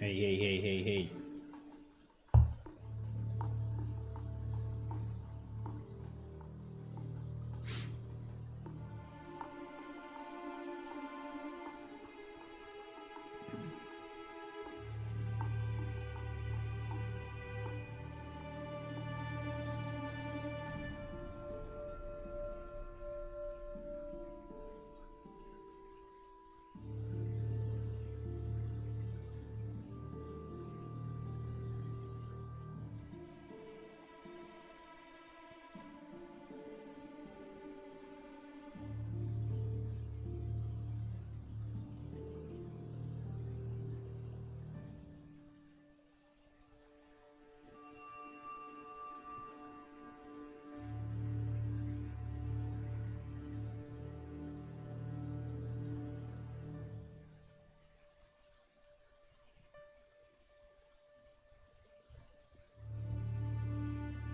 Hey.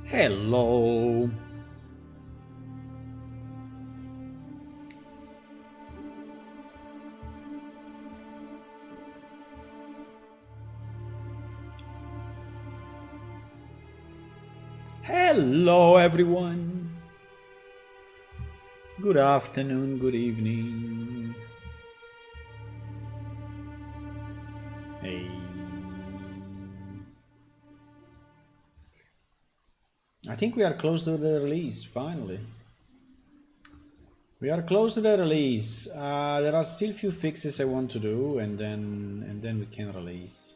Hello. Hello, everyone. Good afternoon, good evening. Hey. I think we are close to the release, finally. We are close to the release. There are still few fixes I want to do, and then we can release.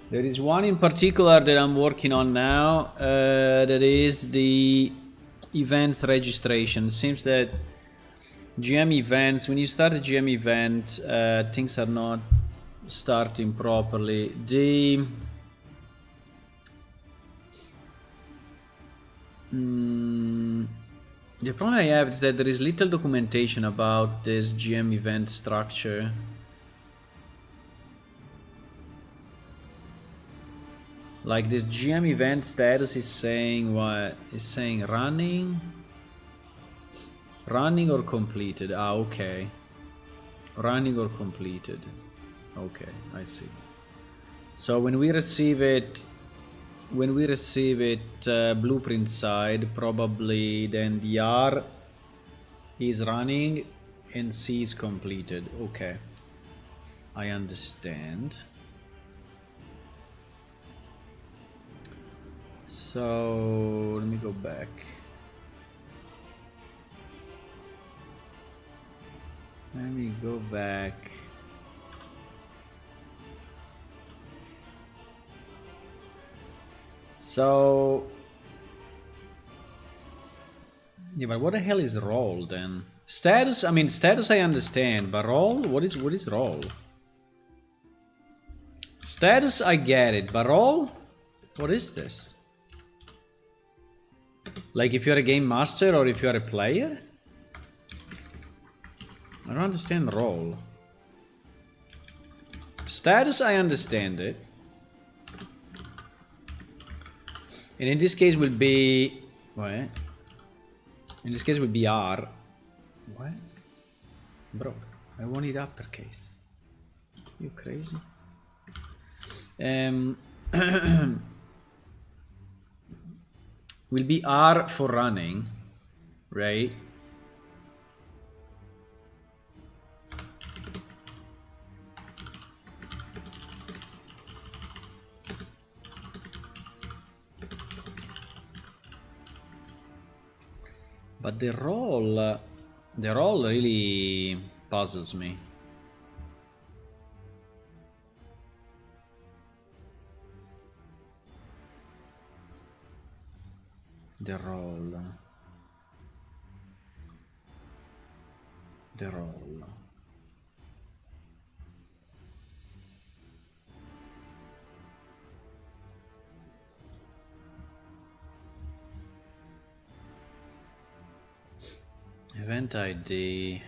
There is one in particular that I'm working on now. That is the events registration. It seems that GM events, when you start a GM event, things are not starting properly. The problem I have is that there is little documentation about this GM event structure. Like this GM event status is saying what? Is saying running or completed. Okay. Running or completed. Okay, I see. So when we receive it blueprint side, probably then the R is running and C is completed. Okay, I understand. So let me go back. So yeah, but what the hell is role then? Status, I mean status I understand, but role? What is role? Status I get it, but role? What is this? Like if you're a game master or if you're a player? I don't understand role. Status I understand it. And in this case will be what? In this case will be R. What? Bro, I want it uppercase. You crazy? Will be R for running, right? But the role really puzzles me. The role. Event ID.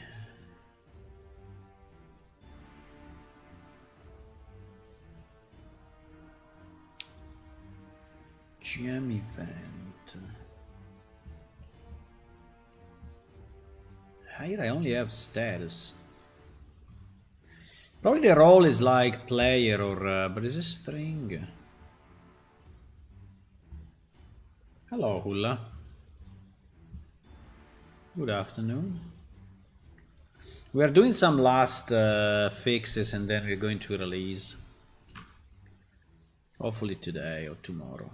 GM event. Here I only have status. Probably the role is like player or... but is a string? Hello, Hulla. Good afternoon. We are doing some last fixes and then we're going to release. Hopefully today or tomorrow.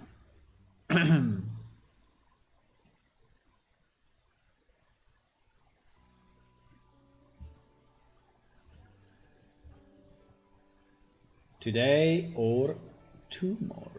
Today or tomorrow.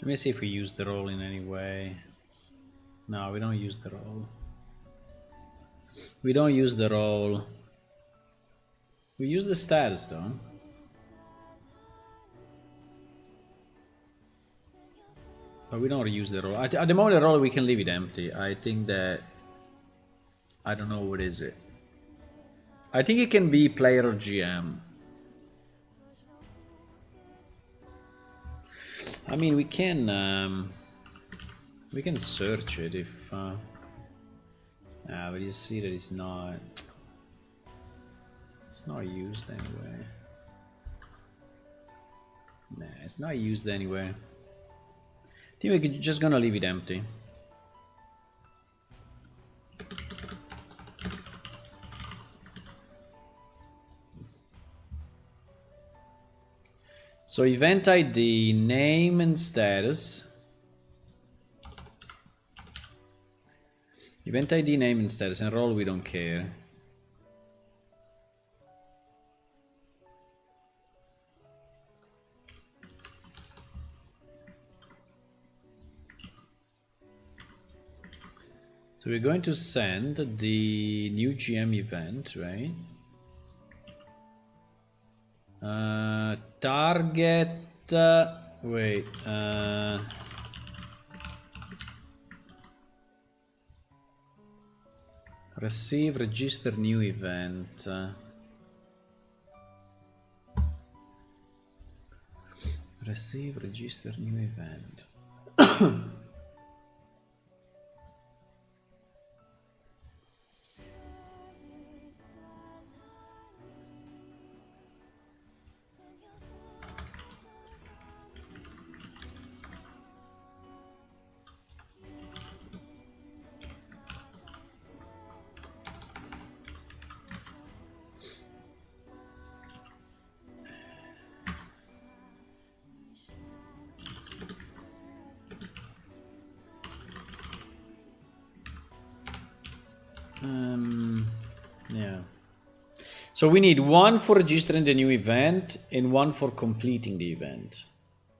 Let me see if we use the role in any way. No, we don't use the role. We don't use the role. We use the status though. But we don't use the role. At the moment the role we can leave it empty. I think that... I don't know what is it. I think it can be player or GM. I mean, we can search it if but you see that it's not used anyway. Nah, it's not used anyway. I think we're just gonna leave it empty. So event ID, name and status. Event ID, name and status, and role we don't care. So we're going to send the new GM event, right? Target, wait, receive, register new event. Receive, register new event. Yeah. So we need one for registering the new event and one for completing the event,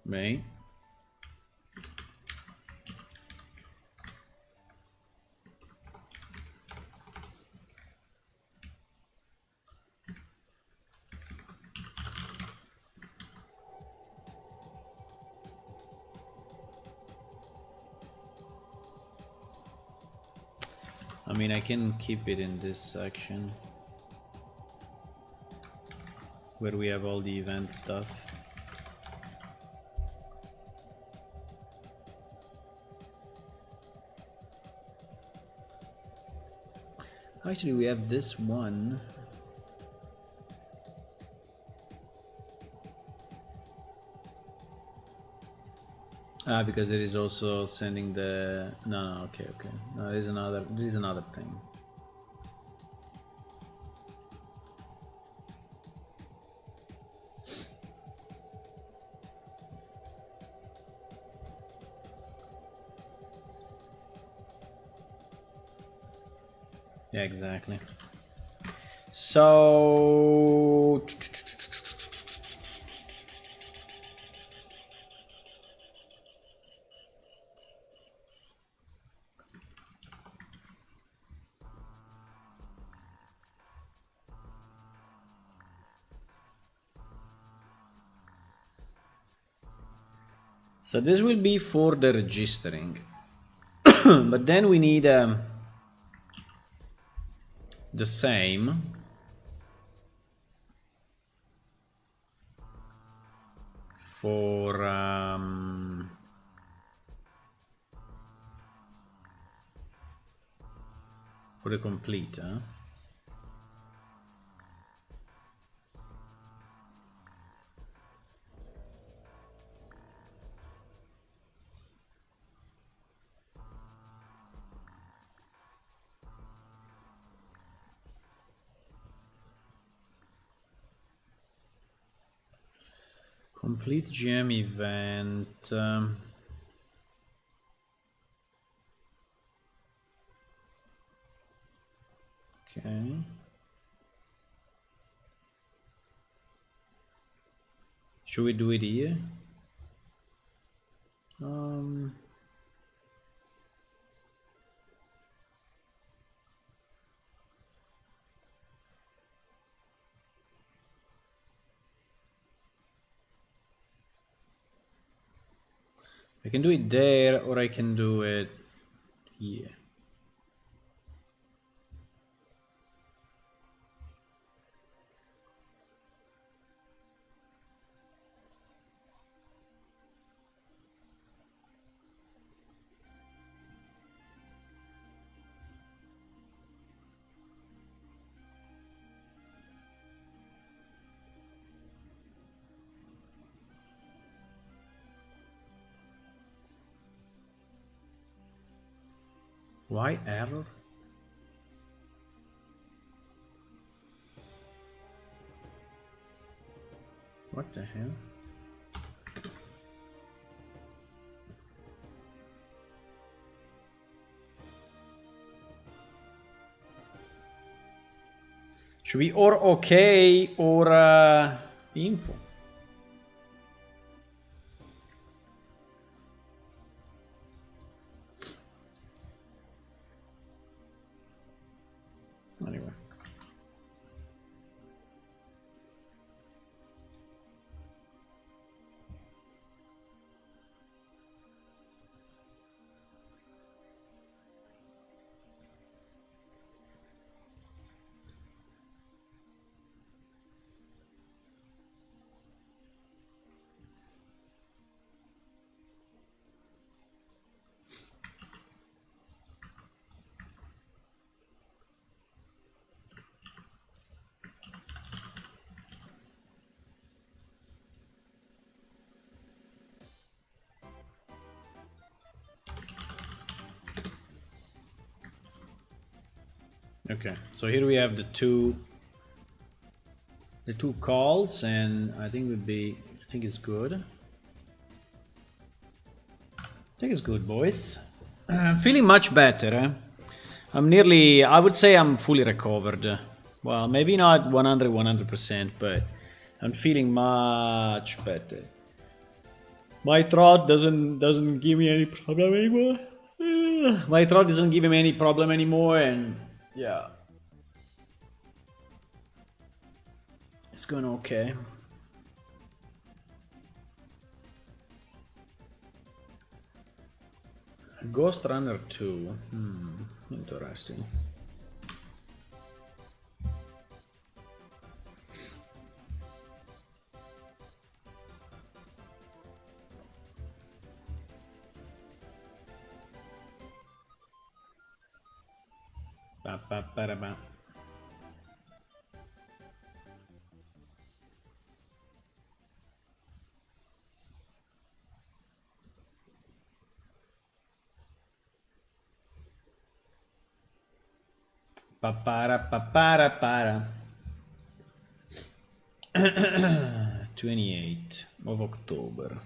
right? I mean, I can keep it in this section where we have all the event stuff. Actually, we have this one. Because it is also sending the... No, okay. No, there is another thing. Yeah, exactly. So So this will be for the registering. But then we need the same for the complete, huh? Complete GM event. Okay. Should we do it here? I can do it there, or I can do it here. Why error? What the hell? Should be or okay or info. Anyway. Okay, so here we have the two calls, and I think it's good. I think it's good, boys. I'm feeling much better. I would say I'm fully recovered. Well, maybe not 100%, but I'm feeling much better. My throat doesn't give me any problem anymore. My throat doesn't give me any problem anymore, and yeah, it's going okay. Ghost Runner 2. Interesting. Ba, ba, ba, da, ba. Para. 28th of October.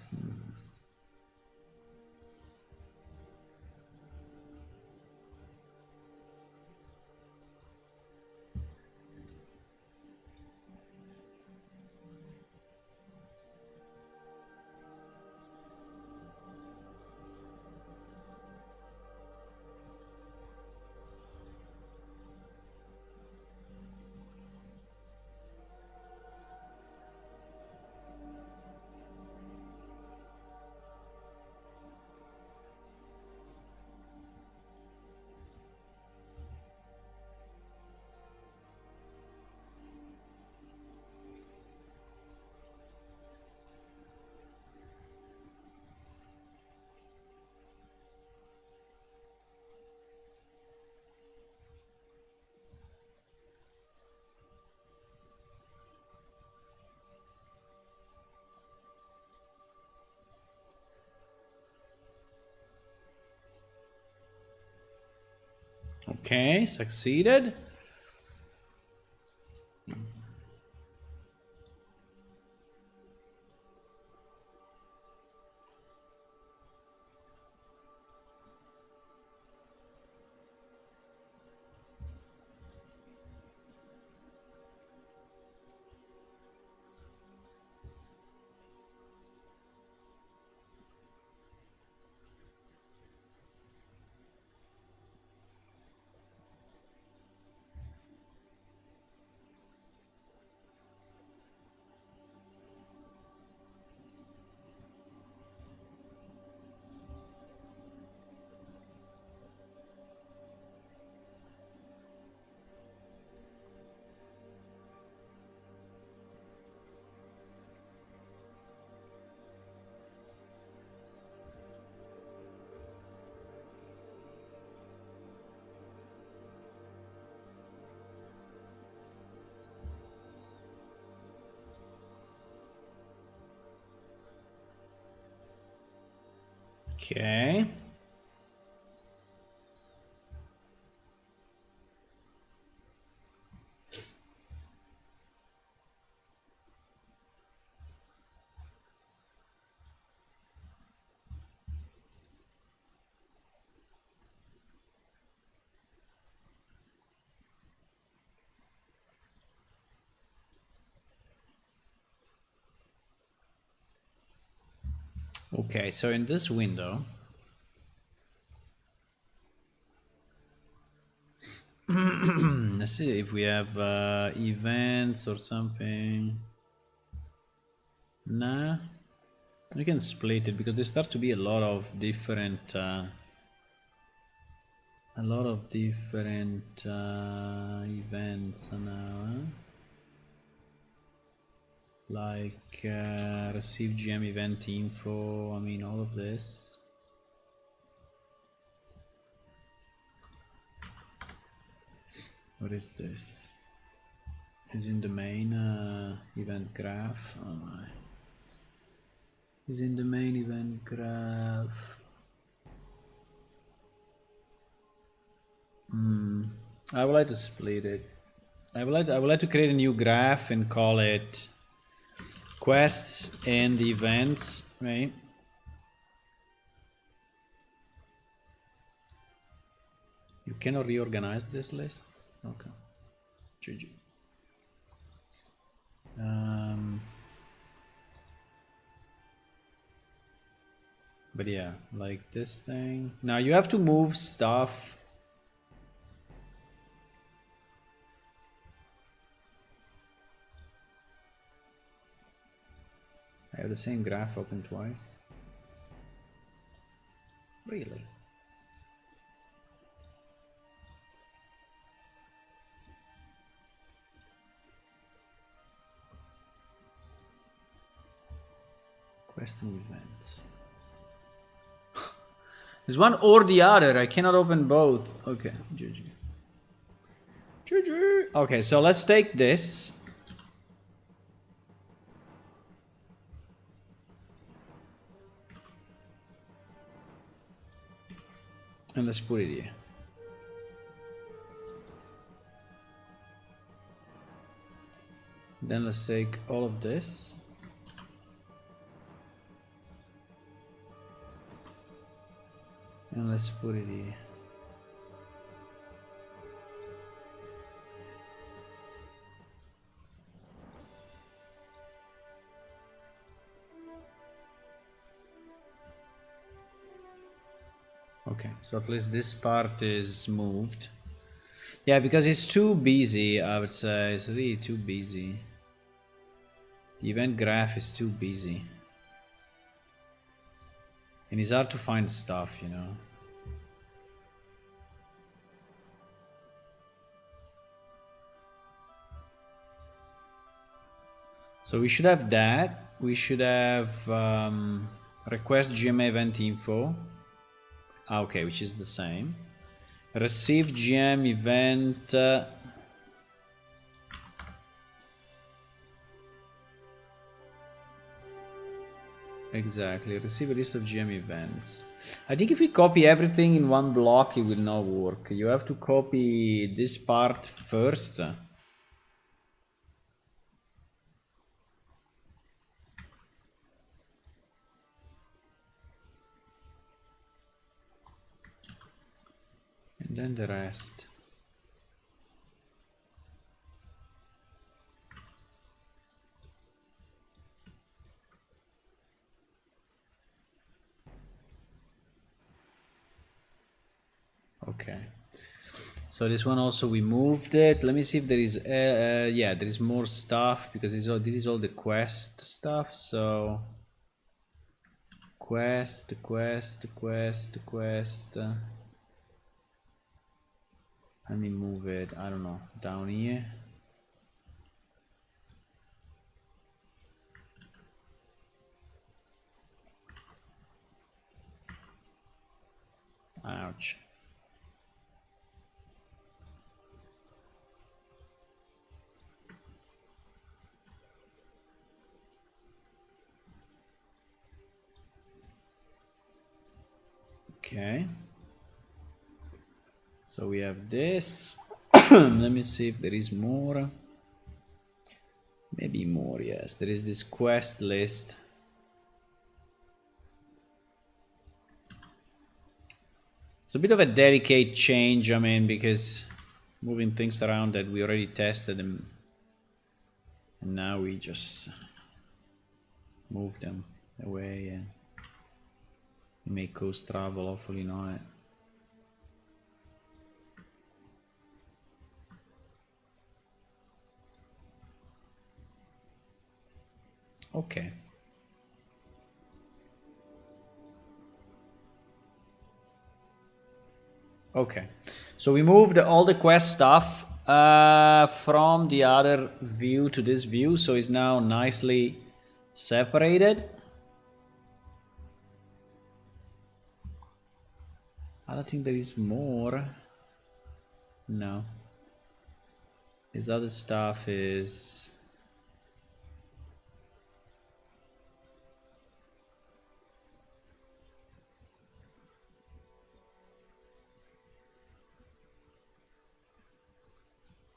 Okay, succeeded. Okay. Okay, so in this window, let's see if we have events or something. Nah, we can split it because there start to be a lot of different events now. Like receive GM event info. I mean, all of this. What is this? Is in the main event graph. Oh my. Is in the main event graph. I would like to split it. I would like to create a new graph and call it quests and events, right? You cannot reorganize this list. Okay. GG. But yeah, like this thing. Now you have to move stuff. I have the same graph open twice. Really? Quest and events. There's one or the other. I cannot open both. Okay, GG. GG. Okay, so let's take this. And let's put it here. Then let's take all of this. And let's put it here. Okay, so at least this part is moved. Yeah, because it's too busy, I would say. It's really too busy. The event graph is too busy. And it's hard to find stuff, you know. So we should have that. We should have request GM event info. Okay, which is the same. Receive GM event. Exactly, receive a list of GM events. I think if we copy everything in one block, it will not work. You have to copy this part first. And then the rest. Okay. So this one also we moved it. Let me see if there is, yeah, there is more stuff because this is all the quest stuff. So quest. Let me move it. I don't know, down here. Ouch. Okay. So we have this. Let me see if there is more. Maybe more, yes. There is this quest list. It's a bit of a delicate change, I mean, because moving things around that we already tested and now we just move them away and make cause trouble, hopefully not. Okay. Okay. So we moved all the quest stuff from the other view to this view, so it's now nicely separated. I don't think there is more. No. This other stuff is...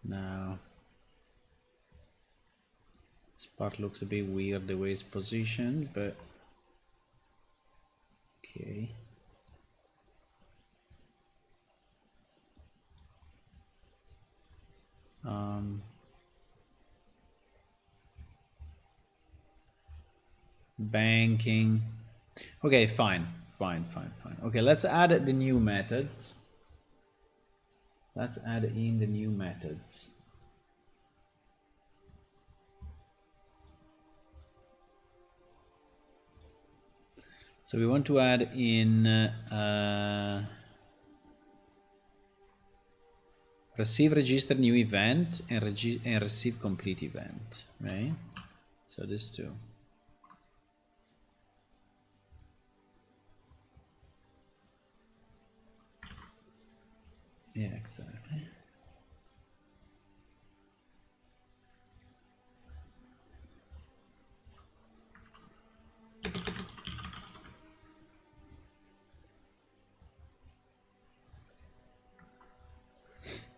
No. This part looks a bit weird the way it's positioned, but... Okay. Banking. Okay, fine. Okay, let's add the new methods. Let's add in the new methods. So we want to add in receive register new event and receive complete event, right? So this two. Yeah, exactly.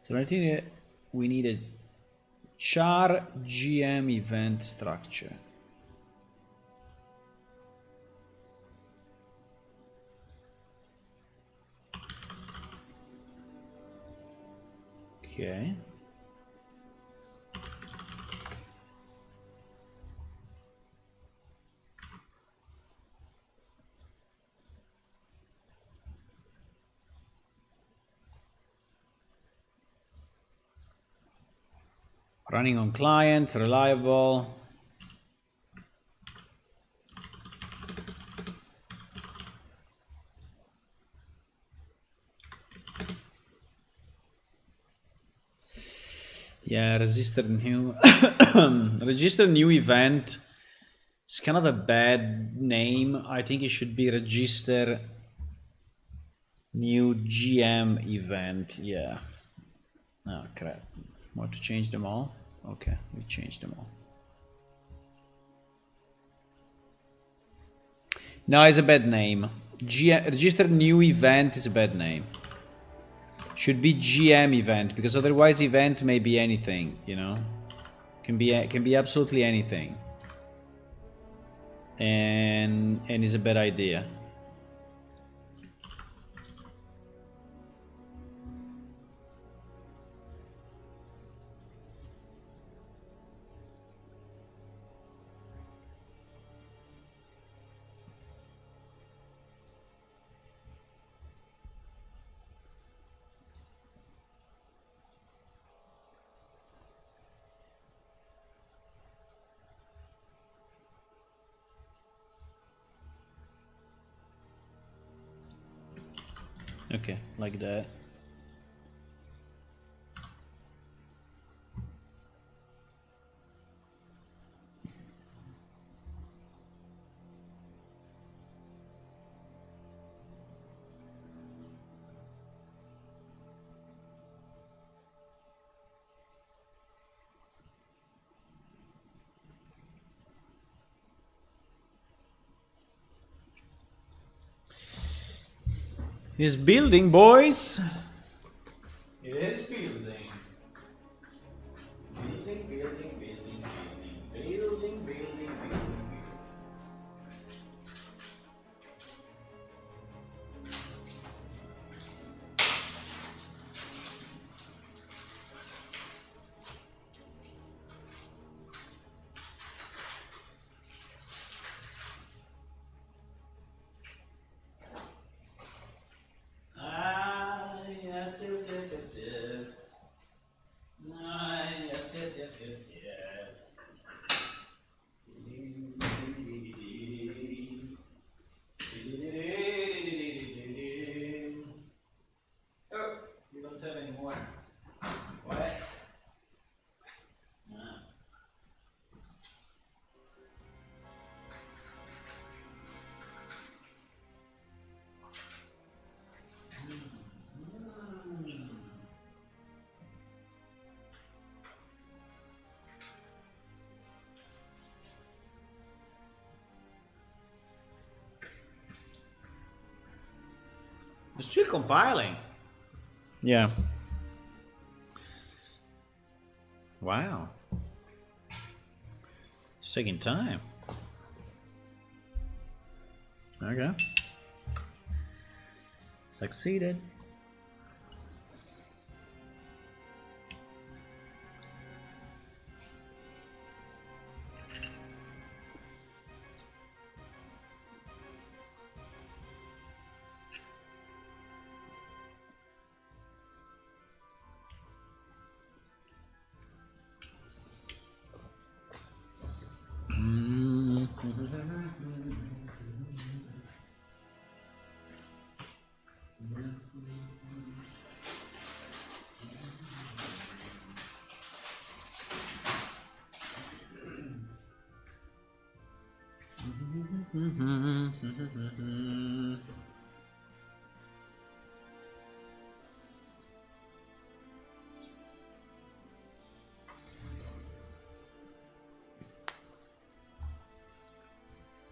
So I think we need a char GM event structure. Okay. Running on client, reliable. Yeah, register new register new event. It's kind of a bad name. I think it should be register new GM event. Yeah. Oh crap. Want to change them all? Okay, we changed them all. No, it's a bad name. Register new event is a bad name. Should be GM event, because otherwise event may be anything, you know? Can be absolutely anything. And is a bad idea. Okay, like that. It's building, boys. It is building. Building, building, building, building, building, building, building. Ah, yes, yes, yes, yes, yes. Ah, yes, yes, yes, yes, yes. Oh, you don't have any more. What? Ah. It's still compiling. Yeah. Wow. It's taking time. Okay. Succeeded.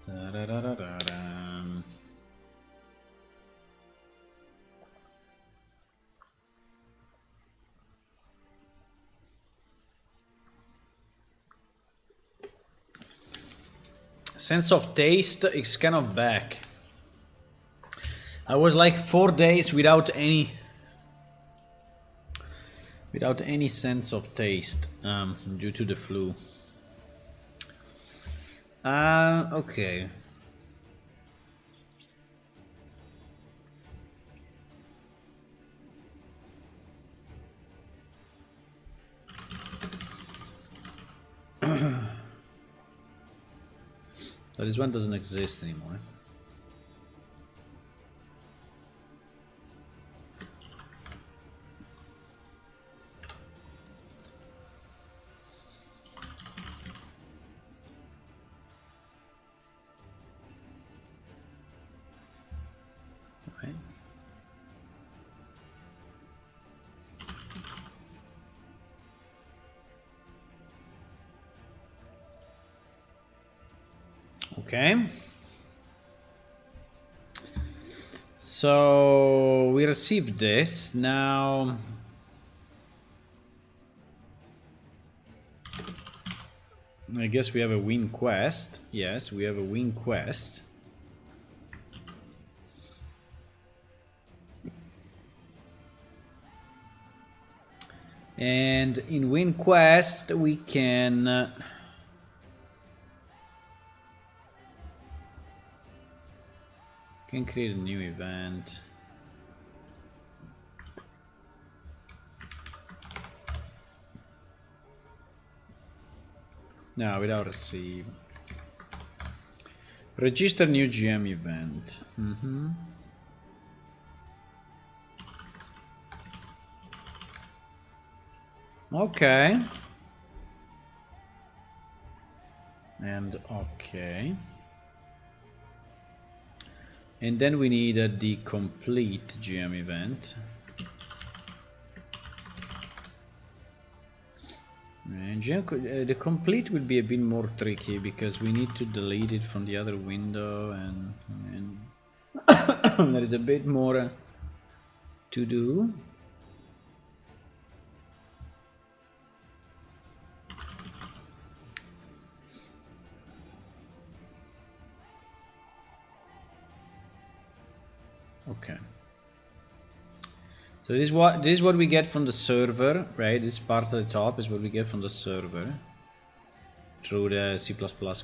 Da-da-da-da-da-dum. Sense of taste is kind of back. I was like 4 days without any sense of taste due to the flu. Okay. So this one doesn't exist anymore. Right. Okay. So we received this. Now I guess we have a win quest. Yes, we have a win quest. And in win quest we can create a new event. No, without receive. Register new GM event. Okay. And okay. And then we need the complete GM event. And the complete will be a bit more tricky because we need to delete it from the other window, and there is a bit more to do. Okay. So this is what we get from the server, right? This part at the top is what we get from the server through the C++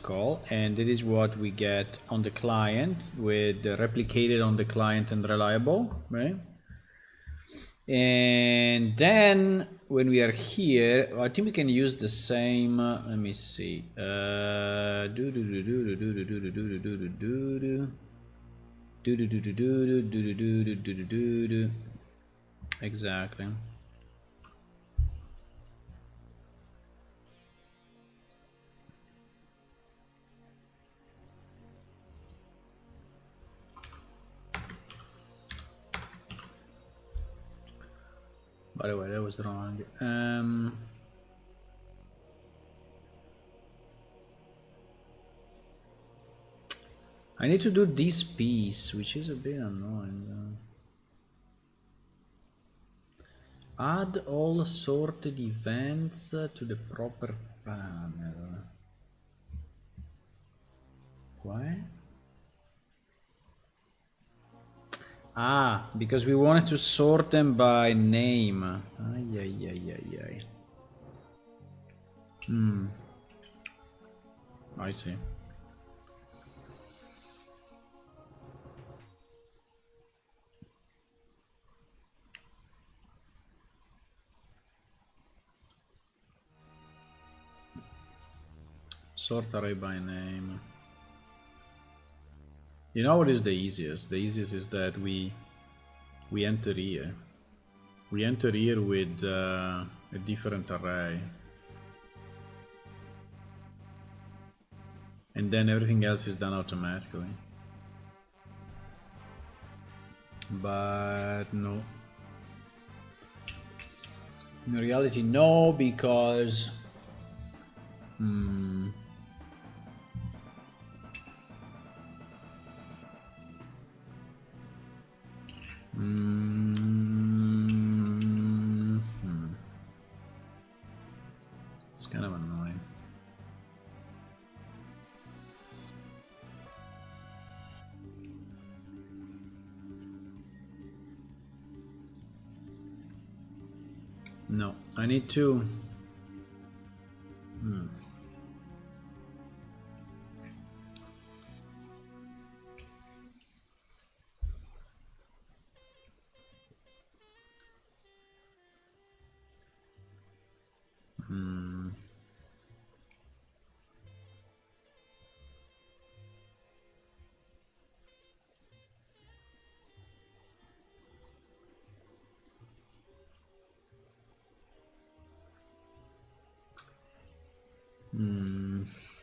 call, and it is what we get on the client with replicated on the client and reliable, right? And then when we are here, I think we can use the same. Let me see. Exactly. By the way, that was wrong. I need to do this piece, which is a bit annoying. Add all sorted events to the proper panel. Why? Ah, because we wanted to sort them by name. Ay, ay, ay, ay, ay. I see. Sort array by name. You know what is the easiest? The easiest is that we enter here. We enter here with a different array. And then everything else is done automatically. But no. In reality, no, because it's kind of annoying. No, I need to.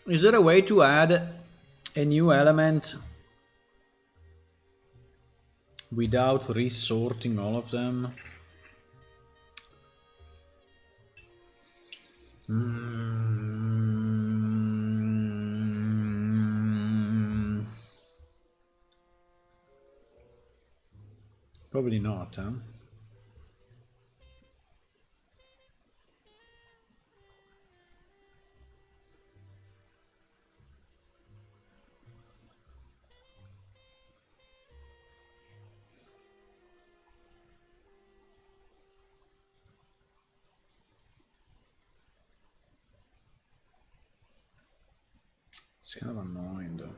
Is there a way to add a new element without resorting all of them? Probably not, huh? It's kind of annoying though.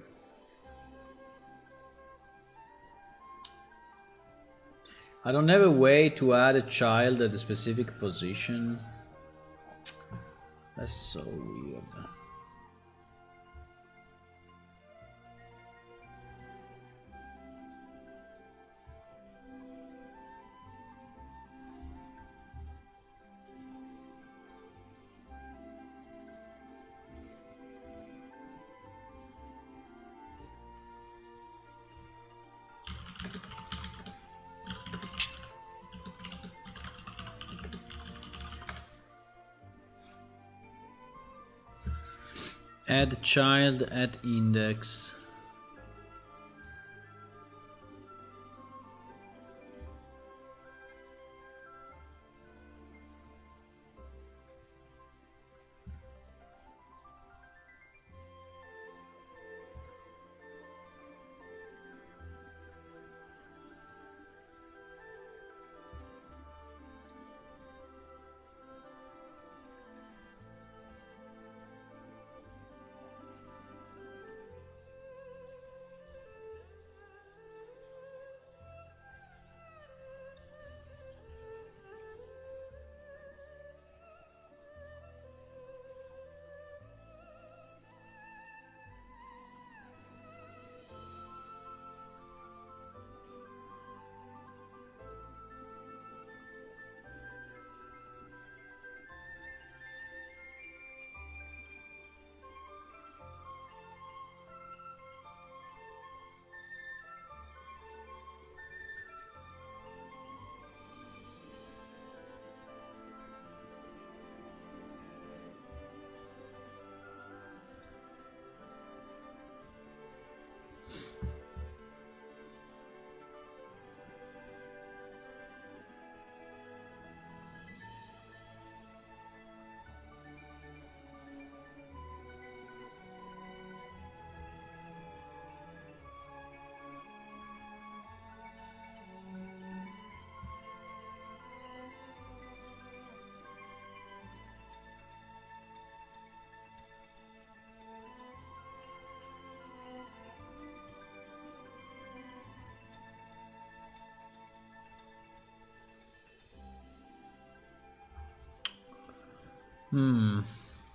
I don't have a way to add a child at a specific position. That's so weird. Add child at index.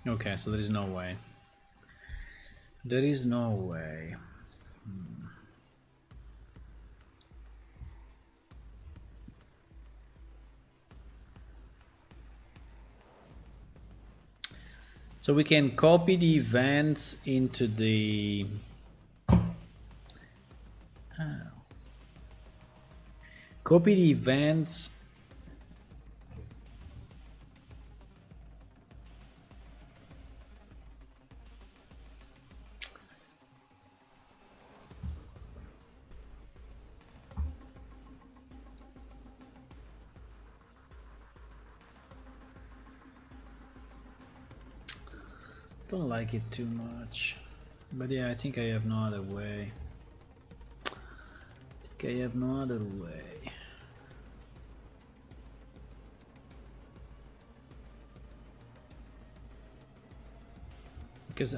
Okay, so there is no way. There is no way. So we can copy the events into the... Copy the events. Don't like it too much. But yeah, I think I have no other way. I have no other way. Because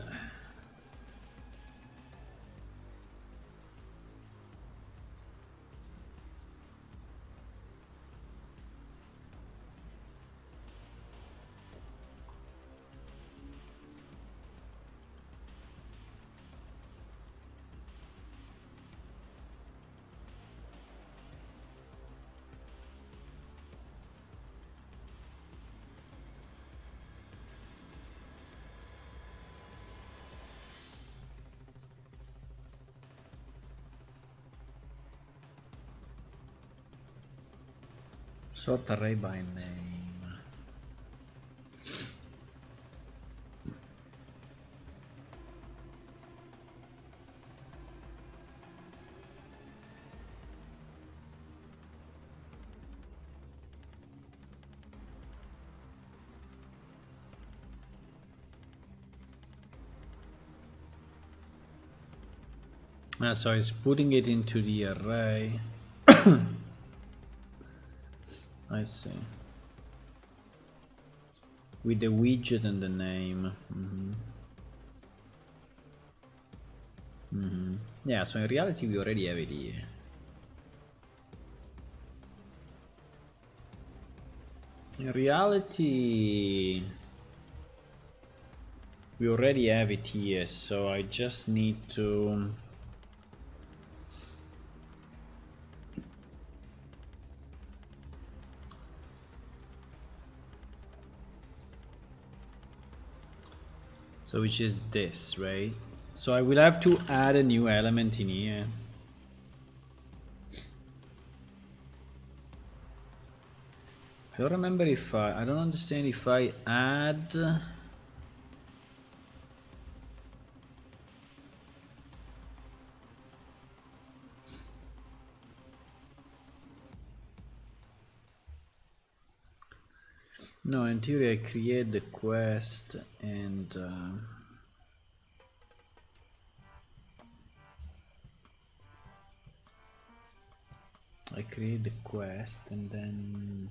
sort array by name. So it's putting it into the array. I see. With the widget and the name. Yeah, so in reality we already have it here. In reality we already have it here, so I just need to which is this, right? So I will have to add a new element in here. I don't remember if I don't understand if I add. No, in theory I create the quest and I create the quest and then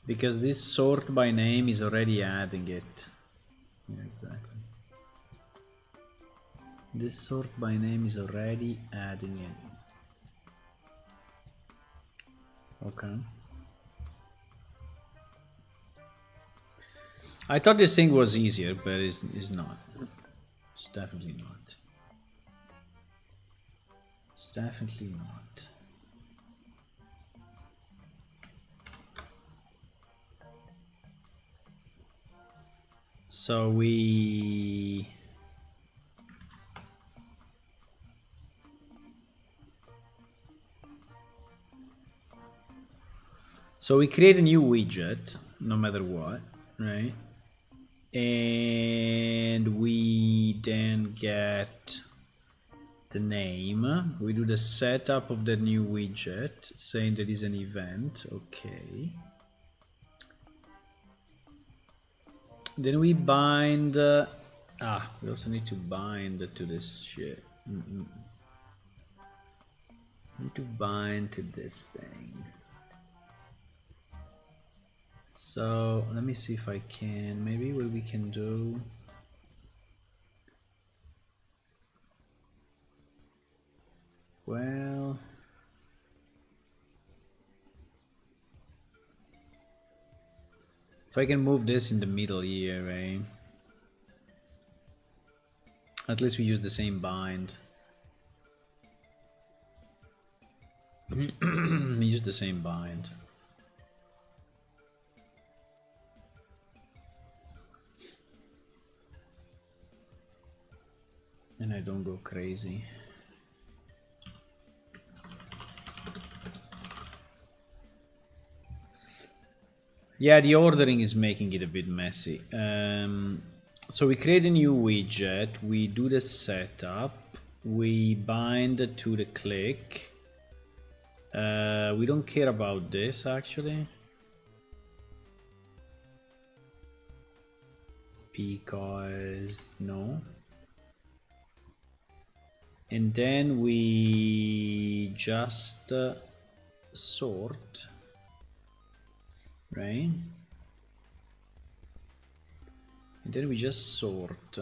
because this sort by name is already adding it. Yeah, exactly. This sort by name is already adding it. Okay. I thought this thing was easier, but it's not. It's definitely not. It's definitely not. So we create a new widget, no matter what, right? And we then get the name. We do the setup of the new widget, saying that is an event. Okay. Then we bind. We also need to bind to this shit. Need to bind to this thing. So let me see if I can. Maybe what we can do. Well, if I can move this in the middle here, right? At least we use the same bind. We use the same bind. And I don't go crazy. Yeah, the ordering is making it a bit messy. So we create a new widget, we do the setup, we bind to the click. We don't care about this actually. Because no. And then we just sort, right? And then we just sort.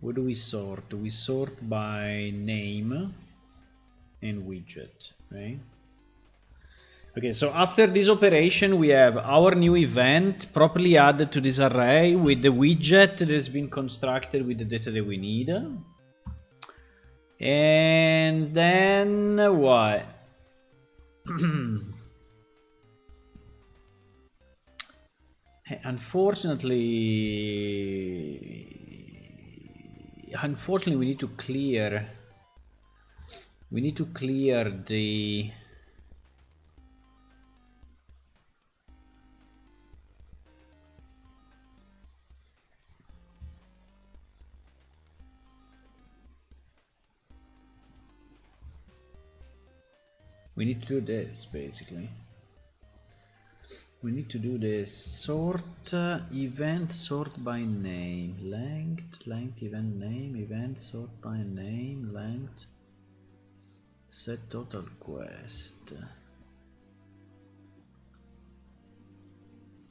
What do we sort? We sort by name and widget, right? Okay, so after this operation, we have our new event properly added to this array with the widget that has been constructed with the data that we need. And then what? Unfortunately, we need to clear. We need to clear the. We need to do this basically. We need to do this sort event sort by name, length event name, event sort by name, length, set total quest,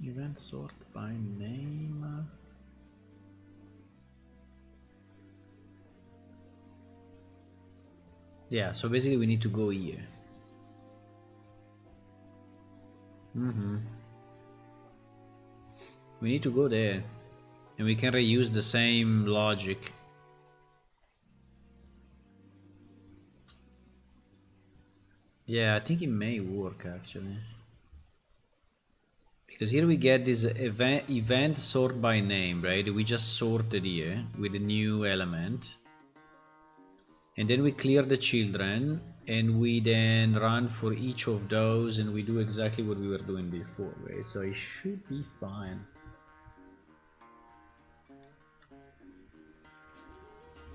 event sort by name. Yeah, so basically we need to go here. We need to go there, and we can reuse the same logic. Yeah, I think it may work actually. Because here we get this event sort by name, right? We just sorted here with a new element. And then we clear the children, and we then run for each of those, and we do exactly what we were doing before, right? So it should be fine.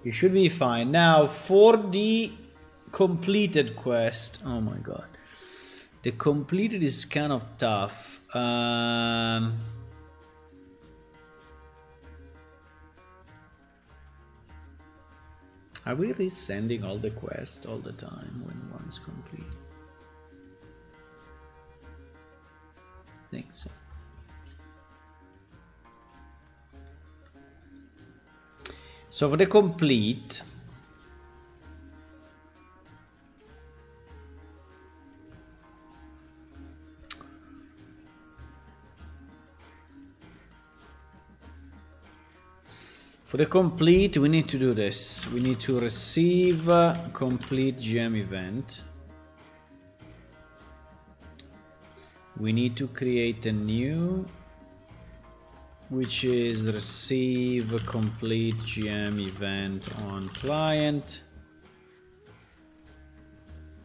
It should be fine. Now, for the completed quest, oh my god. The completed is kind of tough. Are we resending all the quests all the time when one's complete? I think so. So for the complete, we need to do this. We need to receive complete GM event. We need to create a new, which is receive a complete GM event on client.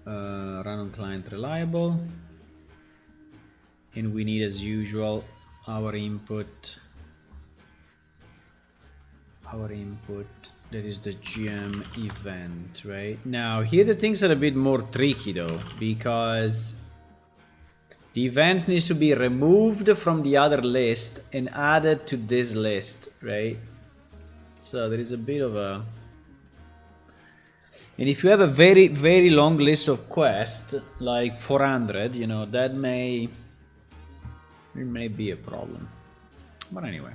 Run on client reliable. And we need, as usual, our input that is the GM event, right? Now here the things are a bit more tricky though, because the events needs to be removed from the other list and added to this list, right? So there is a bit of a, and if you have a very, very long list of quests, like 400, you know, that it may be a problem. But anyway.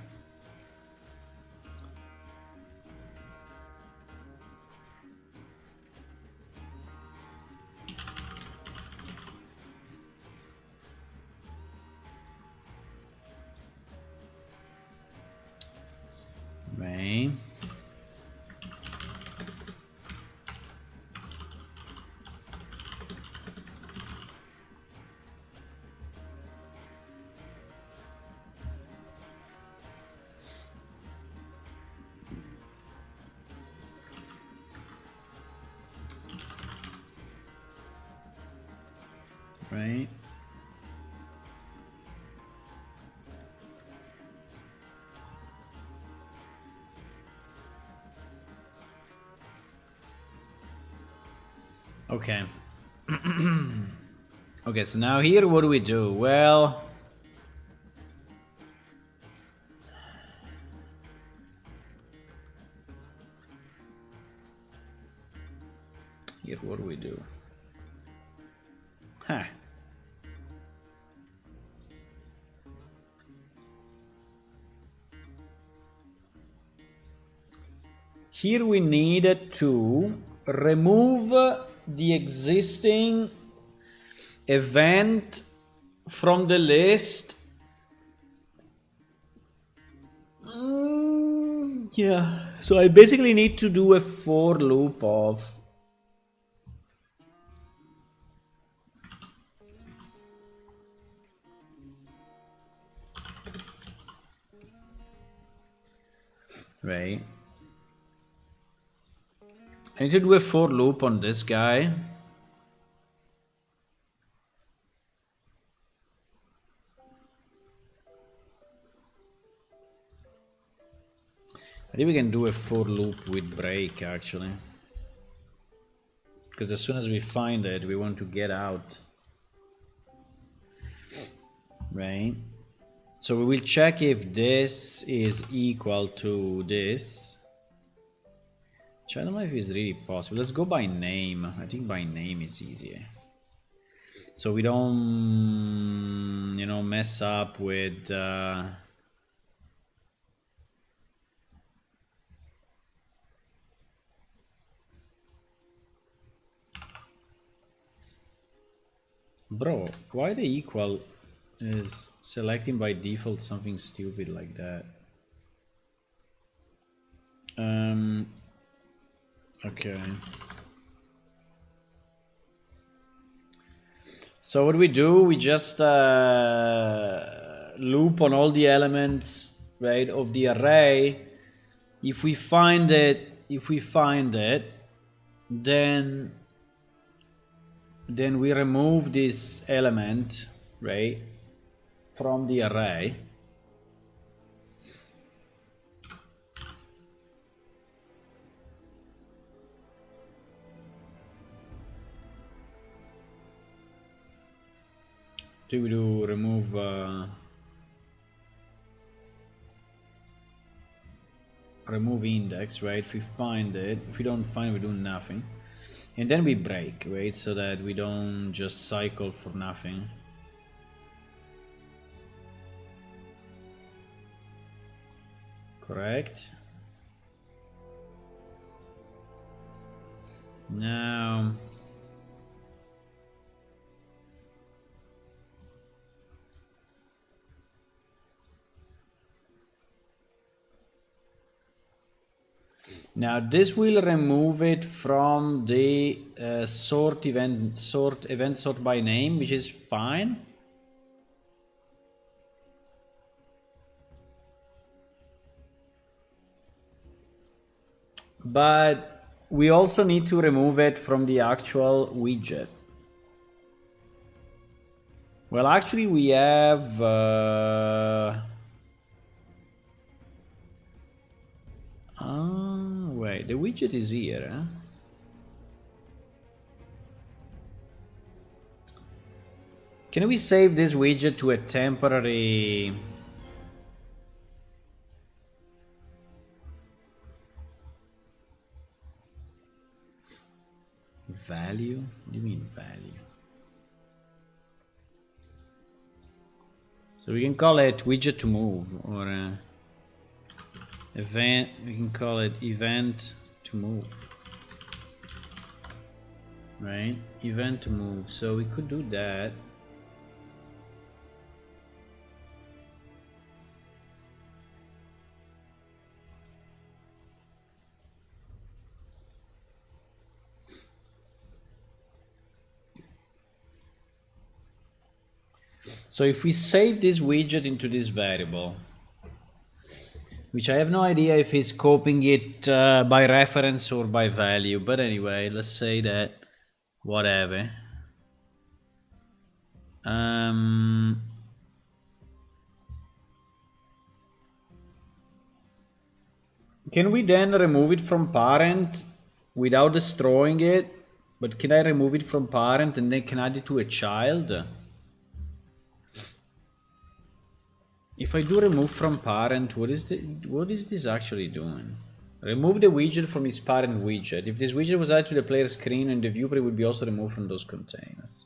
Right. Right. Okay. Okay, so now here what do we do? Well, here what do we do? Huh. Here we need to remove the existing event from the list. Yeah, so I basically need to do a for loop of right. I need to do a for loop on this guy. I think we can do a for loop with break actually. because as soon as we find it, we want to get out, right? So we will check if this is equal to this, which I don't know if it's really possible. Let's go by name. I think by name is easier, so we don't, you know, mess up with bro, why the equal is selecting by default something stupid like that? Okay. So what we do, we just loop on all the elements, right, of the array. If we find it, then we remove this element, right, from the array. Do we do remove remove index, right? If we find it, if we don't find it, we do nothing, and then we break, right, so that we don't just cycle for nothing. Correct. Now this will remove it from the sort by name, which is fine. But we also need to remove it from the actual widget. Well, actually we have wait, the widget is here, huh? Can we save this widget to a temporary value? What do you mean value? So we can call it widget to move, or event, we can call it event to move, right? Event to move. So we could do that. So if we save this widget into this variable, which I have no idea if he's copying it by reference or by value, but anyway, let's say that whatever. Can we then remove it from parent without destroying it? But can I remove it from parent and then can I add it to a child? If I do remove from parent, what is this actually doing? Remove the widget from its parent widget. If this widget was added to the player screen and the viewer, it would be also removed from those containers.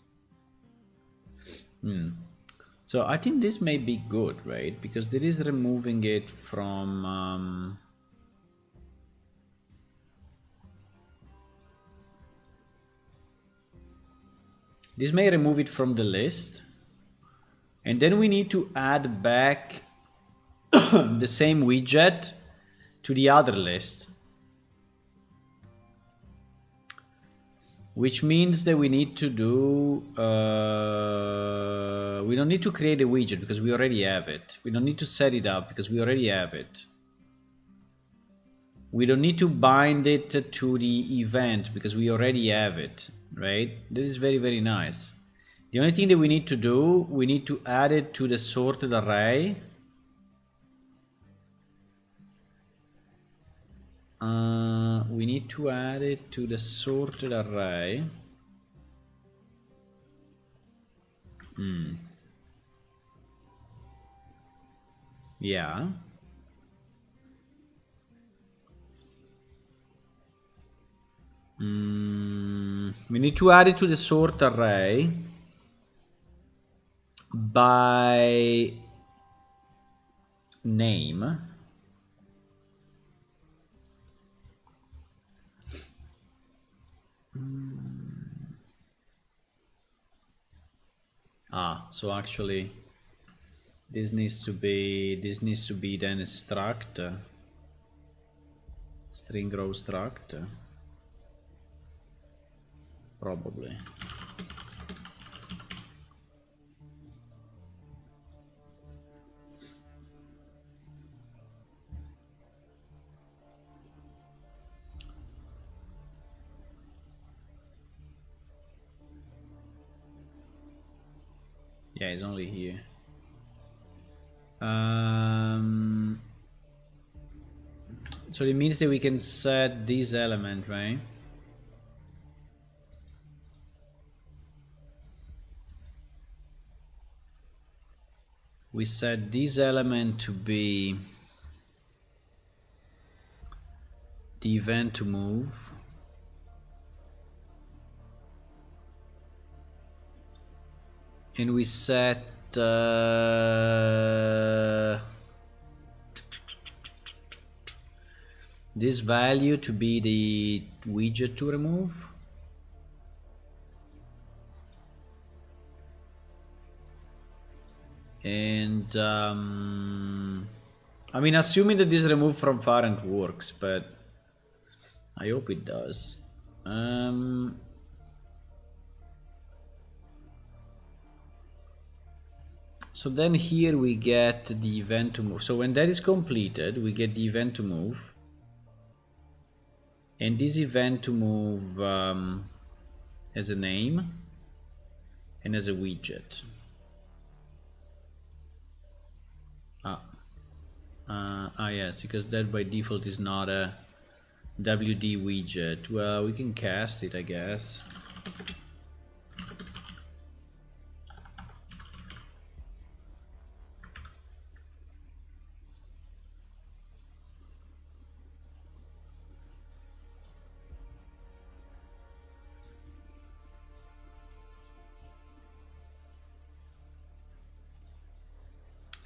So I think this may be good, right? Because it is removing it from this may remove it from the list. And then we need to add back the same widget to the other list. Which means that we need to do, we don't need to create a widget because we already have it. We don't need to set it up because we already have it. We don't need to bind it to the event because we already have it, right? This is very, very nice. The only thing that we need to do, we need to add it to the sorted array. We need to add it to the sorted array. Yeah. We need to add it to the sort array by name. So actually this needs to be then a struct, string row struct, probably. Yeah, it's only here. So it means that we can set this element, right? We set this element to be the event to move. And we set this value to be the widget to remove. And I mean, assuming that this remove from parent works, but I hope it does. So then here we get the event to move. So when that is completed, we get the event to move. And this event to move has a name and as a widget. Yes, because that by default is not a WD widget. Well, we can cast it, I guess.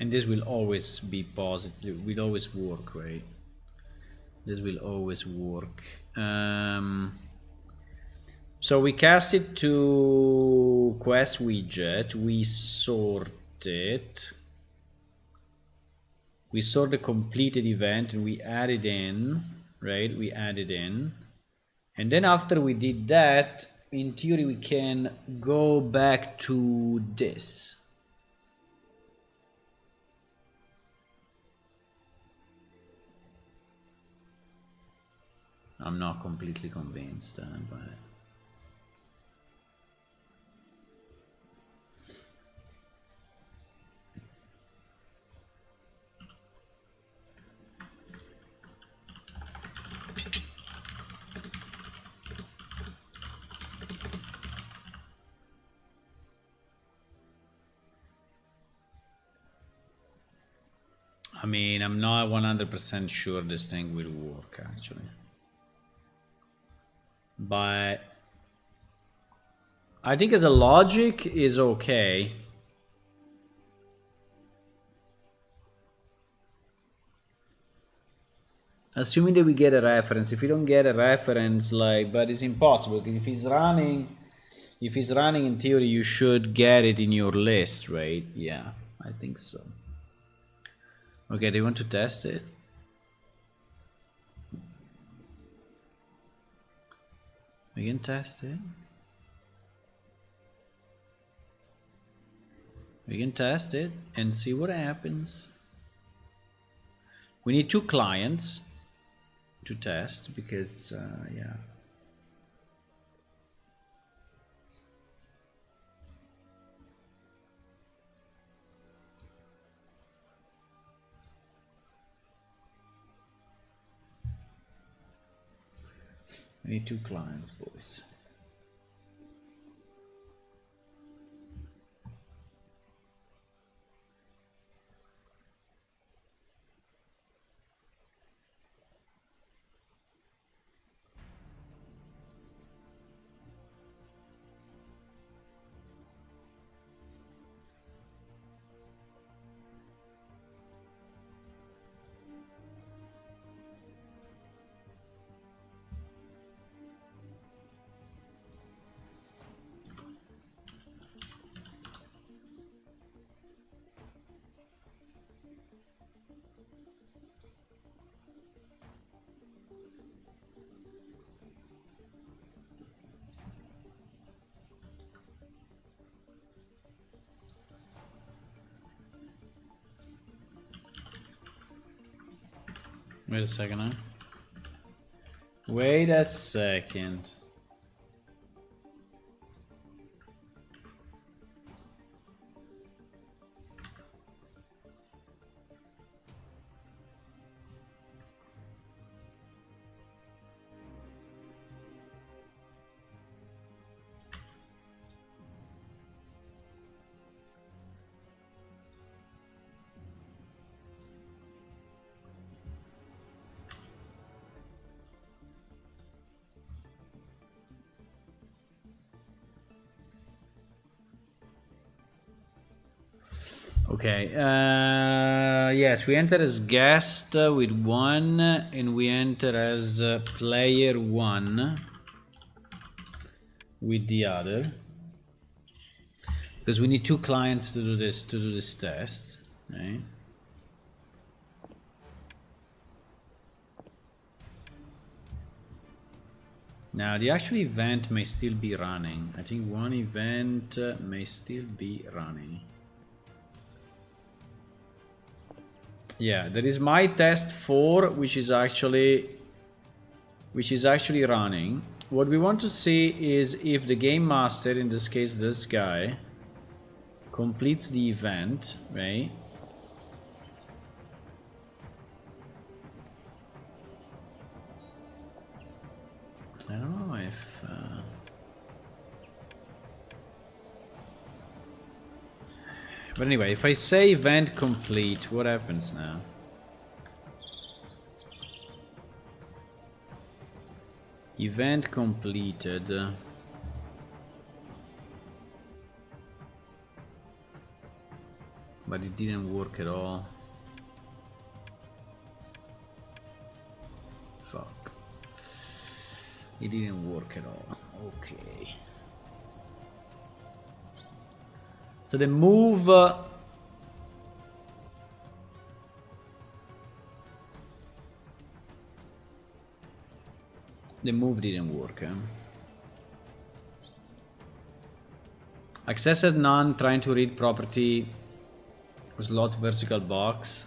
And this will always be positive, will always work, right? This will always work. So we cast it to quest widget, we sort it. We sort the completed event and we add it in, right? We add it in. And then after we did that, in theory, we can go back to this. I'm not completely convinced, but I mean, I'm not 100% sure this thing will work actually. But I think as a logic is okay. Assuming that we get a reference. If we don't get a reference, like, but it's impossible. If he's running in theory, you should get it in your list, right? Yeah, I think so. Okay, do you want to test it? We can test it. We can test it and see what happens. We need 2 clients to test because, yeah. We need 2 clients, boys. Wait a second, huh? Wait a second. Okay, yes, we enter as guest with 1, and we enter as player 1 with the other. Because we need 2 clients to do this test, right? Now the actual event may still be running. I think 1 event may still be running. Yeah, there is my test 4, which is actually running. What we want to see is if the game master, in this case this guy, completes the event, right? I don't know if but anyway, if I say event complete, what happens now? Event completed. But it didn't work at all. Fuck. It didn't work at all. Okay. So the move didn't work. Accessed none, trying to read property slot vertical box.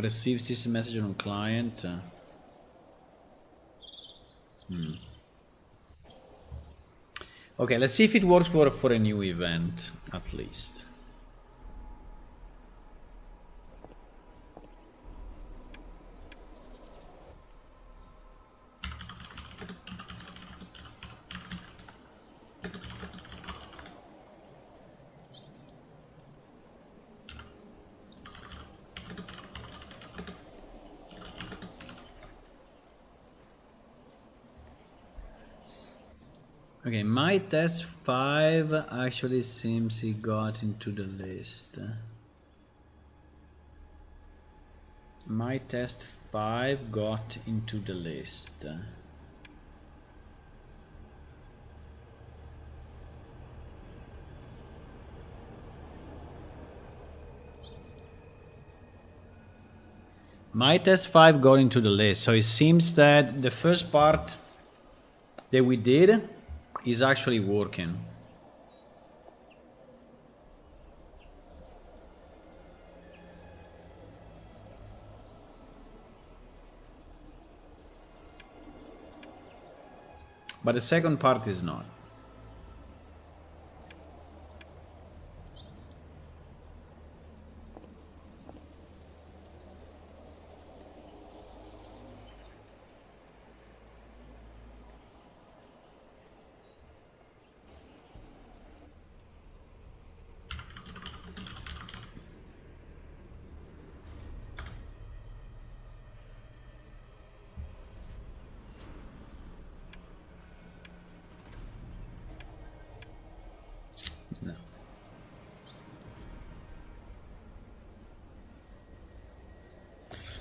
Receive system message on client. Okay, let's see if it works for a new event, at least. Okay, my test 5 actually seems he got into the list. My test 5 got into the list. My test 5 got into the list, so it seems that the first part that we did is actually working. But the second part is not.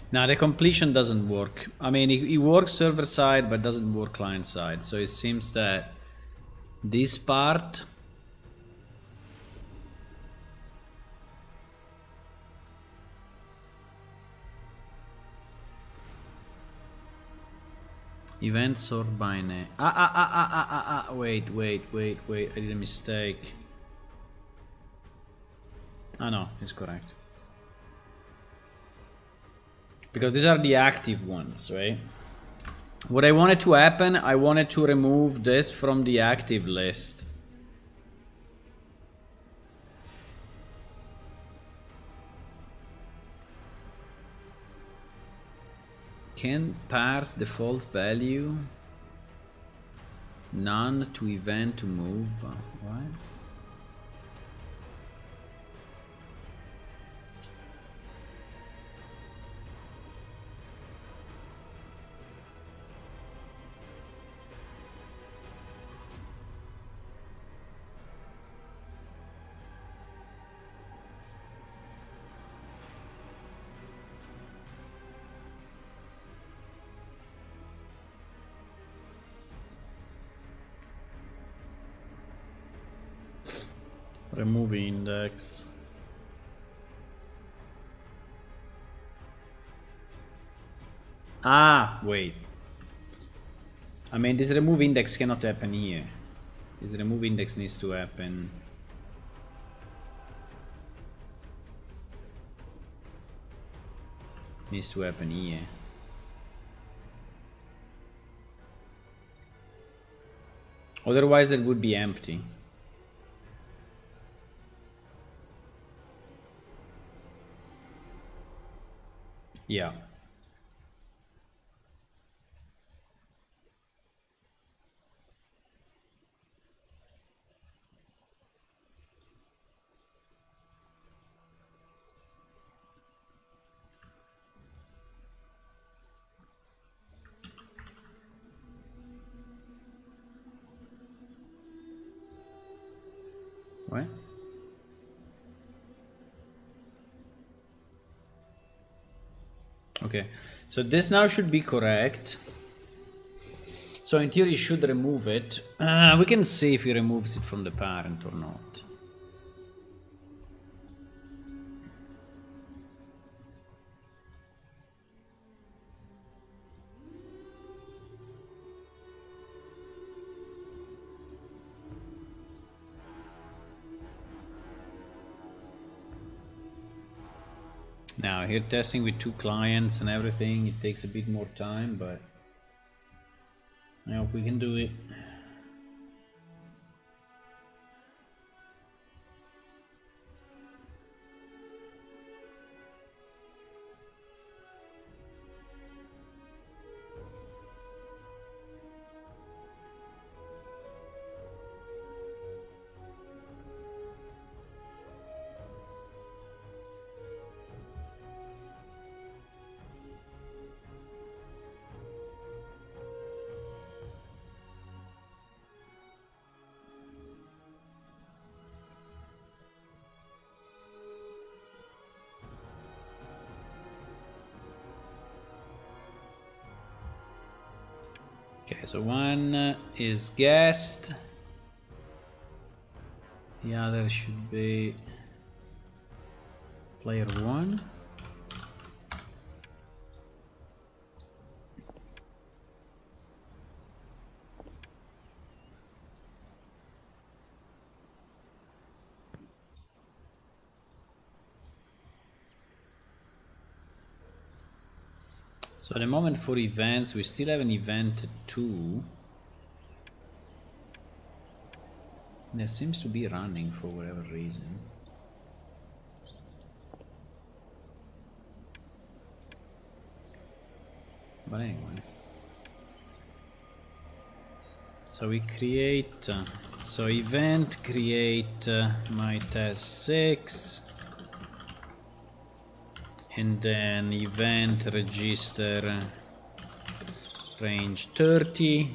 Now the completion doesn't work. I mean, it works server side, but doesn't work client side. So it seems that this part event sort by name. Wait. I did a mistake. Ah no, it's correct. Because these are the active ones, right? What I wanted to happen, I wanted to remove this from the active list. Can parse default value none to event to move. What? Remove index. Ah, wait. I mean, this remove index cannot happen here. This remove index needs to happen. Needs to happen here. Otherwise, that would be empty. Yeah. What? Okay, so this now should be correct. So in theory, it should remove it. We can see if he removes it from the parent or not. Now here testing with 2 clients and everything, it takes a bit more time, but I hope we can do it. Okay, so one is guest. The other should be player 1. So at the moment for events, we still have an event 2. That seems to be running for whatever reason. But anyway. So we create, so event create my test 6. And then event register range 30.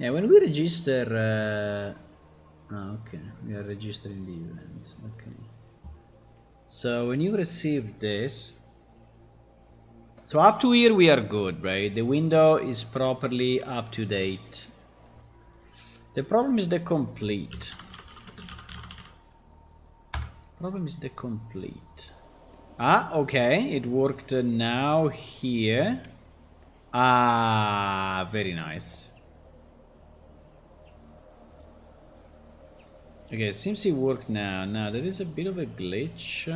Yeah, when we register, okay, we are registering the event. Okay. So when you receive this, so up to here we are good, right? The window is properly up to date. The problem is the complete. Problem is the complete. Ah, okay, it worked now here. Ah, very nice. Okay, it seems it worked now. Now there is a bit of a glitch.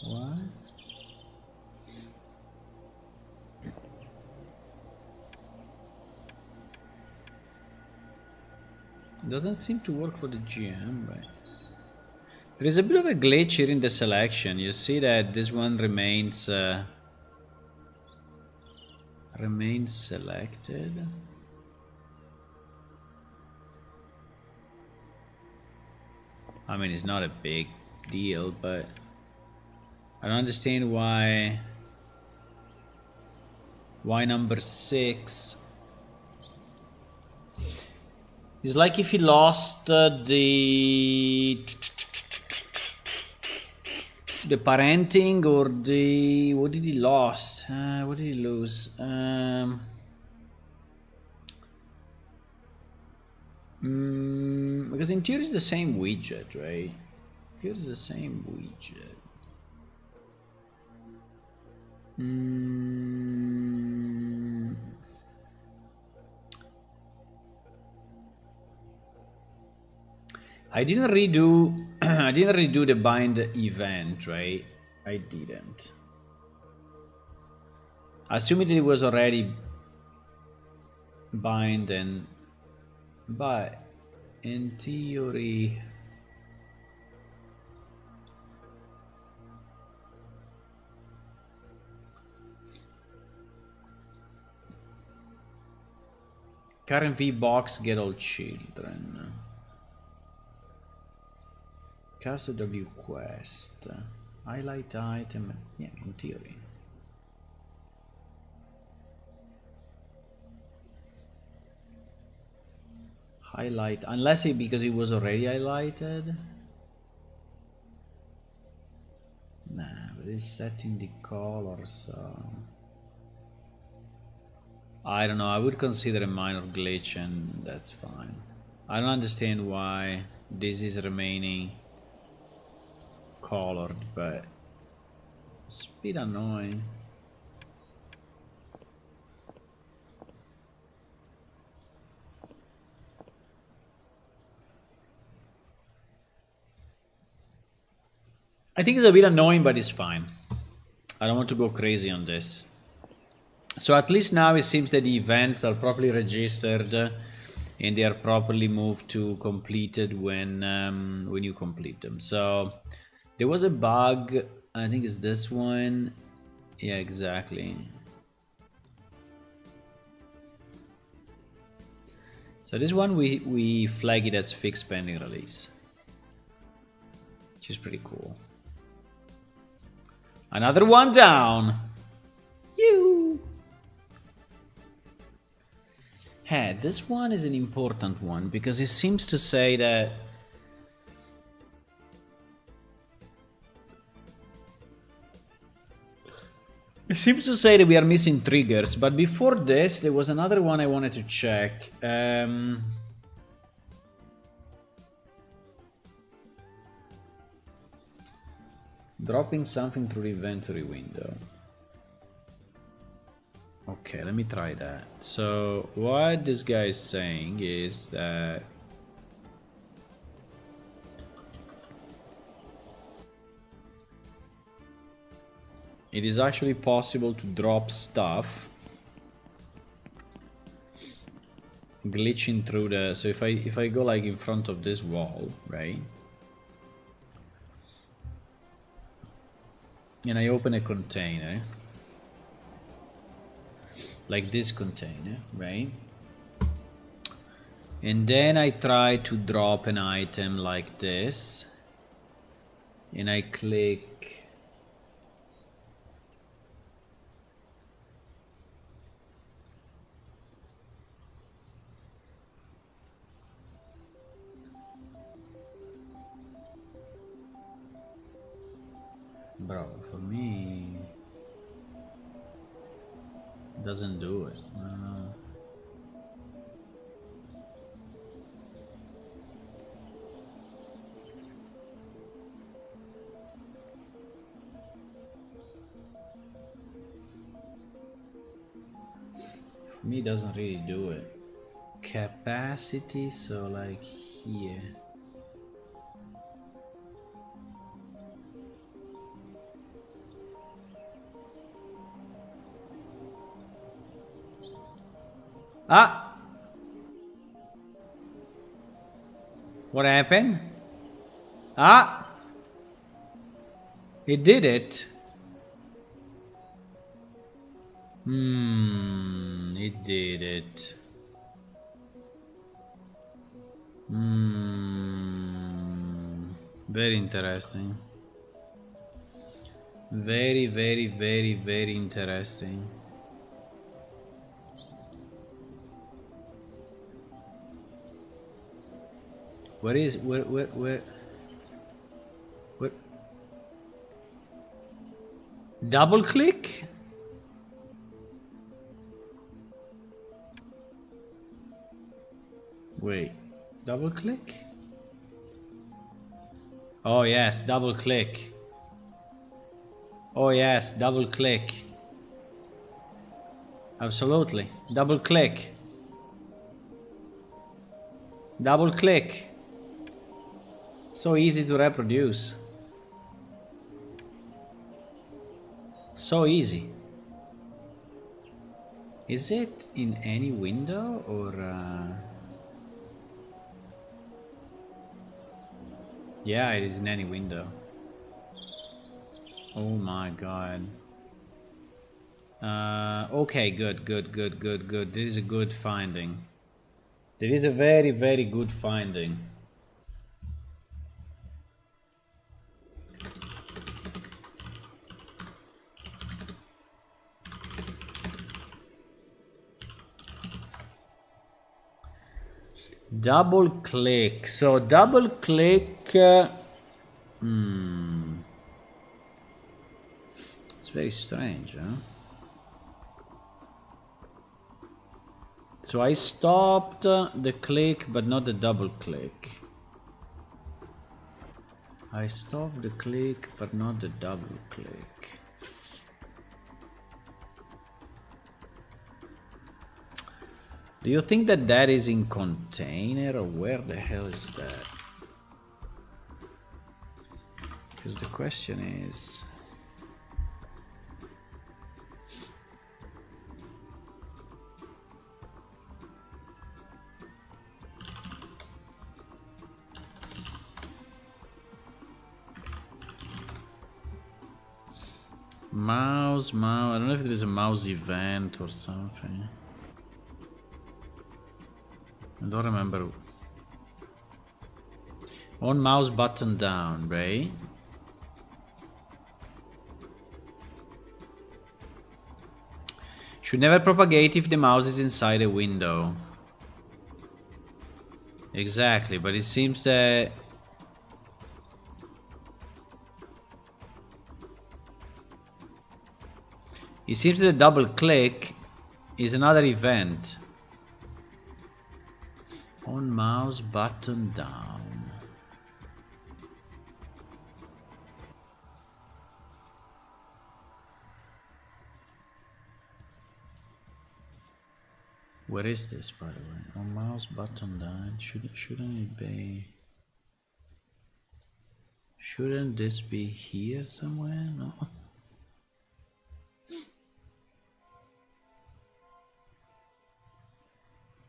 What? It doesn't seem to work for the GM, right? There is a bit of a glitch here in the selection. You see that this one remains selected. I mean, it's not a big deal, but I don't understand why number 6. It's like if he lost the parenting or the, what did he lost? What did he lose? Because in theory it's the same widget, right? Here is the same widget. I didn't redo I didn't redo the bind event, right? I didn't. Assuming it was already bind, and but in theory current V box get all children. Castle W quest. Highlight item. Yeah, in theory. Highlight, unless it because it was already highlighted. Nah, but it's setting the color, so I don't know. I would consider a minor glitch, and that's fine. I don't understand why this is remaining colored, but it's a bit annoying. I think it's a bit annoying, but it's fine. I don't want to go crazy on this. So at least now it seems that the events are properly registered and they are properly moved to completed when you complete them. So there was a bug, I think it's this one. Yeah, exactly. So this one we flag it as fixed pending release, which is pretty cool. Another one down. You. Hey, this one is an important one because it seems to say that we are missing triggers, but before this there was another one I wanted to check. Dropping something through the inventory window. Okay, let me try that. So what this guy is saying is that it is actually possible to drop stuff glitching through the, so if I go like in front of this wall, right? And I open a container, like this container, right? And then I try to drop an item like this, and I click Bro, for me, doesn't do it. No. For me, doesn't really do it. Capacity, so like here. Ah! What happened? Ah! It did it. It did it. Very interesting. Very, very, very, very interesting. Where? Double click? Wait, double click? Oh yes, double click. Oh yes, double click. Absolutely. Double click. Double click. So easy to reproduce. So easy. Is it in any window or... Yeah, it is in any window. Oh my god. Okay, good. There is a good finding. There is a very, very good finding. Double click. So double click. It's very strange, huh? So I stopped the click, but not the double click. I stopped the click, but not the double click. Do you think that that is in container, or where the hell is that? Because the question is... Mouse, I don't know if there is a mouse event or something. I don't remember. On mouse button down, right? Should never propagate if the mouse is inside a window. Exactly, but it seems that... It seems that a double click is another event. On mouse button down. Where is this, by the way? On mouse button down. Shouldn't it be? Shouldn't this be here somewhere? No.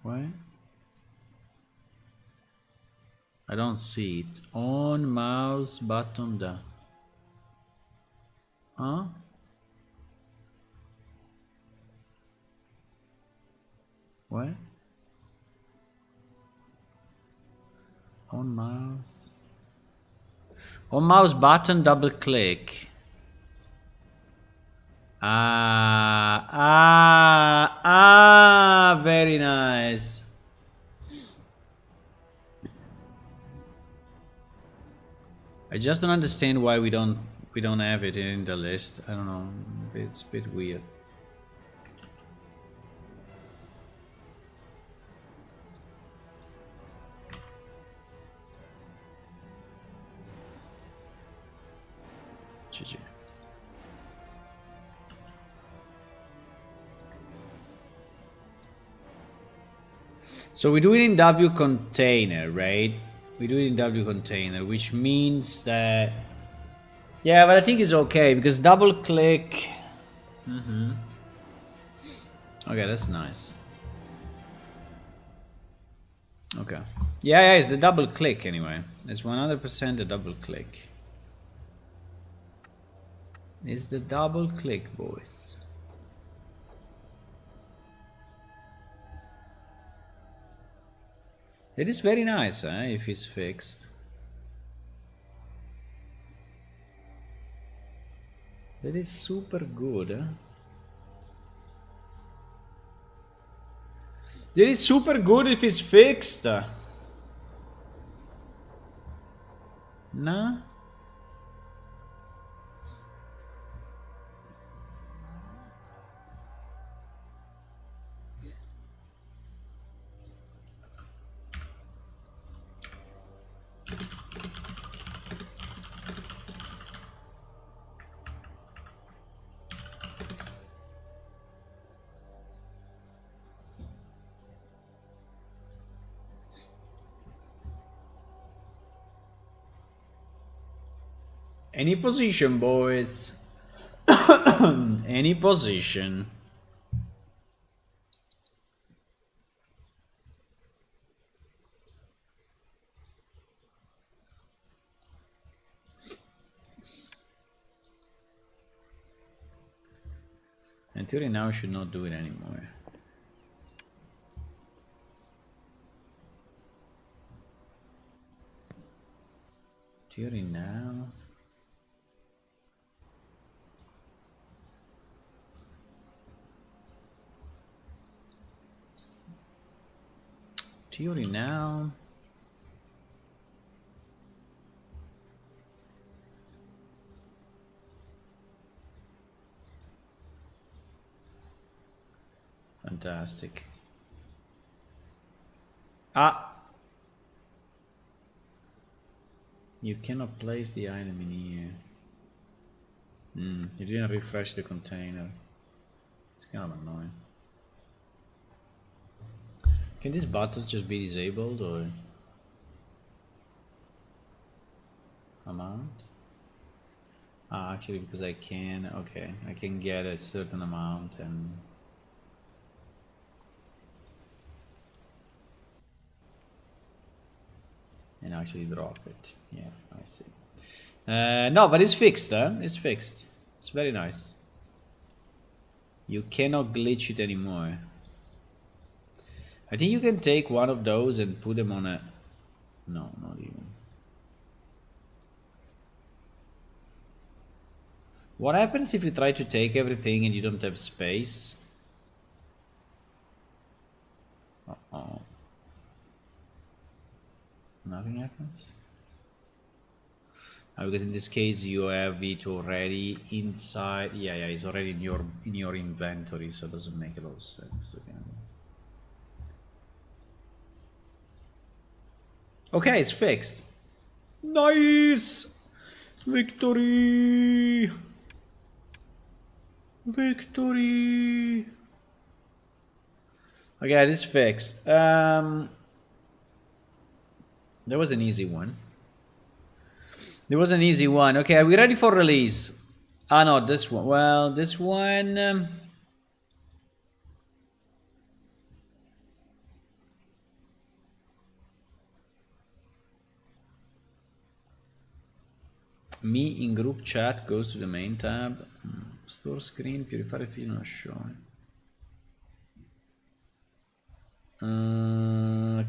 Why? I don't see it. On mouse button down. Huh? What? On mouse. On mouse button double click. Very nice. I just don't understand why we don't we don't have it in the list. I don't know. It's a bit weird. GG. So we do it in W container, right? We do it in W container, which means that... Yeah, but I think it's okay, because double click... Okay, that's nice. Okay. Yeah, it's the double click anyway. It's 100% a double click. It's the double click, boys. It is very nice, if it's fixed. That is super good, That is super good if it's fixed. No? Any position, boys. Any position. In theory now I should not do it anymore. Theory now. Theory now. Fantastic. Ah! You cannot place the item in here. You didn't refresh the container. It's kind of annoying. Can these buttons just be disabled or amount? Ah, actually, because I can. Okay, I can get a certain amount and actually drop it. Yeah, I see. No, but it's fixed, huh? It's fixed. It's very nice. You cannot glitch it anymore. I think you can take one of those and put them on a... No, not even. What happens if you try to take everything and you don't have space? Uh-oh. Nothing happens? Because in this case you have it already inside. Yeah, it's already in your inventory, so it doesn't make a lot of sense. Okay, it's fixed. Nice! Victory! Victory! Okay, it is fixed. There was an easy one. There was an easy one. Okay, are we ready for release? Ah, no, this one. Well, this one... Me in group chat goes to the main tab. Store screen, purifier field not showing.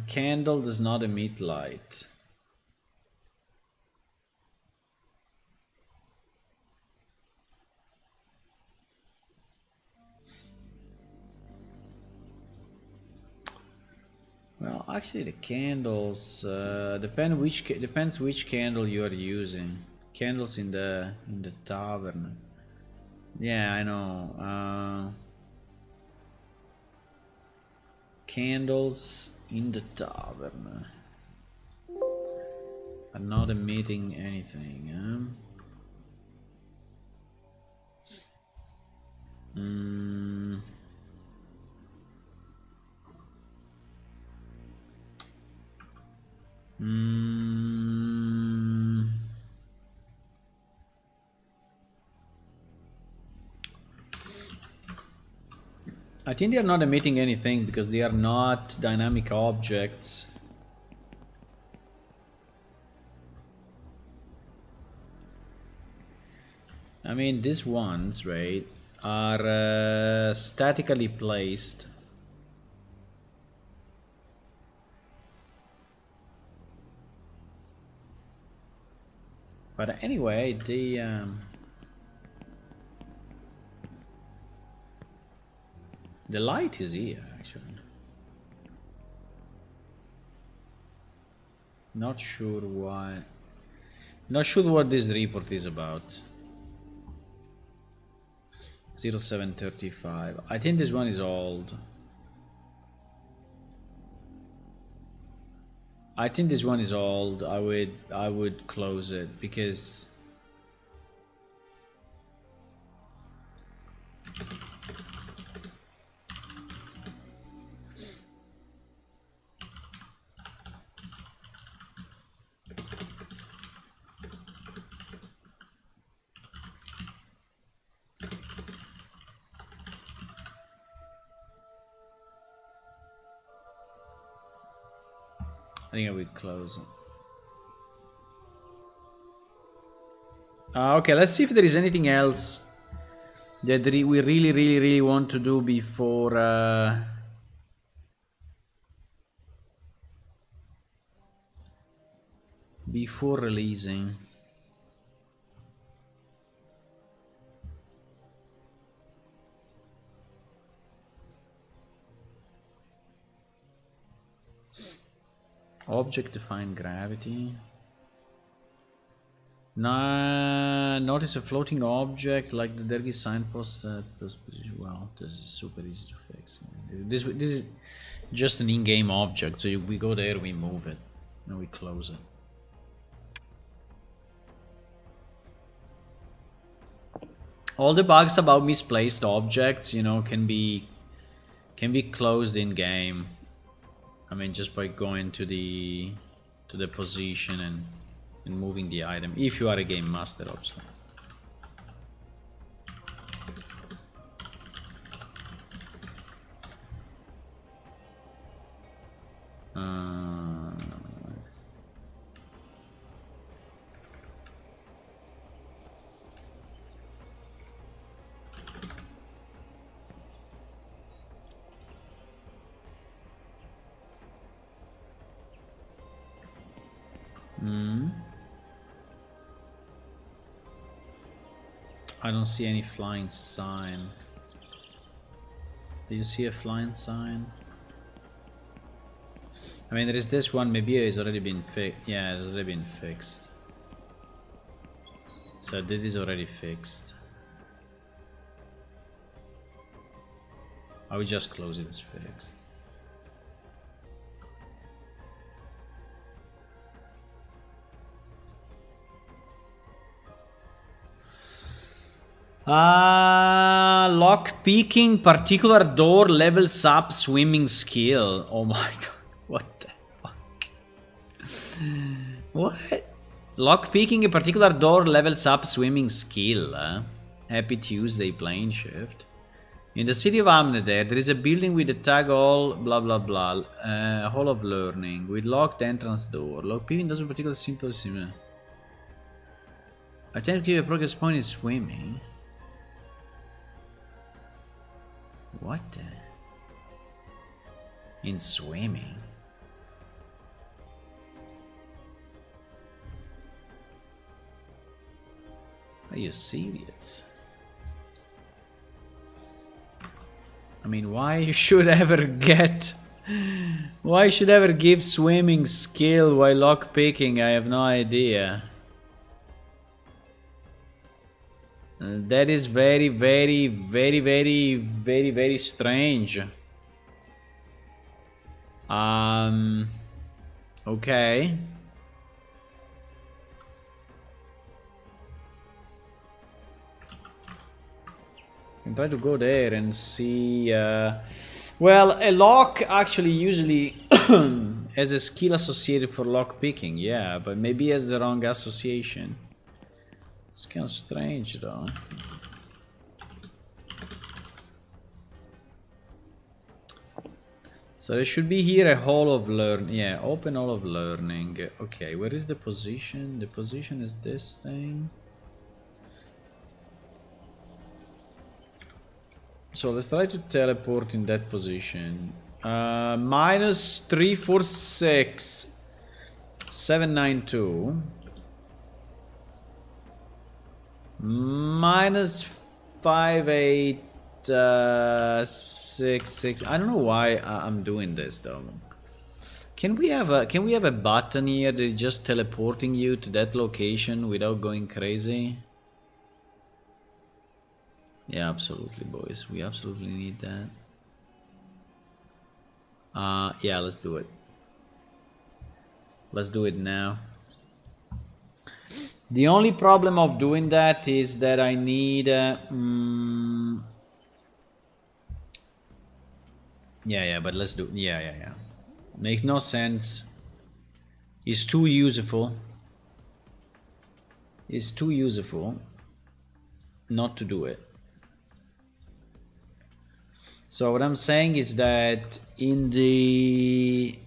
Candle does not emit light. Well, actually, the candles depends which candle you are using. Candles in the tavern. Yeah, I know. Candles in the tavern are not emitting anything. I think they are not emitting anything because they are not dynamic objects. I mean, these ones, right, are statically placed. But anyway, the light is here, actually. Not sure why. Not sure what this report is about. 0735. I think this one is old. I think this one is old. I would close it because I think I would close it. Okay, let's see if there is anything else that we really want to do before before releasing. Object define gravity. Nah, notice a floating object like the Dergi signpost at this position. Well, this is super easy to fix. This is just an in-game object, so we go there, we move it, and we close it. All the bugs about misplaced objects, you know, can be closed in game. I mean, just by going to the position and moving the item, if you are a game master, obviously. I don't see any flying sign. Do you see a flying sign? I mean, there is this one. Maybe it's already been fixed. Yeah, it's already been fixed. So this is already fixed. I will just close it as fixed. Lock picking particular door levels up swimming skill. Oh my god, what the fuck? What? Lock picking a particular door levels up swimming skill. Happy Tuesday plane shift. In the city of Amneder, there is a building with a tag all blah blah blah. Hall of learning with locked entrance door. Lock picking doesn't particularly simple similar. Attempt to give a progress point in swimming. What the? In swimming? Are you serious? I mean, why should ever get... Why should ever give swimming skill while lock picking? I have no idea. That is very, very, very, very, very, very strange. Okay. Can try to go there and see. Well, a lock actually usually has a skill associated for lock picking, yeah, but maybe has the wrong association. It's kind of strange though. So there should be here a hall of learn. Yeah, open hall of learning. Okay, where is the position? The position is this thing. So let's try to teleport in that position. Minus 346 792. Minus 5866. I don't know why I'm doing this though. Can we have a button here that is just teleporting you to that location without going crazy? Yeah, absolutely, boys. We absolutely need that. Yeah, let's do it. Let's do it now. The only problem of doing that is that I need... yeah, but let's do... Yeah. Makes no sense. It's too useful. It's too useful not to do it. So what I'm saying is that in the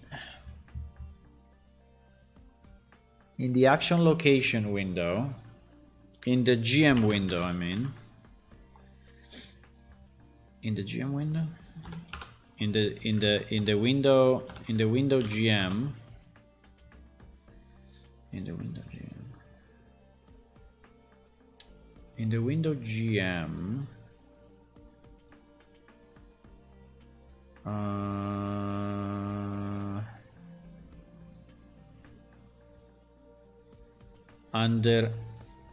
action location window, in the GM window, I mean, in the GM window, in the window GM, in the window GM.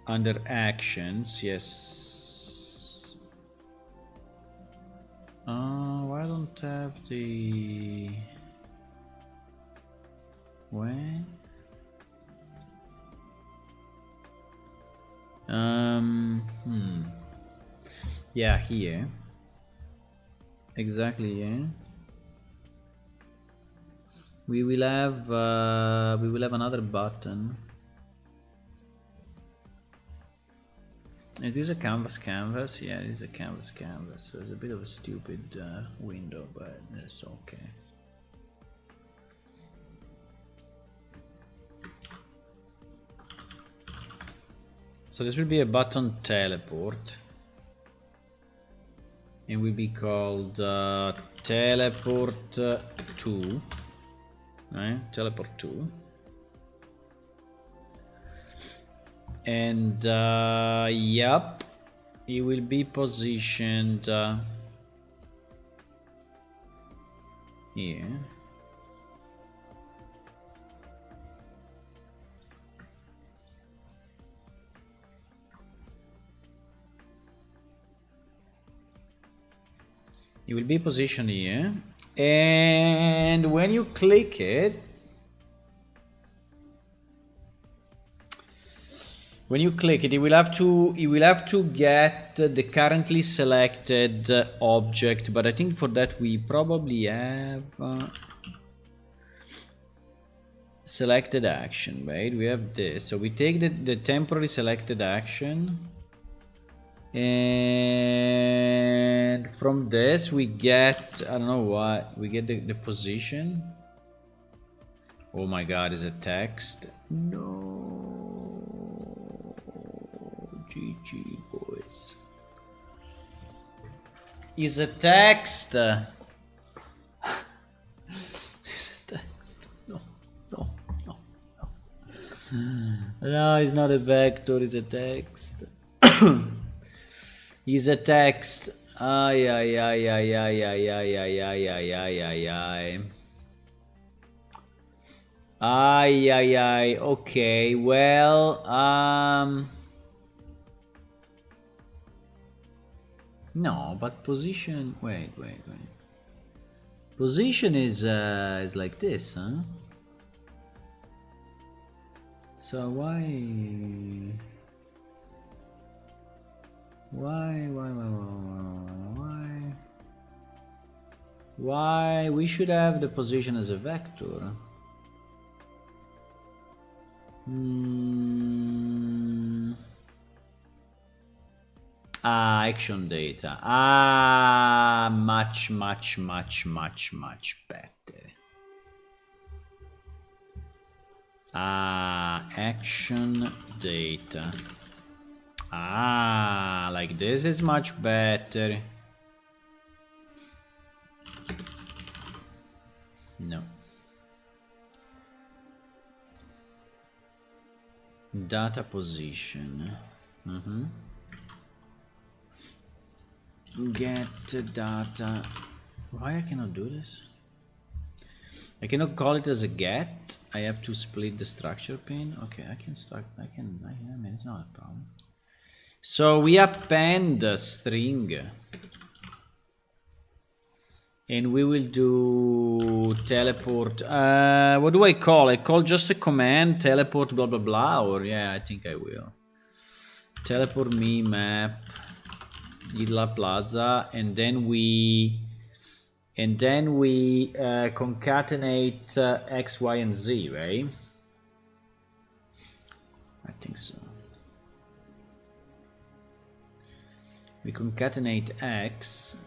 Under actions, yes. Why don't have the when? Yeah, here. Exactly, yeah. We will have another button. It is a canvas. Yeah, it is a canvas. So it's a bit of a stupid window, but it's okay. So this will be a button teleport. It will be called teleport 2. Right? Teleport 2. And yep, it will be positioned here. It will be positioned here, and when you click it, it will have to get the currently selected object, but I think for that we probably have selected action, right? We have this, so we take the temporary selected action, and from this we get, I don't know what, we get the position. Oh my god, is it text? No. GG, boys. Is a text. Is a text. No. No, it's not a vector, it's a text. Is a text. Ay. Okay, well, No, but position. Wait. Position is like this, huh? So why? Why we should have the position as a vector? Action data. Much better. Action data. Like this is much better. No. Data position. Get data. Why I cannot do this? I cannot call it as a get. I have to split the structure pin. Okay, I can start. I mean, it's not a problem. So we append a string. And we will do teleport. What do I call? I call just a command teleport blah blah blah, or yeah, I think I will. Teleport me map Isla Plaza, and then we concatenate X, Y, and Z, right? I think so. We concatenate X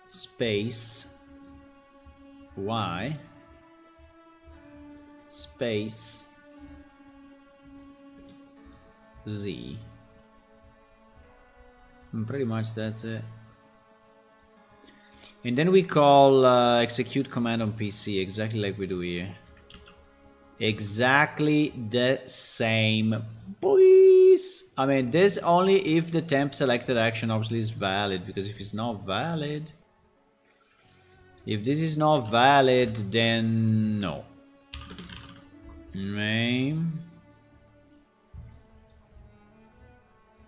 space Y space Z. And pretty much that's it. And then we call execute command on PC, exactly like we do here. Exactly the same, boys. I mean, this only if the temp selected action obviously is valid, because if it's not valid, if this is not valid, then no. Right?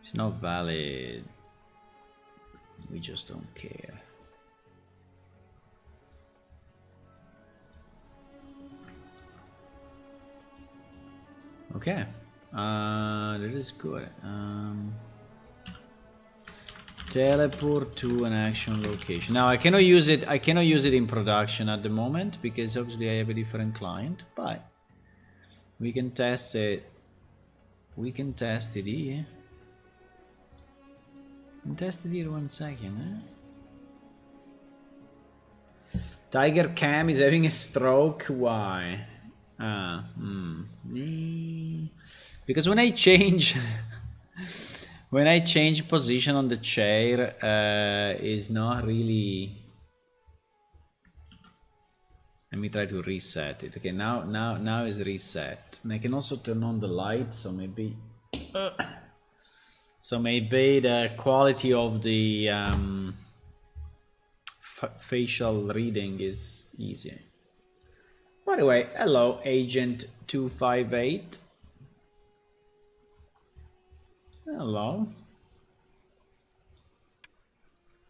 It's not valid. We just don't care. Okay, that is good. Teleport to an action location. Now I cannot use it. I cannot use it in production at the moment because obviously I have a different client. But we can test it. We can test it here. Test it here 1 second. Tiger Cam is having a stroke. Why? Because when I change when I change position on the chair, is not really. Let me try to reset it. Okay, now is reset. And I can also turn on the light, so maybe the quality of the facial reading is easier. By the way, hello, Agent 258. Hello.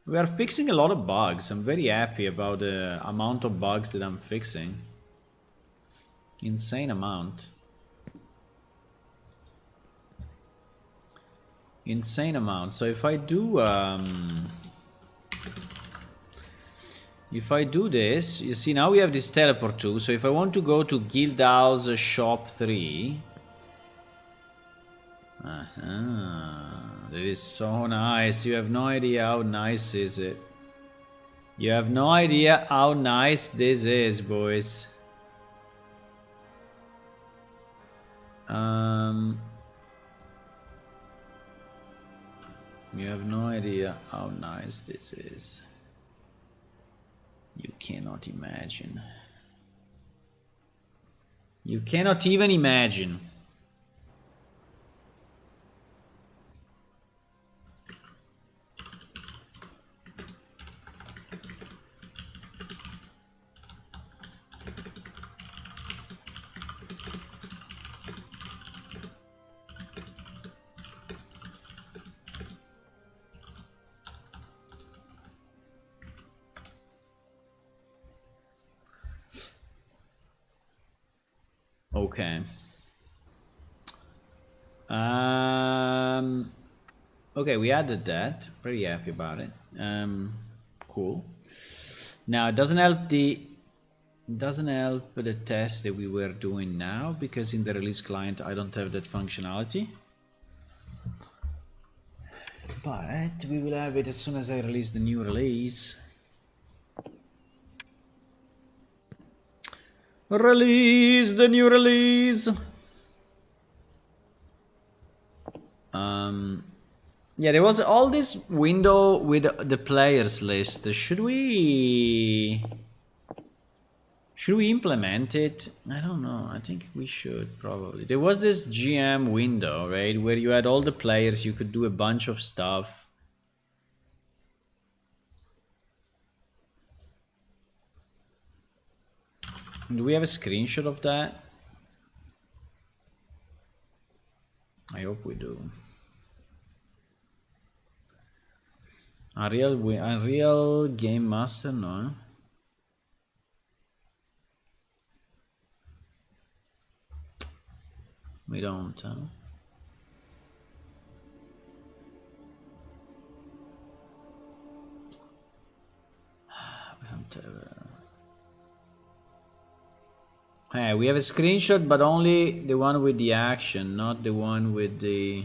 We are fixing a lot of bugs. I'm very happy about the amount of bugs that I'm fixing. Insane amount. Insane amount. So if I do this, you see now we have this teleport too. So if I want to go to Guildhouse Shop 3. That is so nice. You have no idea how nice is it. You have no idea how nice this is, boys. You have no idea how nice this is. You cannot imagine. You cannot even imagine. Okay. Okay, we added that. Pretty happy about it. Cool. Now it doesn't help the test that we were doing now, because in the release client I don't have that functionality. But we will have it as soon as I release the new release. Release the new release. Yeah, there was all this window with the players list. Should we implement it? I don't know. I think we should probably. There was this GM window, right, where you had all the players. You could do a bunch of stuff. Do we have a screenshot of that? I hope we do. Unreal Game Master, no. We don't, huh? We don't have Hey, we have a screenshot, but only the one with the action, not the one with the...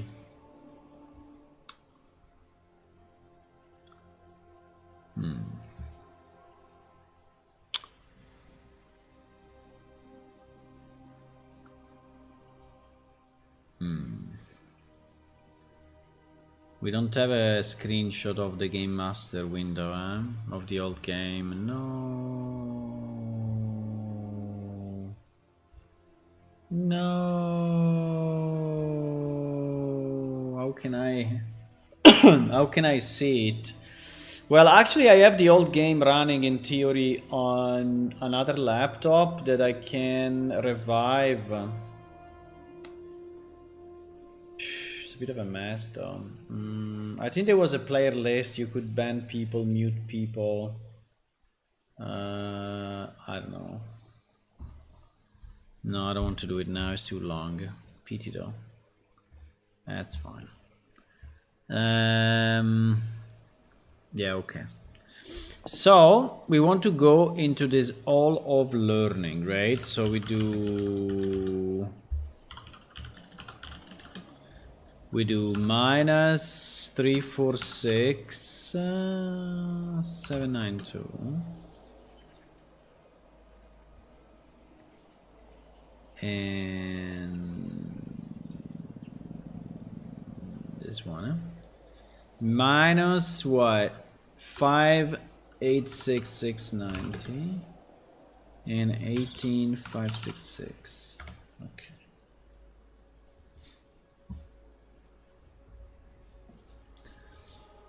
We don't have a screenshot of the Game Master window, of the old game. No. No. How can I... How can I see it? Well, actually, I have the old game running in theory on another laptop that I can revive. It's a bit of a mess, though. I think there was a player list. You could ban people, mute people. I don't know. No, I don't want to do it now. It's too long. Pity, though. That's fine. Yeah, okay. So we want to go into this all of learning, right? So we do minus 346 792 and this one, minus what? 586690 and 18566. Okay.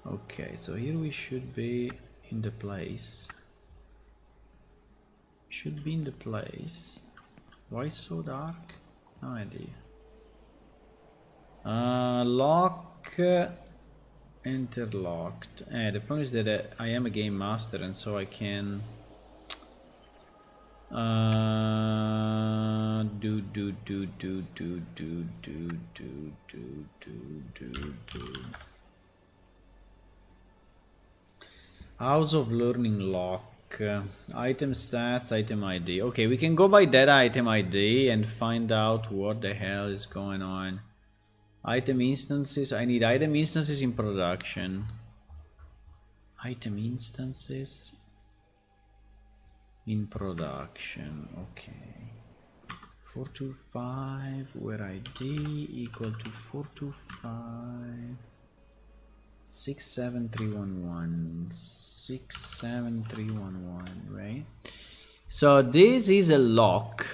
Okay, so here we should be in the place. Should be in the place. Why so dark? No idea. Lock. Interlocked. The problem is that I am a game master, and so I can do House of Learning lock. Item stats, item ID. Okay, we can go by that item ID and find out what the hell is going on. Item instances. I need item instances in production. Item instances in production. Okay. 425 where ID equal to 425 67311 67311, right? So this is a lock.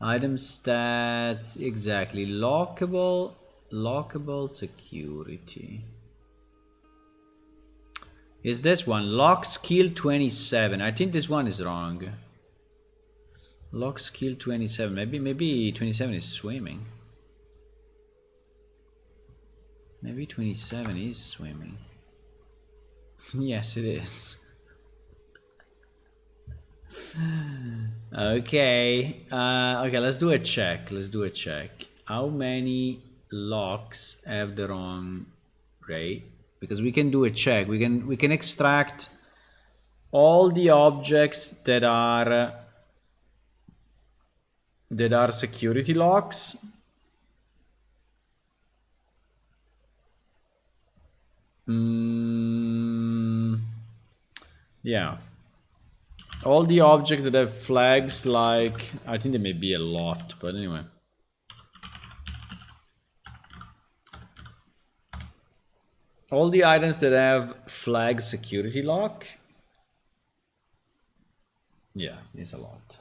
Item stats, exactly. Lockable security. Is this one? Lock skill 27. I think this one is wrong. Lock skill 27. Maybe 27 is swimming. Maybe 27 is swimming. Yes, it is. Okay. Okay, let's do a check. Let's do a check. How many locks have the wrong rate? Because we can do a check. We can extract all the objects that are security locks. Yeah. All the objects that have flags, like, I think there may be a lot, but anyway. All the items that have flag security lock. Yeah, it's a lot.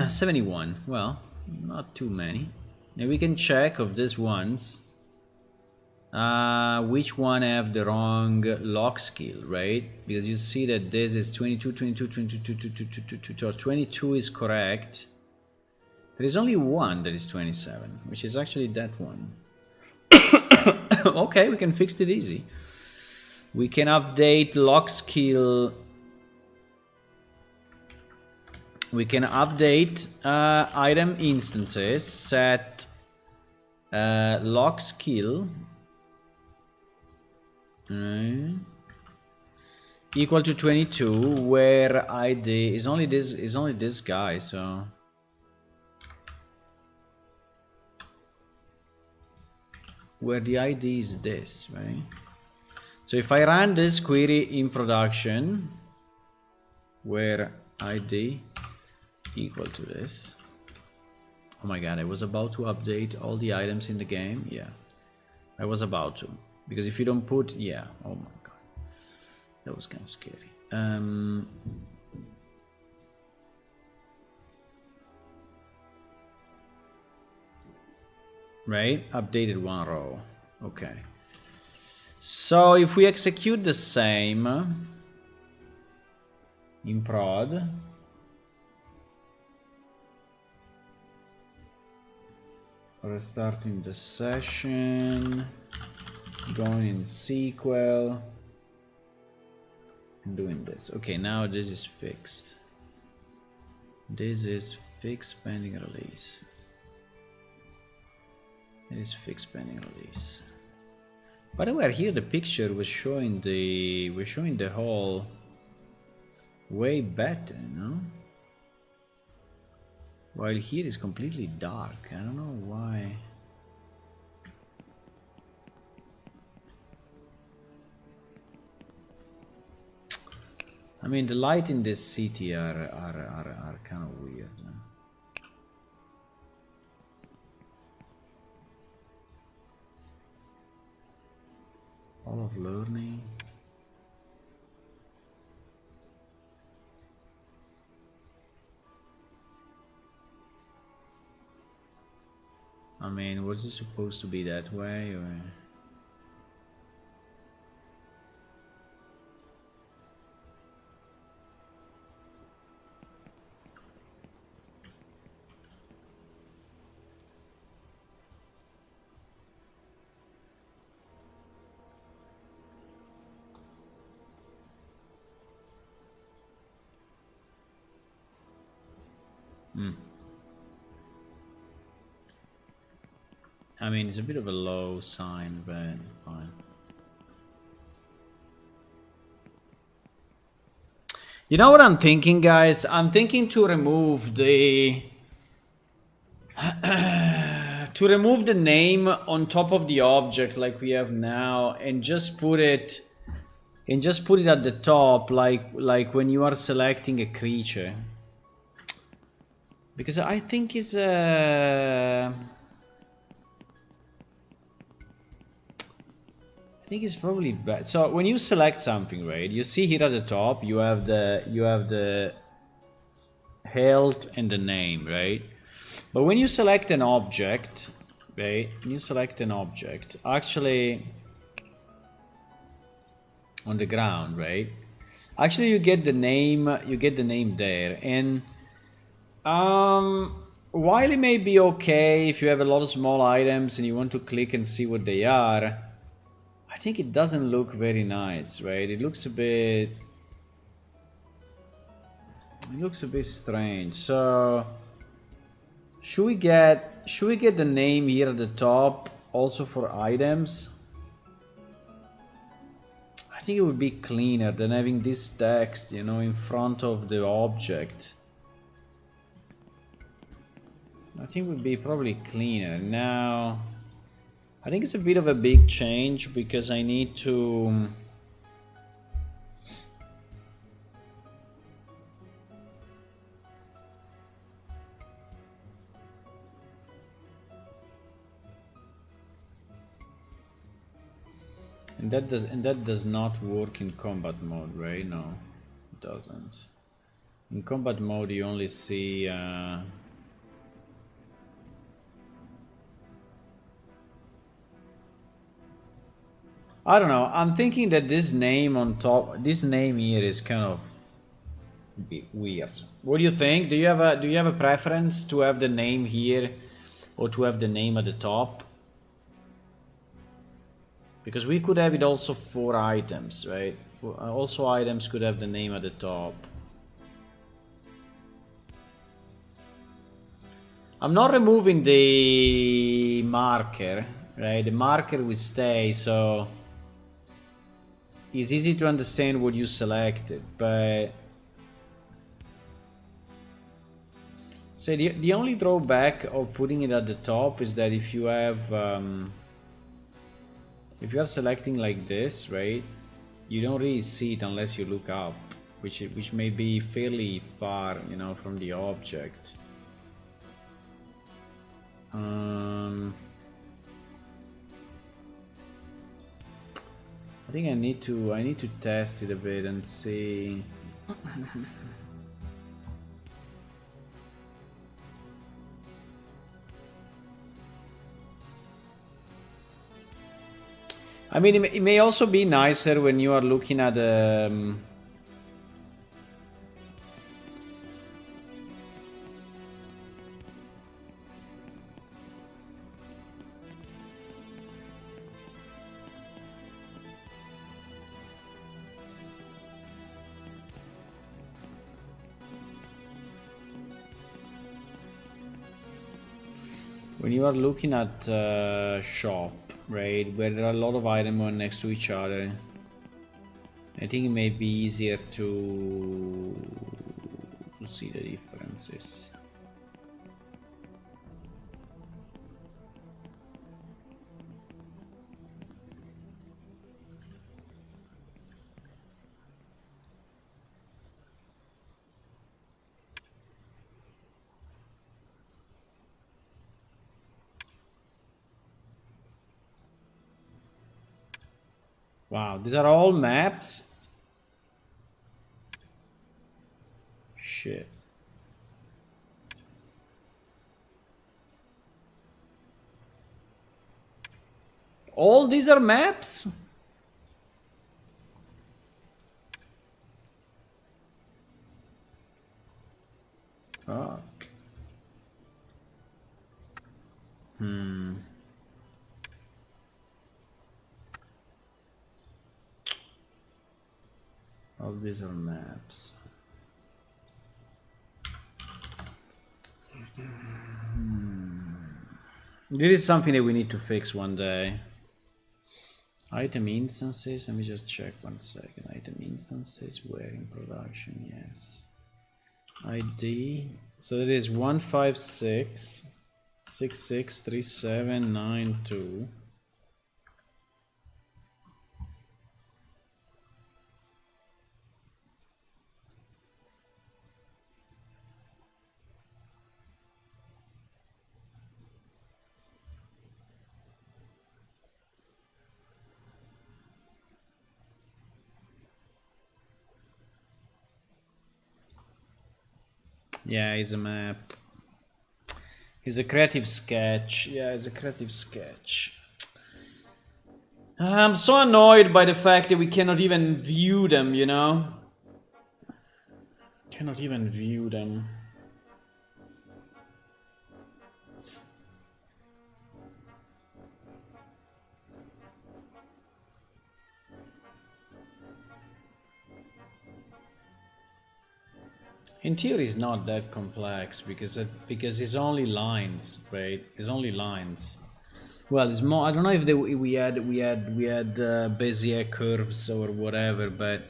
71. Well, not too many. Now we can check of these ones. Which one have the wrong lock skill, right? Because you see that this is 22, 22, 22, 22, 22 is correct. There is only one that is 27, which is actually that one. Okay, we can fix it easy. We can update lock skill. We can update item instances, set lock skill equal to 22, where ID is only this guy, so where the ID is this, right? So if I run this query in production, where ID equal to this, oh my god, I was about to update all the items in the game. Yeah, I was about to, because if you don't put, yeah, oh my god, that was kind of scary. Right, updated one row. Okay, so if we execute the same in prod, restarting the session, going in SQL, and doing this. Okay, now this is fixed. This is fixed pending release. It is fixed pending release. By the way, here the picture was showing the whole way better, you know? While here is completely dark. I don't know why. I mean, the light in this city are kind of weird. No? All of learning. I mean, was it supposed to be that way, or? I mean, it's a bit of a low sign, but fine. You know what I'm thinking, guys? I'm thinking to remove the name on top of the object like we have now, and just put it at the top, like when you are selecting a creature, because I think it's I think it's probably bad. So when you select something, right, you see here at the top you have the health and the name, right? But when you select an object, right, actually on the ground, right, actually you get the name there, and while it may be okay if you have a lot of small items and you want to click and see what they are, I think it doesn't look very nice, right? It looks a bit strange. So should we get the name here at the top also for items? I think it would be cleaner than having this text, you know, in front of the object. I think it would be probably cleaner. Now, I think it's a bit of a big change because I need to... And that does not work in combat mode, right? No, it doesn't. In combat mode, you only see. I don't know. I'm thinking that this name on top, this name here, is kind of a bit weird. What do you think? Do you have a preference to have the name here, or to have the name at the top? Because we could have it also for items, right? Also items could have the name at the top. I'm not removing the marker, right? The marker will stay, so it's easy to understand what you selected, but... So the only drawback of putting it at the top is that if you have... if you are selecting like this, right, you don't really see it unless you look up, which may be fairly far, you know, from the object. I think I need to test it a bit and see. I mean, it may also be nicer when you are looking at shop, right, where there are a lot of items next to each other. I think it may be easier to see the differences. Wow, these are all maps? Shit. All these are maps? Fuck. All these are maps. This is something that we need to fix one day. Item instances, let me just check 1 second. Item instances, where in production, yes. ID, so that is 156 663792. Yeah, it's a map. It's a creative sketch. Yeah, it's a creative sketch. I'm so annoyed by the fact that we cannot even view them, you know? Cannot even view them. In theory, it's not that complex because it's only lines, right? It's only lines. Well, it's more. I don't know if we had Bezier curves or whatever, but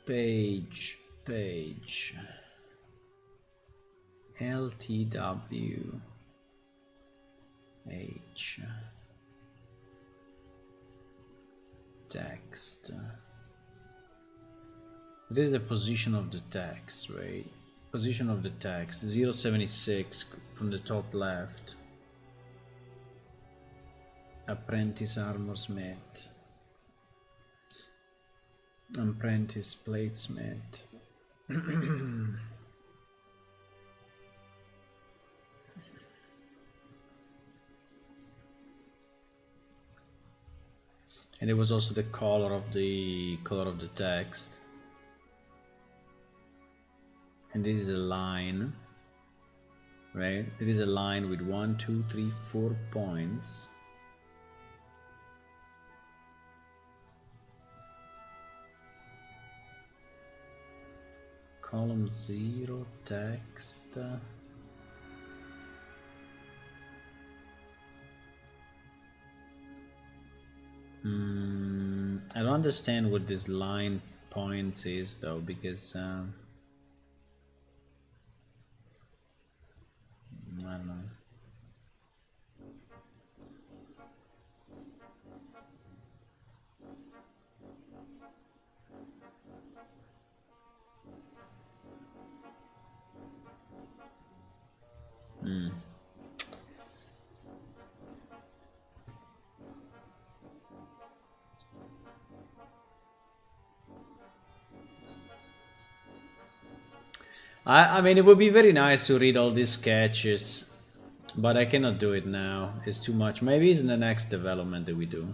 page LTW H text. What is the position of the text, right? Position of the text 076 from the top left. Apprentice armor smith. Apprentice platesmith. And there was also the color of the text. And this is a line, right? It is a line with 1, 2, 3, 4 points. Column 0, text. I don't understand what this line points is though, because I don't know. I mean, it would be very nice to read all these sketches, but I cannot do it now. It's too much. Maybe it's in the next development that we do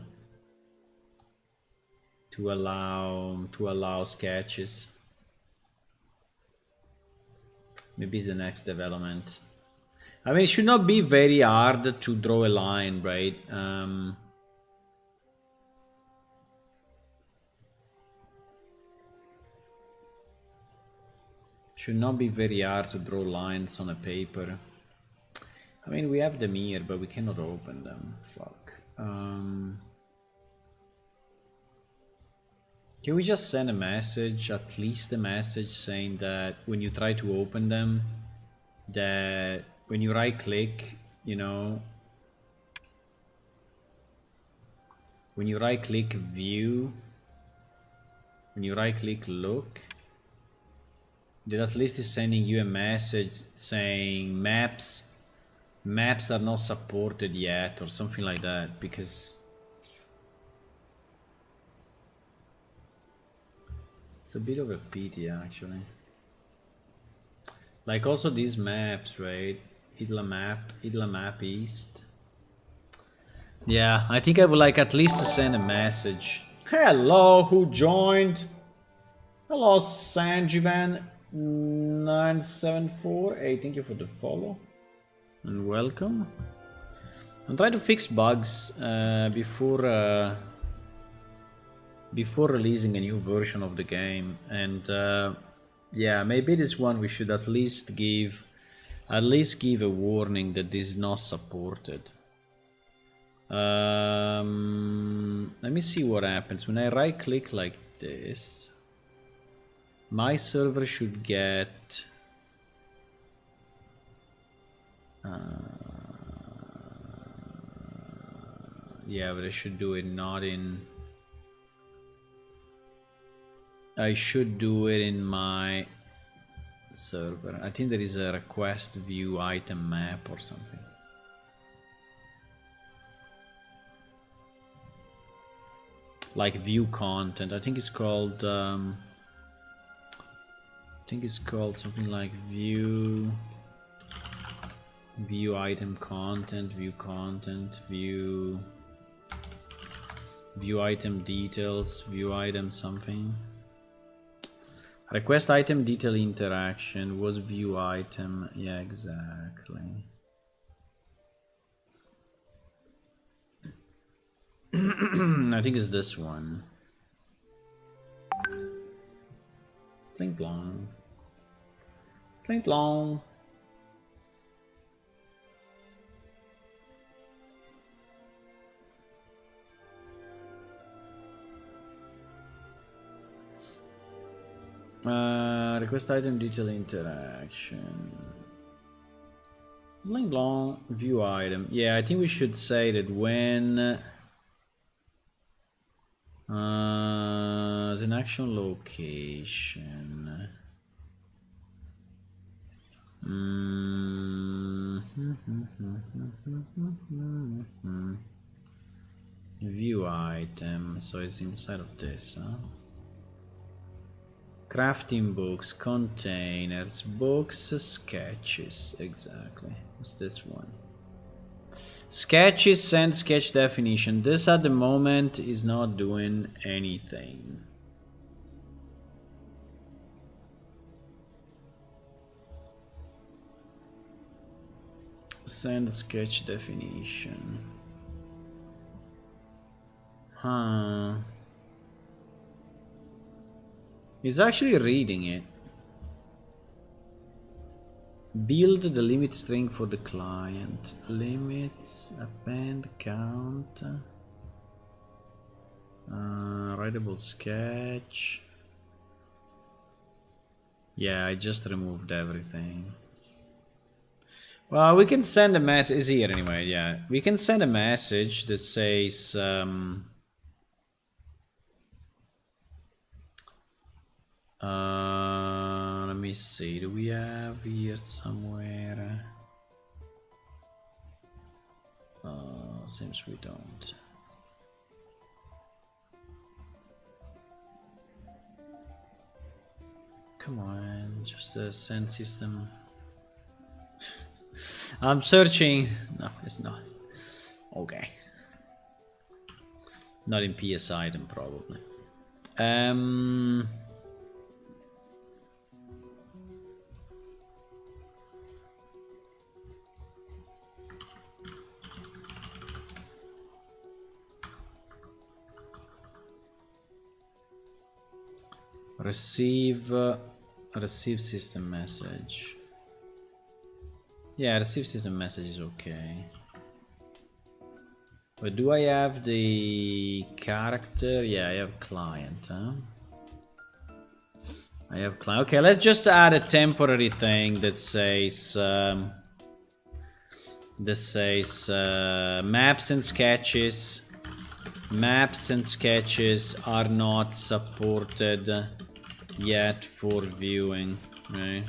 to allow sketches. Maybe it's the next development. I mean, it should not be very hard to draw a line, right? Should not be very hard to draw lines on a paper. I mean, we have them here, but we cannot open them. Fuck. Can we just send a message, at least a message, saying that when you try to open them, that when you right click, you know, when you right click view, when you right click look, that at least is sending you a message saying maps are not supported yet or something like that, because it's a bit of a pity actually. Like also these maps, right? Idla map east. Yeah, I think I would like at least to send a message. Hello, who joined? Hello, Sanjivan 974. Hey, thank you for the follow and welcome. I'm trying to fix bugs before releasing a new version of the game, and yeah, maybe this one we should at least give a warning that this is not supported. Let me see what happens when I right click like this. My server should get yeah, but I should do it not in. I should do it in my server. I think there is a request view item map or something. Like view content. I think it's called something like view item content, view item details, view item something. Request item detail interaction was view item. Yeah, exactly. I think it's this one. Clink long. Clink long. Request item detail interaction. Link long view item. Yeah, I think we should say that when there's an action location. View item. So it's inside of this, huh? Crafting books, containers, books, sketches. Exactly. What's this one? Sketches and sketch definition. This at the moment is not doing anything. Send sketch definition. Huh. He's actually reading it. Build the limit string for the client. Limits, append, count. Writable sketch. Yeah, I just removed everything. Well, we can send a message. It's here anyway, yeah. We can send a message that says... let me see, do we have here somewhere? Seems we don't. Come on, just a send system. I'm searching. No, it's not. Okay. Not in PS item, probably. Receive system message. Yeah, receive system message is okay. But do I have the character? Yeah, I have client, huh? I have client. Okay, let's just add a temporary thing that says maps and sketches. Maps and sketches are not supported yet for viewing. Right?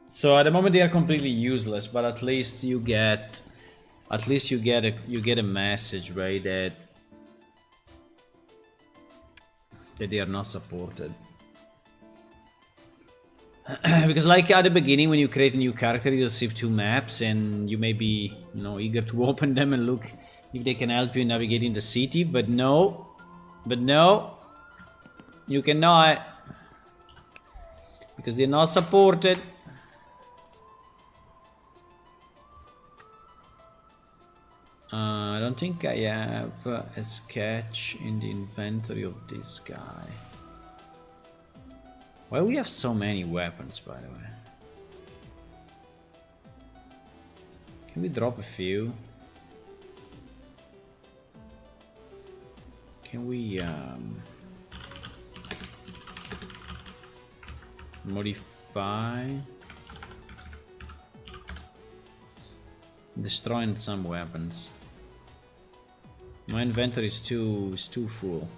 So at the moment they are completely useless, but at least you get a message, right, that they are not supported. Because like at the beginning when you create a new character, you receive 2 maps and you may be, you know, eager to open them and look if they can help you navigating the city, but no, you cannot, because they're not supported. I don't think I have a sketch in the inventory of this guy. Why we have so many weapons, by the way? Can we drop a few? Can we modify? Destroying some weapons. My inventory is too full.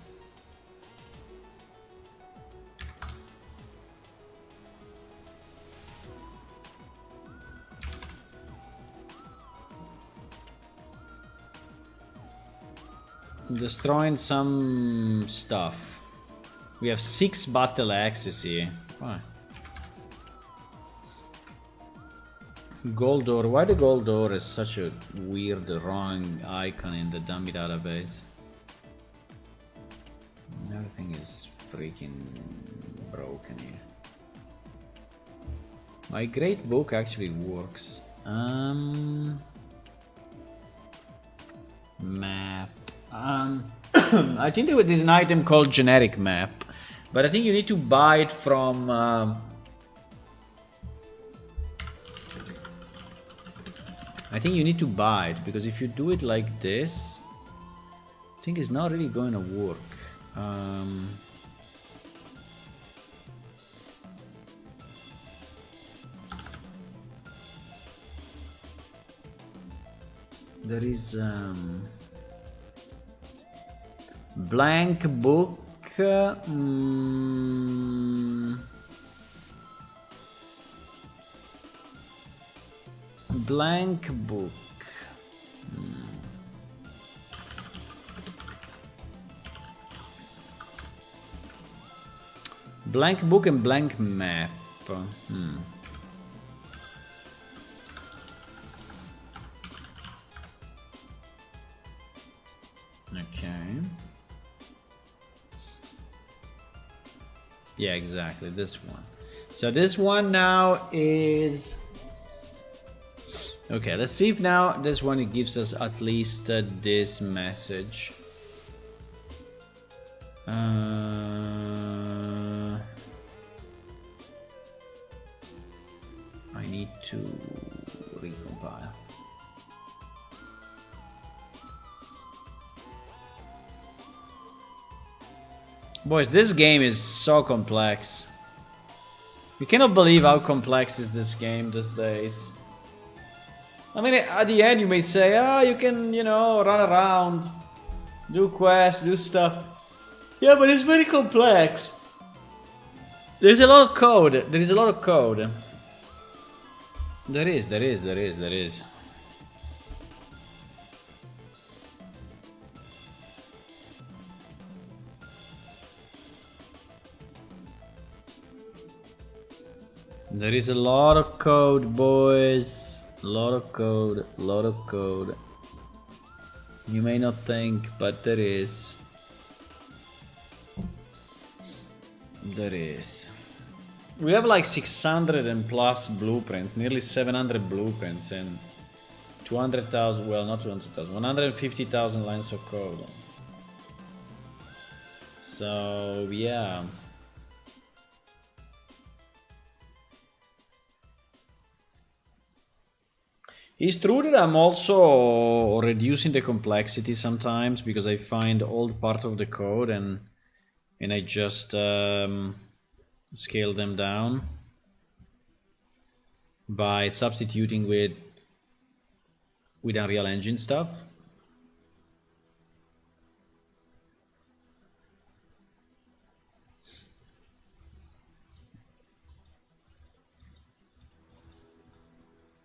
Destroying some stuff. We have 6 battle axes here. Why? Gold door. Why the gold door is such a weird, wrong icon in the dummy database? Everything is freaking broken here. My great book actually works. Map. I think there is an item called generic map, but I think you need to buy it from. I think you need to buy it, because if you do it like this, I think it's not really going to work. There is blank book. Blank book. Blank book and blank map. Okay. Yeah, exactly, this one. So this one now is... Okay, let's see if now this one it gives us at least this message. I need to recompile. Boys, this game is so complex. You cannot believe how complex is this game these days. I mean, at the end you may say, oh, you can, you know, run around, do quests, do stuff. Yeah, but it's very complex. There's a lot of code. There is a lot of code. There is. There is a lot of code, boys. A lot of code, a lot of code. You may not think, but there is. There is. We have like 600 and plus blueprints, nearly 700 blueprints, and 200,000, well, not 200,000, 150,000 lines of code. So, yeah. It's true that I'm also reducing the complexity sometimes, because I find old part of the code and I just scale them down by substituting with Unreal Engine stuff.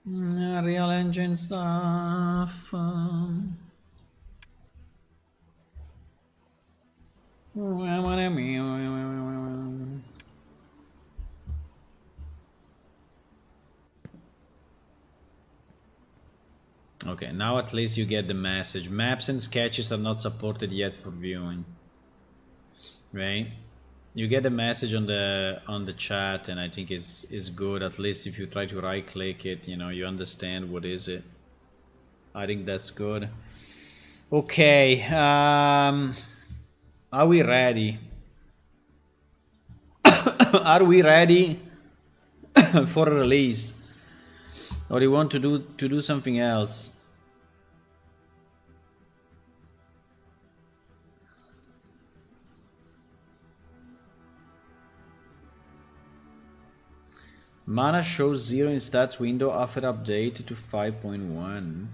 Unreal Engine stuff. Okay, now at least you get the message. Maps and sketches are not supported yet for viewing. Right? You get a message on the chat, and I think is good. At least if you try to right click it, you know, you understand what is it. I think that's good. Okay, are we ready? Are we ready for a release, or do you want to do something else? Mana shows 0 in stats window after update to 5.1.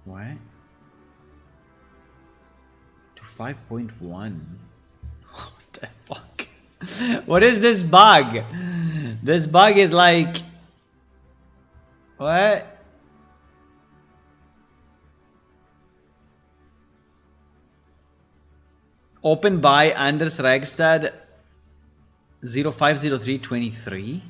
What? To 5.1? What the fuck? What is this bug? This bug is like... What? Open by Anders Regstad 050323.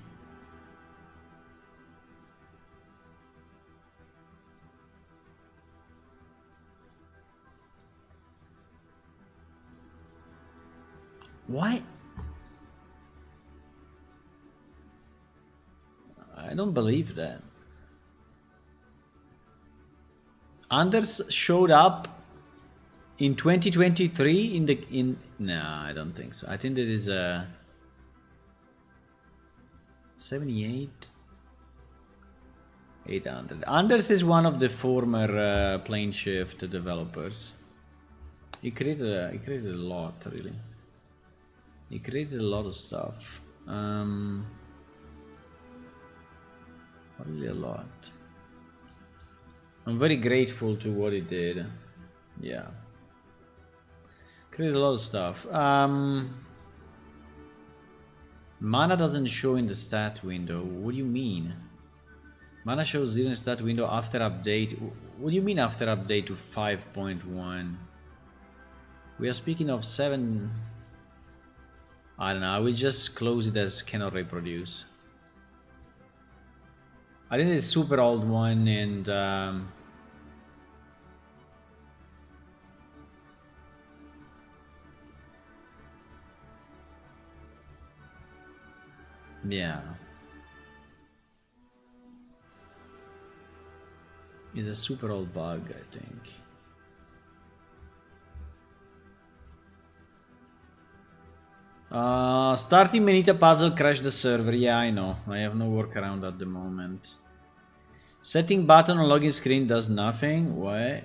What? I don't believe that. Anders showed up in 2023 no, I don't think so. I think there is a 78 800. Anders is one of the former Plane Shift developers. He created a lot, really. He created a lot of stuff. Really a lot. I'm very grateful to what he did. Yeah. Created a lot of stuff. Mana doesn't show in the stat window. What do you mean? Mana shows 0 in stat window after update. What do you mean after update to 5.1? We are speaking of 7. I don't know. I will just close it as cannot reproduce. I think it's a super old one, and yeah, it's a super old bug, I think. Starting Manita puzzle crashed the server. Yeah, I know. I have no workaround at the moment. Setting button on login screen does nothing. What?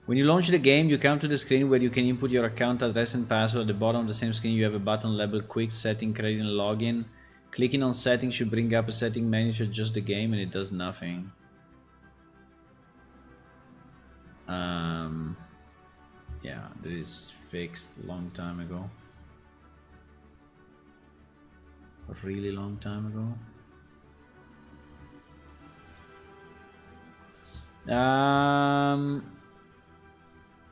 When you launch the game, you come to the screen where you can input your account address and password. At the bottom of the same screen, you have a button labeled Quick Setting, Credit and Login. Clicking on Settings should bring up a setting menu to adjust the game, and it does nothing. Yeah, that is fixed a long time ago. A really long time ago.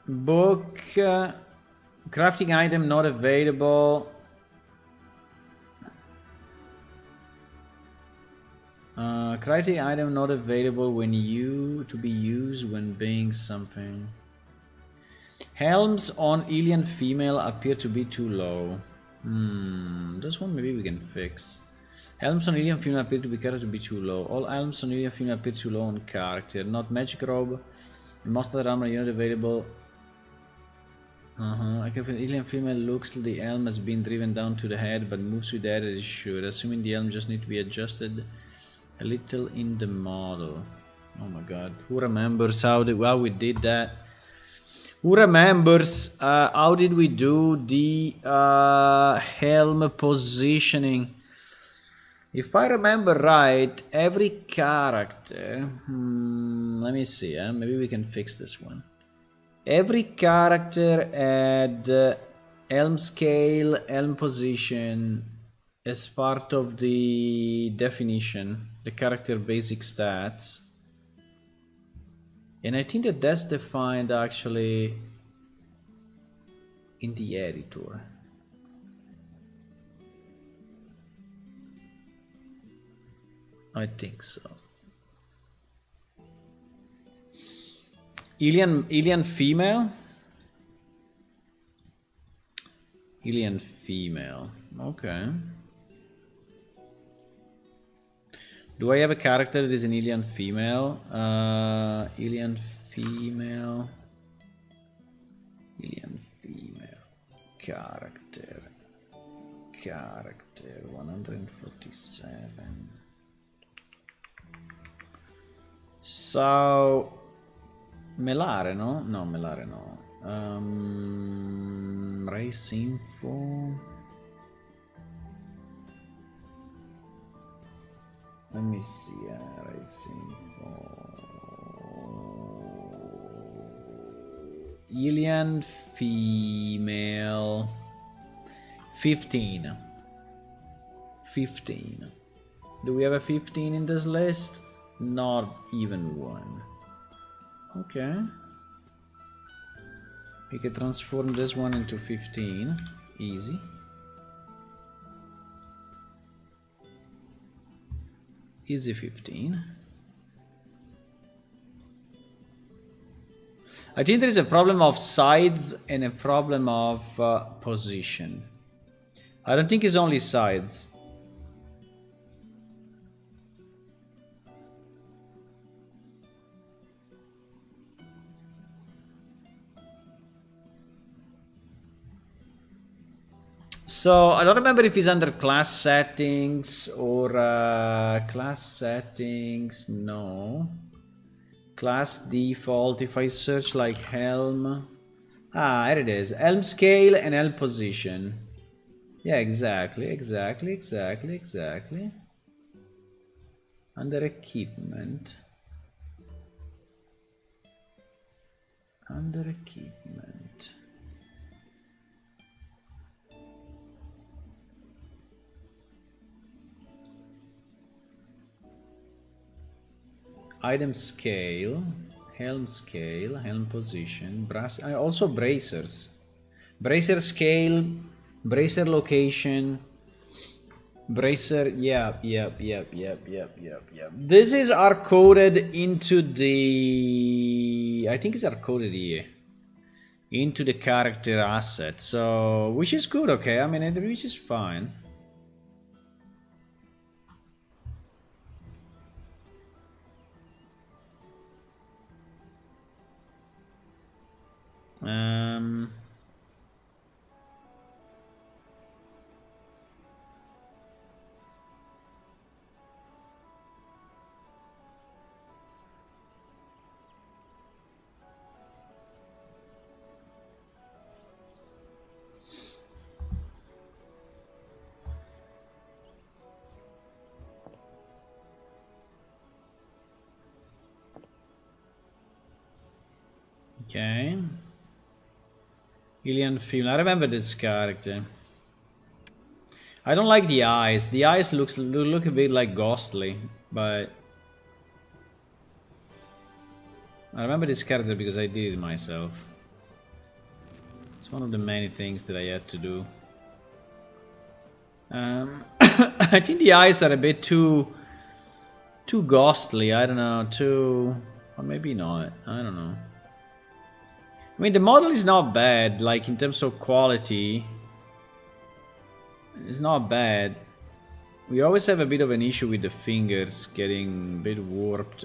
Book crafting item not available. Crafting item not available when to be used when buying something. Helms on alien female appear to be too low. This one maybe we can fix. Helms on alien female appear to be too low. All helms on alien female appear too low on character. Not magic robe. Most of the armor unit available. I can feel alien female looks the helm has been driven down to the head, but moves with that as it should. Assuming the helm just need to be adjusted a little in the model. Oh my god, who remembers how we did that? Who remembers how did we do the helm positioning? If I remember right, every character... let me see, maybe we can fix this one. Every character had helm scale, helm position as part of the definition, the character basic stats. And I think that that's defined actually in the editor. I think so. Alien female? Alien female. Okay. Do I have a character that is an alien female? Alien female. Alien female. Character. 147. So... Melare, no? No, Melare no. Race info. Let me see, race info. Alien female. 15. 15. Do we have a 15 in this list? Not even one. Okay. We can transform this one into 15. Easy. Easy 15. I think there is a problem of sides and a problem of position. I don't think it's only sides. So I don't remember if it's under class settings or class settings. No. Class default. If I search like helm. Ah, here it is. Helm scale and helm position. Yeah, exactly. Under equipment. Under equipment. Item scale, helm position, also bracers. Bracer scale, bracer location, bracer, yeah. This is hard-coded into the, I think it's hard-coded here, into the character asset, so, which is good, okay, I mean, which is fine. Okay. Alien film. I remember this character. I don't like the eyes. The eyes look a bit like ghostly, but I remember this character because I did it myself. It's one of the many things that I had to do. I think the eyes are a bit too ghostly. I don't know. Or maybe not. I don't know. I mean, the model is not bad. Like in terms of quality, it's not bad. We always have a bit of an issue with the fingers getting a bit warped.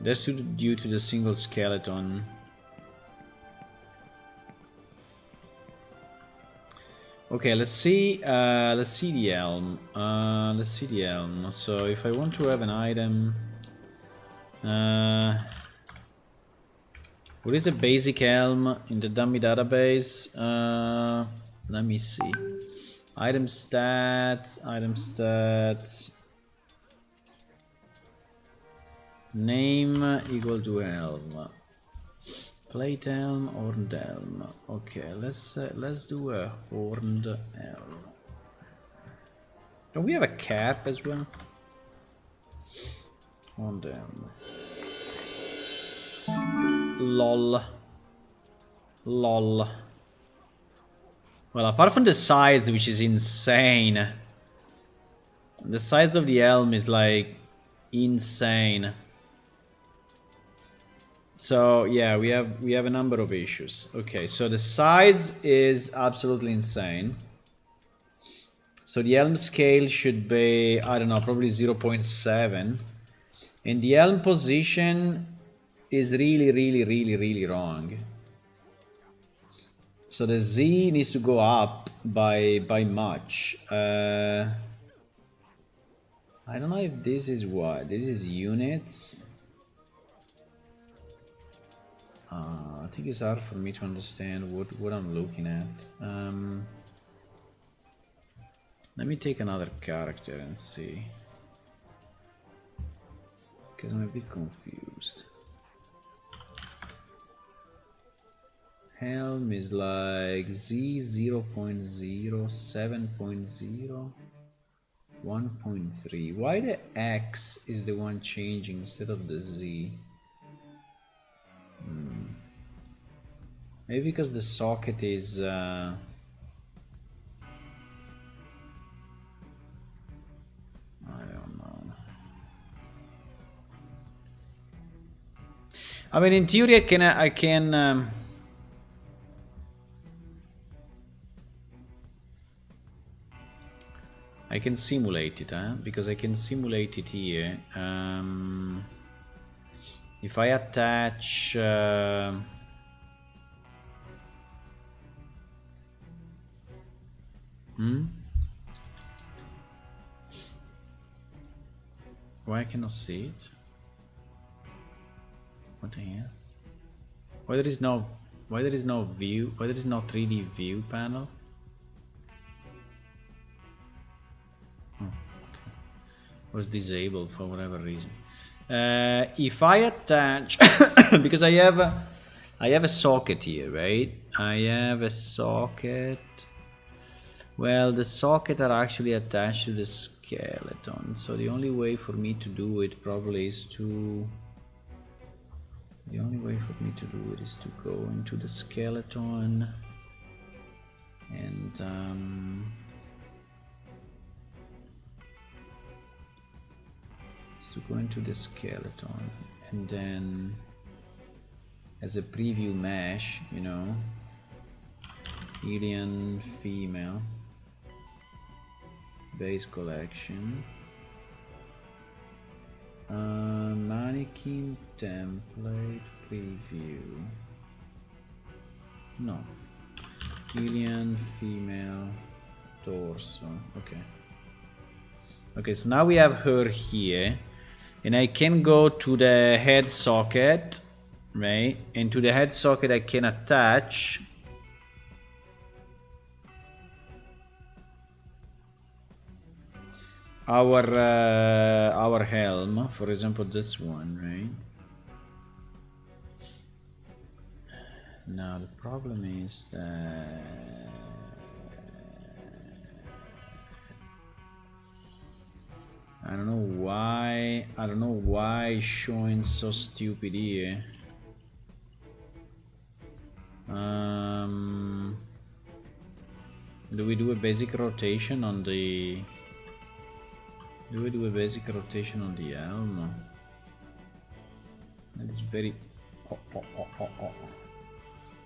That's due to the single skeleton. Okay, let's see the helm. So if I want to have an item, what is a basic helm in the dummy database? Let me see. Item stats. Name equal to helm. Plate helm, horned helm. Okay, let's do a horned helm. Don't we have a cap as well? Horned helm. Lol. Well, apart from the size, which is insane. The size of the helm is like insane. So yeah, we have a number of issues. Okay, so the size is absolutely insane. So the helm scale should be, I don't know, probably 0.7. And the helm position is really wrong. So the Z needs to go up by much. I don't know if this is what. This is units. I think it's hard for me to understand what I'm looking at. Let me take another character and see. Because I'm a bit confused. Helm is like Z 0.0, 7.0, 1.3. Why the X is the one changing instead of the Z? Maybe because the socket is I don't know. I mean, in theory, I can simulate it, because I can simulate it here. If I attach Why I cannot see it? What the hell? Why there is no view? Why there is no 3D view panel? Oh, okay. Was disabled for whatever reason. If I attach, because I have a socket here, right? I have a socket. Well, the socket are actually attached to the skeleton, so the only way for me to do it probably is to. The only way for me to do it is to go into the skeleton and and then as a preview mesh, you know, alien female base collection. Mannequin template preview. No. Alien female torso. Okay. Okay, so now we have her here. And I can go to the head socket, right? And to the head socket I can attach our helm, for example this one, right? Now the problem is that I don't know why it's showing so stupid here. Do we do a basic rotation on the helm? That is very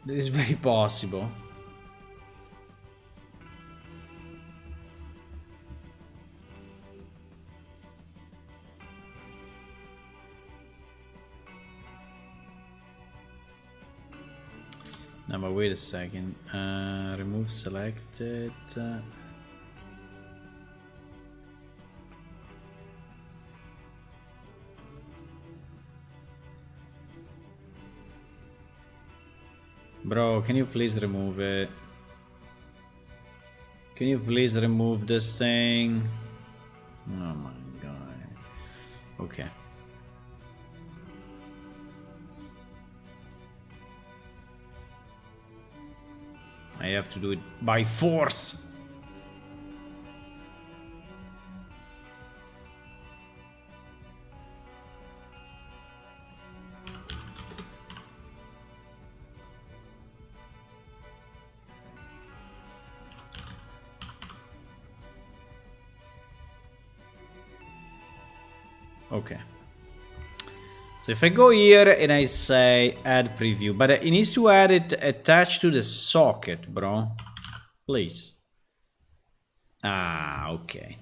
that is very possible. Now, but wait a second. Remove selected. Bro, can you please remove it? Can you please remove this thing? Oh my god. Okay. I have to do it by force. Okay. So if I go here and I say add preview, but it needs to add it attached to the socket, bro. Please. Ah, okay.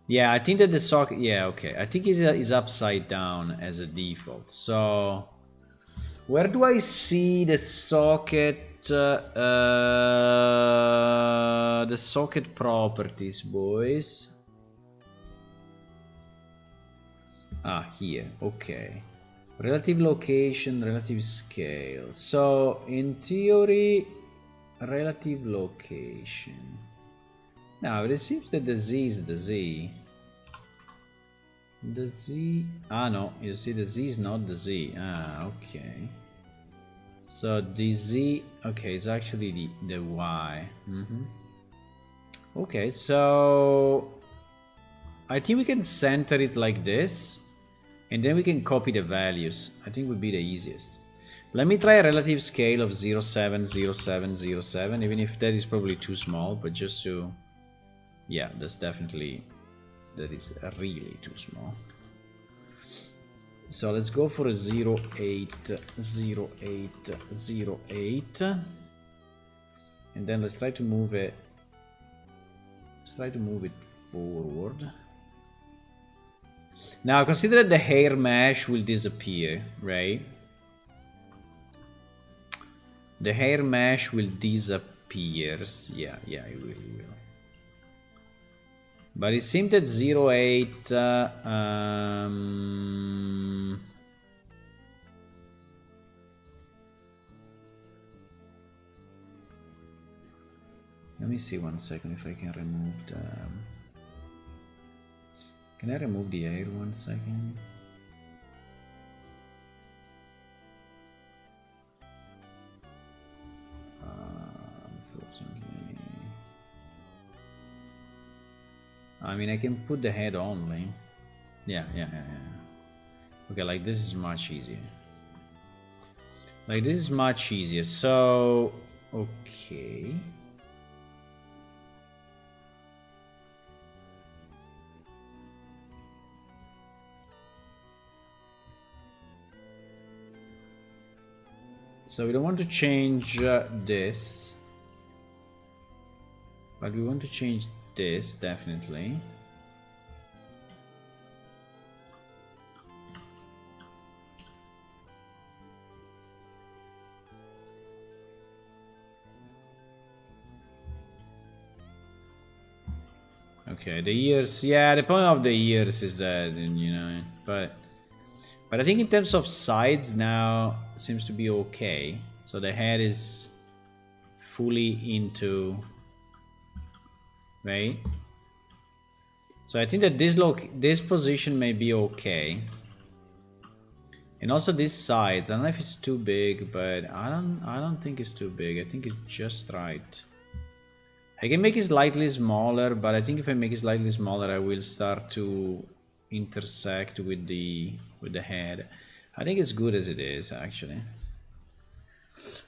Yeah, I think that the socket, yeah, okay. I think it's upside down as a default. So where do I see the socket, properties, boys? Ah, here, okay. Relative location, relative scale. So, in theory, relative location. Now, it seems that the Z is the Z. The Z... Ah, no, you see, the Z is not the Z. Ah, okay. So, the Z... Okay, it's actually the Y. Okay, so... I think we can center it like this. And then we can copy the values. I think would be the easiest. Let me try a relative scale of 0.70707, even if that is probably too small, but just to... Yeah, that's definitely... That is really too small. So let's go for a 0.80808. And then let's try to move it... Let's try to move it forward. Now consider that the hair mesh will disappear, right? The hair mesh will disappear. appears. Yeah, it will. But it seemed that 08. Let me see 1 second if I can remove the. Can I remove the air 1 second? Unfortunately. I mean, I can put the head only. Yeah. Okay, like this is much easier. Like this is much easier. So, okay. So we don't want to change this, but we want to change this definitely. Okay, the ears. Yeah, the point of the ears is that, you know, but I think in terms of sides now seems to be okay. So the head is fully into, right? So I think that this position may be okay. And also these sides, I don't know if it's too big, but I don't think it's too big. I think it's just right. I can make it slightly smaller, but I think if I make it slightly smaller, I will start to intersect with the head. I think it's good as it is, actually.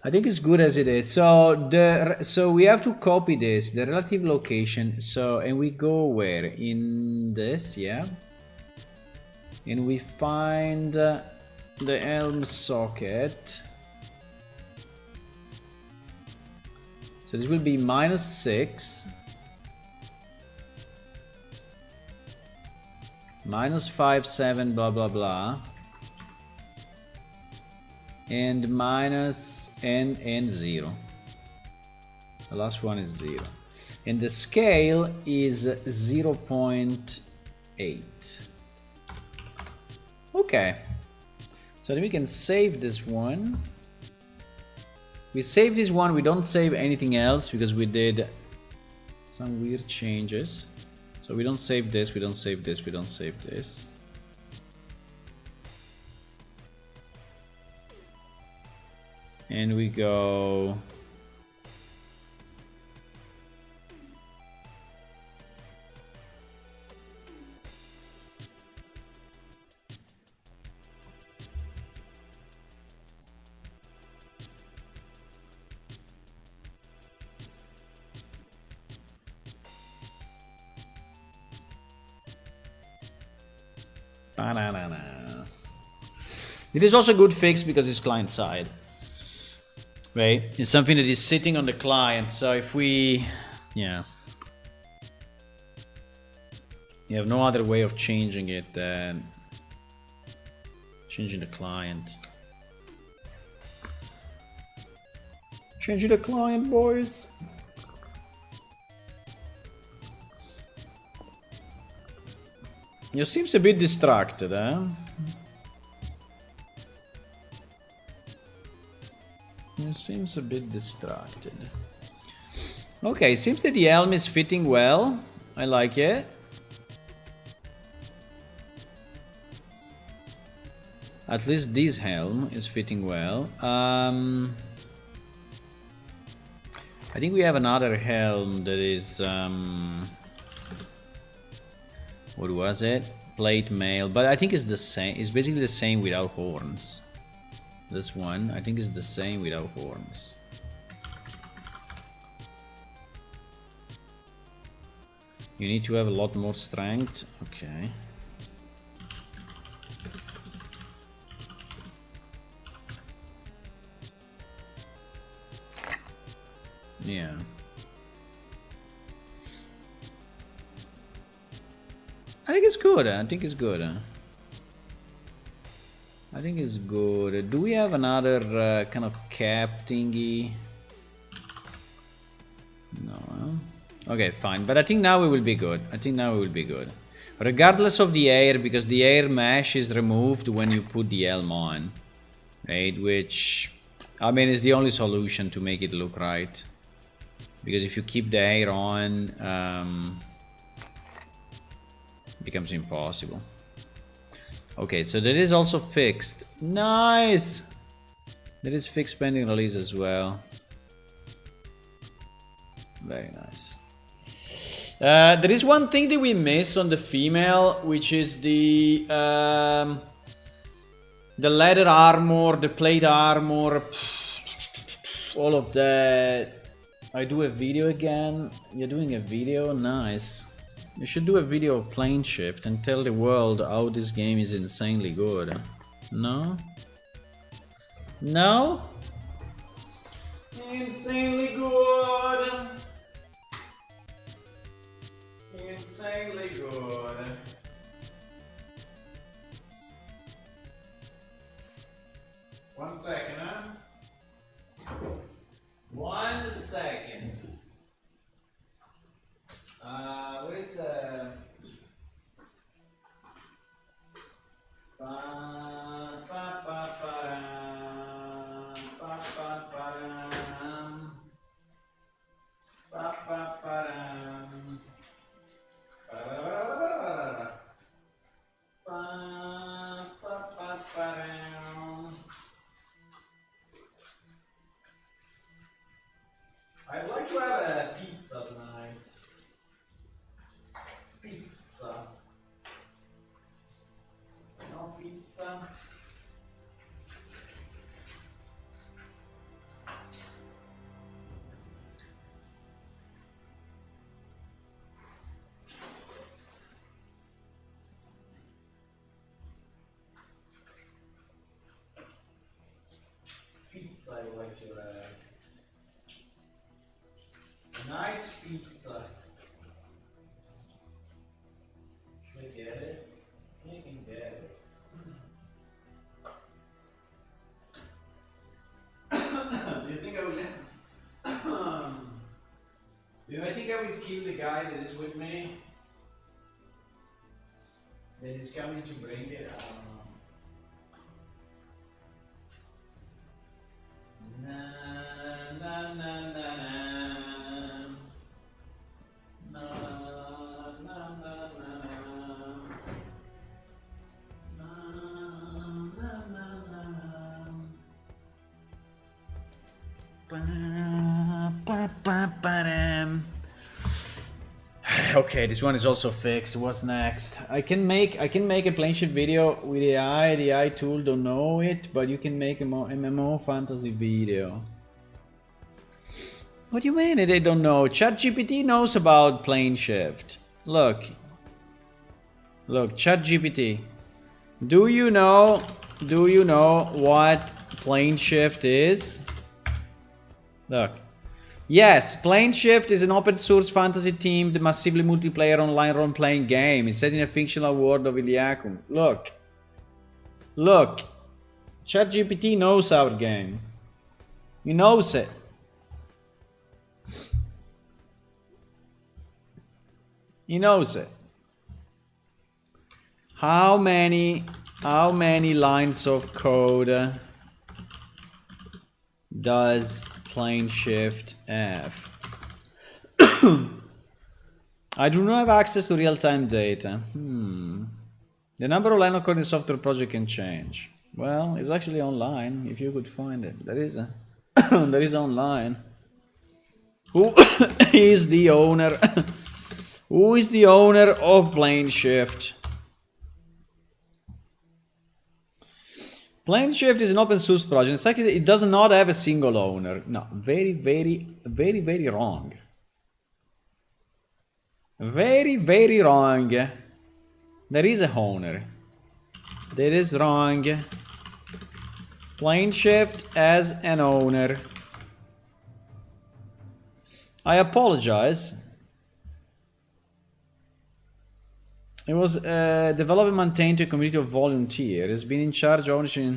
I think it's good as it is. So we have to copy this, the relative location. So, and we go where? In this, yeah. And we find the Helm socket. So this will be -6, -5, 7, blah blah blah, and minus and 0. The last one is 0, and the scale is 0.8. Okay, so then we can save this one. We save this one, we don't save anything else because we did some weird changes. So we don't save this, we don't save this, we don't save this. And we go... It is also a good fix because it's client side, right? It's something that is sitting on the client. So if we, yeah, you have no other way of changing it than changing the client. Changing the client, boys. You seems a bit distracted, eh? You seems a bit distracted. Okay, seems that the helm is fitting well. I like it. At least this helm is fitting well. I think we have another helm that is... what was it? Plate mail, but I think it's the same. It's basically the same without horns. This one, I think, is the same without horns. You need to have a lot more strength. Okay. Yeah. I think it's good. I think it's good. I think it's good. Do we have another kind of cap thingy? Okay, fine. But I think now it will be good. I think now it will be good. Regardless of the air, because the air mesh is removed when you put the helm on. Right? Which, I mean, is the only solution to make it look right. Because if you keep the air on, it becomes impossible. Okay, so that is also fixed. Nice! That is fixed pending release as well. Very nice. There is one thing that we miss on the female, which is the leather armor, the plate armor, all of that. I do a video again. You're doing a video? Nice. You should do a video of plane shift and tell the world how this game is insanely good. No? No? Insanely good. Insanely good. One second, huh? 1 second. Where is the... I'd like to have a pizza tonight. Pizza. No pizza. Pizza I would like to have. Nice pizza. Should I get it? You can get it. Do you think I will? Do I think I will kill the guy that is with me? That is coming to bring it? I don't know. Na na na na na na na na na Okay, this one is also fixed. What's next? I can make a plane shift video with AI. The AI tool don't know it, but you can make a MMO fantasy video. What do you mean they don't know? ChatGPT knows about plane shift. Look, ChatGPT. Do you know what plane shift is? Look. Yes, Plane Shift is an open source fantasy themed, massively multiplayer online role playing game. It's set in a fictional world of Iliacum. Look. ChatGPT knows our game. He knows it. He knows it. How many lines of code does Plane Shift have? I do not have access to real-time data. The number of line of code in the software project can change. Well, it's actually online, if you could find it. There is there is online. Who is the owner? Who is the owner of Plane Shift? Plane Shift is an open source project. It's actually, it does not have a single owner. No, very wrong. Very wrong. There is a owner. That is wrong. Plane Shift has an owner. I apologize. It was developed and maintained to a community of volunteers. It's been in charge of ownership.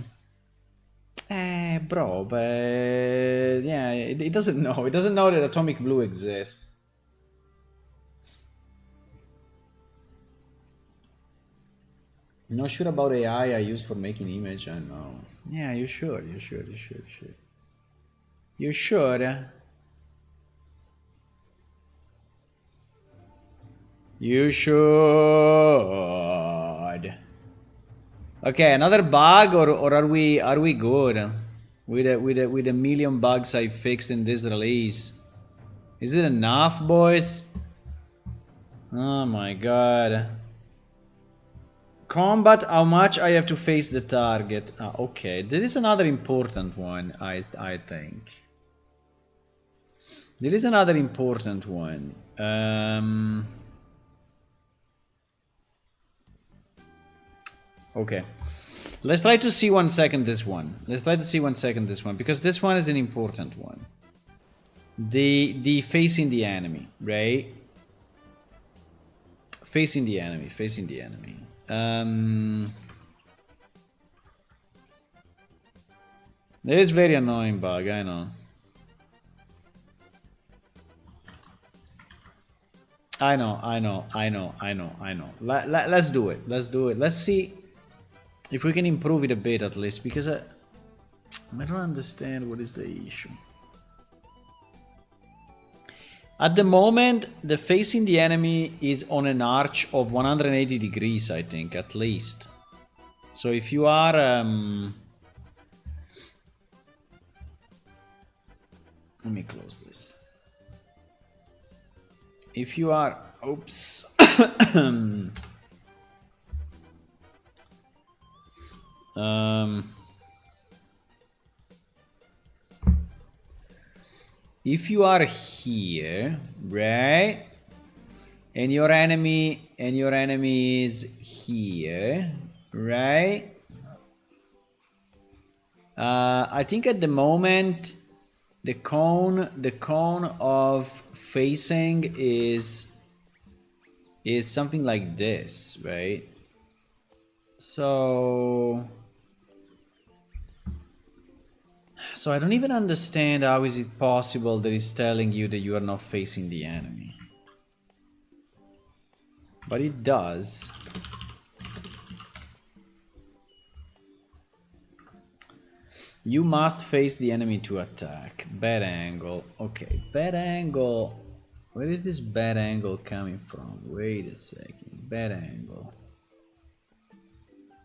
Bro, but yeah, it doesn't know. It doesn't know that Atomic Blue exists. Not sure about AI I use for making image. I know. Yeah, you should. You should. You should. You should. You should. You should. Okay, another bug, or are we good with the million bugs I fixed in this release? Is it enough, boys? Oh my god. Combat, how much I have to face the target. Okay, there is another important one, I think. There is another important one. Okay. Let's try to see 1 second this one. Let's try to see 1 second this one, because this one is an important one. The facing the enemy, right? Facing the enemy, facing the enemy. That is very annoying bug, I know. I know. Let's do it. Let's do it. Let's see if we can improve it a bit at least, because I don't understand what is the issue. At the moment, the facing the enemy is on an arch of 180 degrees, I think, at least. So if you are... let me close this. If you are... Oops. If you are here, right, and your enemy is here, right, I think at the moment the cone of facing is something like this, right? So I don't even understand how is it possible that it's telling you that you are not facing the enemy. But it does. You must face the enemy to attack. Bad angle. Okay, bad angle. Where is this bad angle coming from? Wait a second. Bad angle.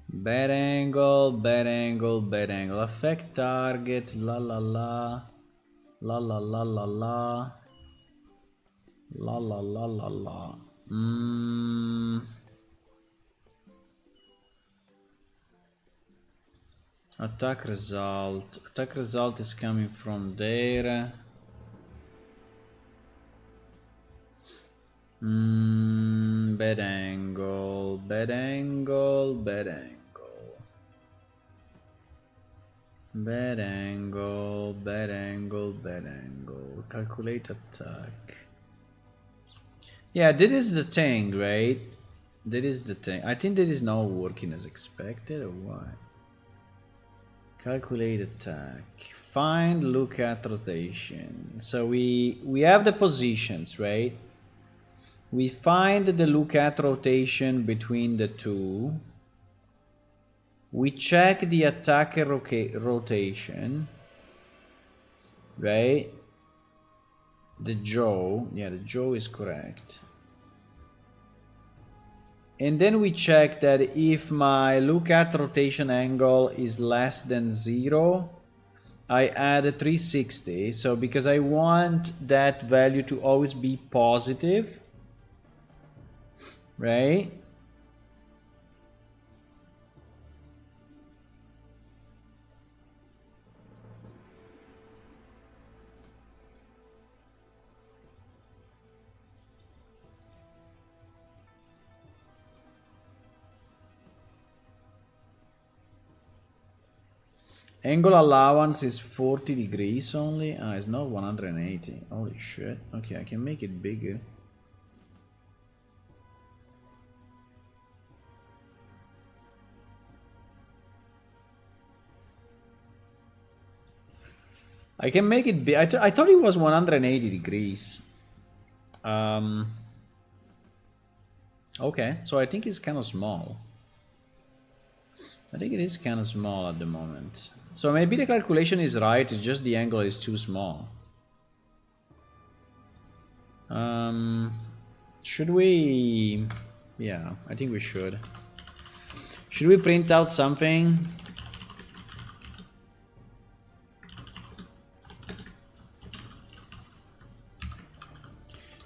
Bad angle, bad angle, bad angle. Affect target. La la la. La la la la la. La la la la la. Attack result. Attack result is coming from there. Bad angle, bad angle, bad angle. Bad angle, bad angle, bad angle. Calculate attack. Yeah, that is the thing, right? That is the thing. I think that is not working as expected, or what? Calculate attack. Find, look at rotation. So we have the positions, right? We find the look at rotation between the two. We check the attacker rotation, right? The jaw, yeah, the jaw is correct. And then we check that if my look at rotation angle is less than 0, I add a 360. So because I want that value to always be positive, right? Angle allowance is 40 degrees only. It's not 180. Holy shit. Okay, I can make it bigger. I can make it big. I thought it was 180 degrees. Okay, so I think it's kind of small. I think it is kind of small at the moment. So maybe the calculation is right, it's just the angle is too small. Should we... Yeah, I think we should. Should we print out something?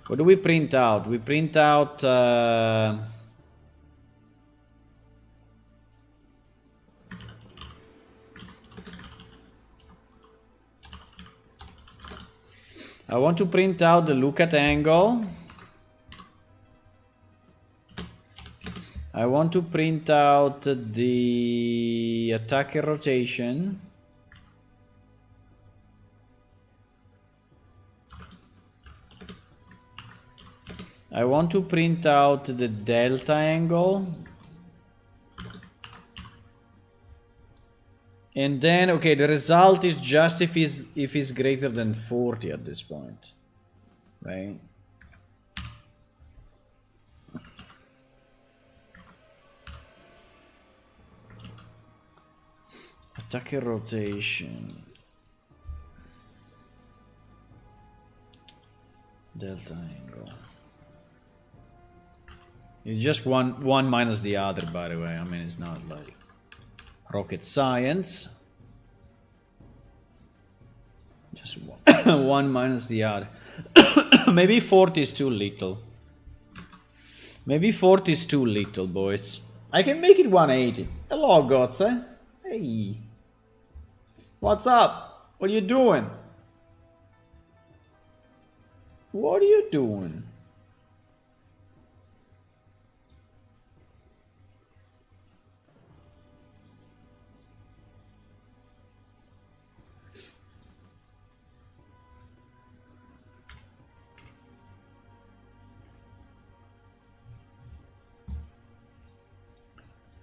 What do we print out? We print out... I want to print out the look at angle. I want to print out the attacker rotation. I want to print out the delta angle. And then, okay, the result is just if he's greater than 40 at this point, right? Attacker rotation. Delta angle. It's just one minus the other, by the way. I mean, it's not like rocket science. Just one, one minus the other. Maybe 40 is too little. Maybe 40 is too little, boys. I can make it 180. Hello, Gotze. Hey. What's up? What are you doing? What are you doing?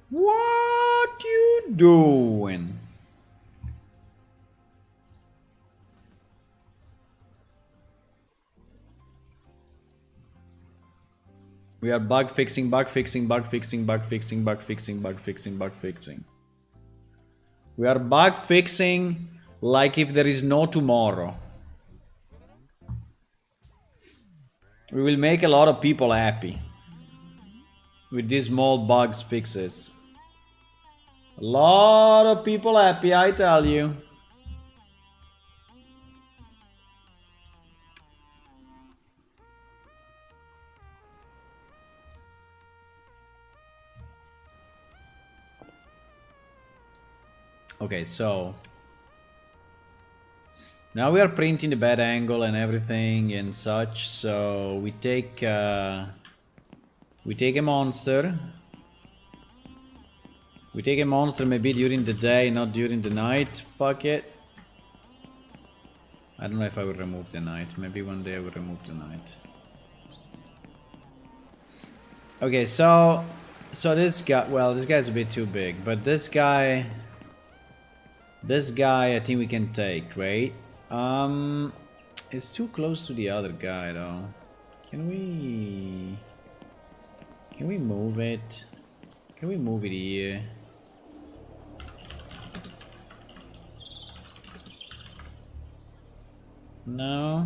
What you doing? We are bug fixing, bug fixing, bug fixing, bug fixing, bug fixing, bug fixing, bug fixing. We are bug fixing like if there is no tomorrow. We will make a lot of people happy with these small bugs fixes. A lot of people happy, I tell you. Okay, so now we are printing the bad angle and everything and such. So we take a monster. We take a monster maybe during the day, not during the night. Fuck it. I don't know if I will remove the night. Maybe one day I will remove the night. Okay, so this guy, well, this guy's a bit too big, but this guy I think we can take, right? It's too close to the other guy though. Can we move it? Can we move it here? No.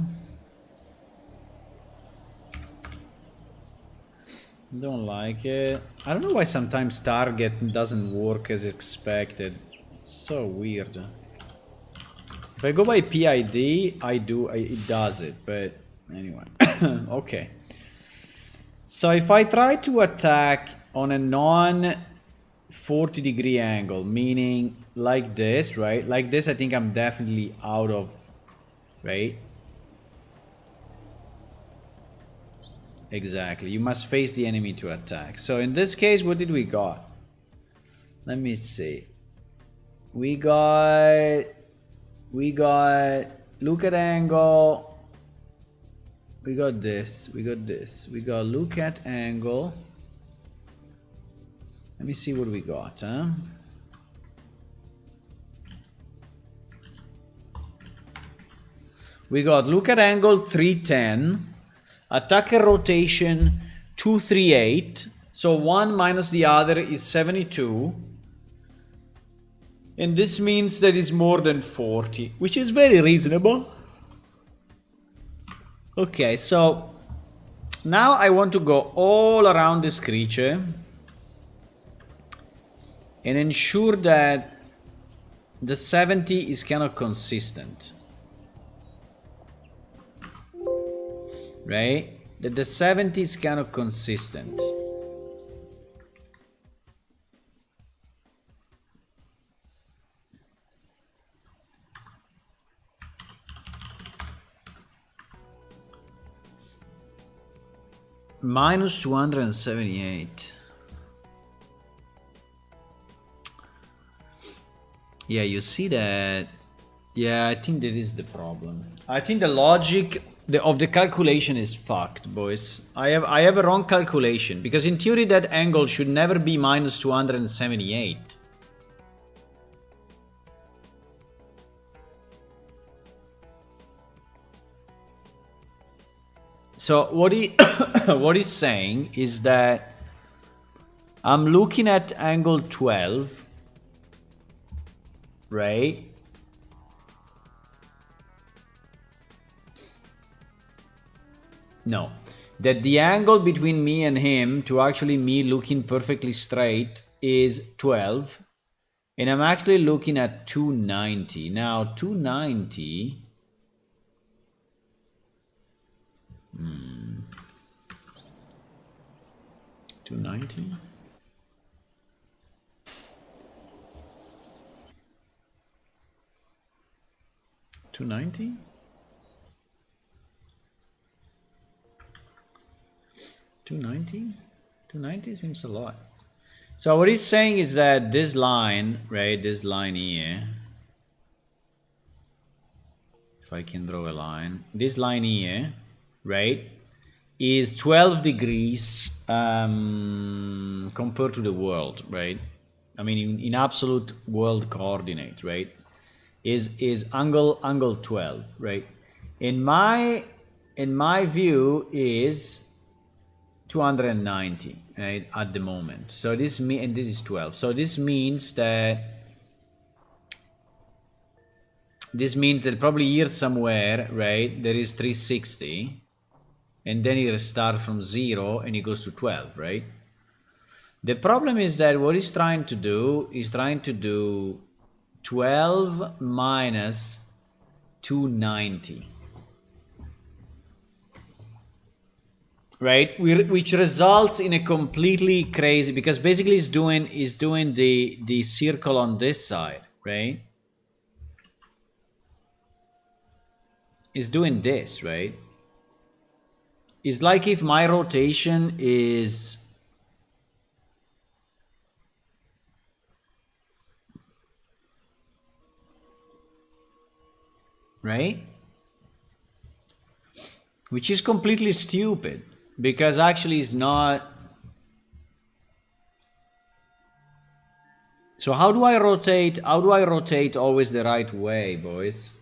Don't like it. I don't know why sometimes target doesn't work as expected. So weird. If I go by PID, it does it, but anyway. Okay. So if I try to attack on a non 40-degree angle, meaning like this, right? Like this, I think I'm definitely out of, right? Exactly. You must face the enemy to attack. So in this case, what did we got? Let me see. We got look at angle. We got this. We got look at angle. Let me see what we got, huh? We got look at angle 310, attacker rotation 238. So one minus the other is 72. And this means that it's more than 40, which is very reasonable. Okay, so now I want to go all around this creature and ensure that the 70 is kind of consistent. Right? That the 70 is kind of consistent. Minus 278. Yeah, you see that. Yeah, I think that is the problem. I think the logic of the calculation is fucked, boys. I have a wrong calculation, because in theory that angle should never be minus 278. So what he what he's saying is that I'm looking at angle 12, right? No, that the angle between me and him to actually me looking perfectly straight is 12, and I'm actually looking at 290. Now 290 290. $290? $290 seems a lot. So what he's saying is that this line, right, this line here, if I can draw a line, this line here, right, is 12 degrees compared to the world, right? I mean, in absolute world coordinate, right? Is angle 12, right? In my view is 290, right, at the moment. So this and this is 12. So this means that probably here somewhere, right, there is 360, and then it starts from 0 and it goes to 12, right? The problem is that what he's trying to do is 12 minus 290, right? Which results in a completely crazy, because basically he's doing the circle on this side, right? He's doing this, right? It's like if my rotation is right? Which is completely stupid, because actually it's not. So how do I rotate always the right way, boys?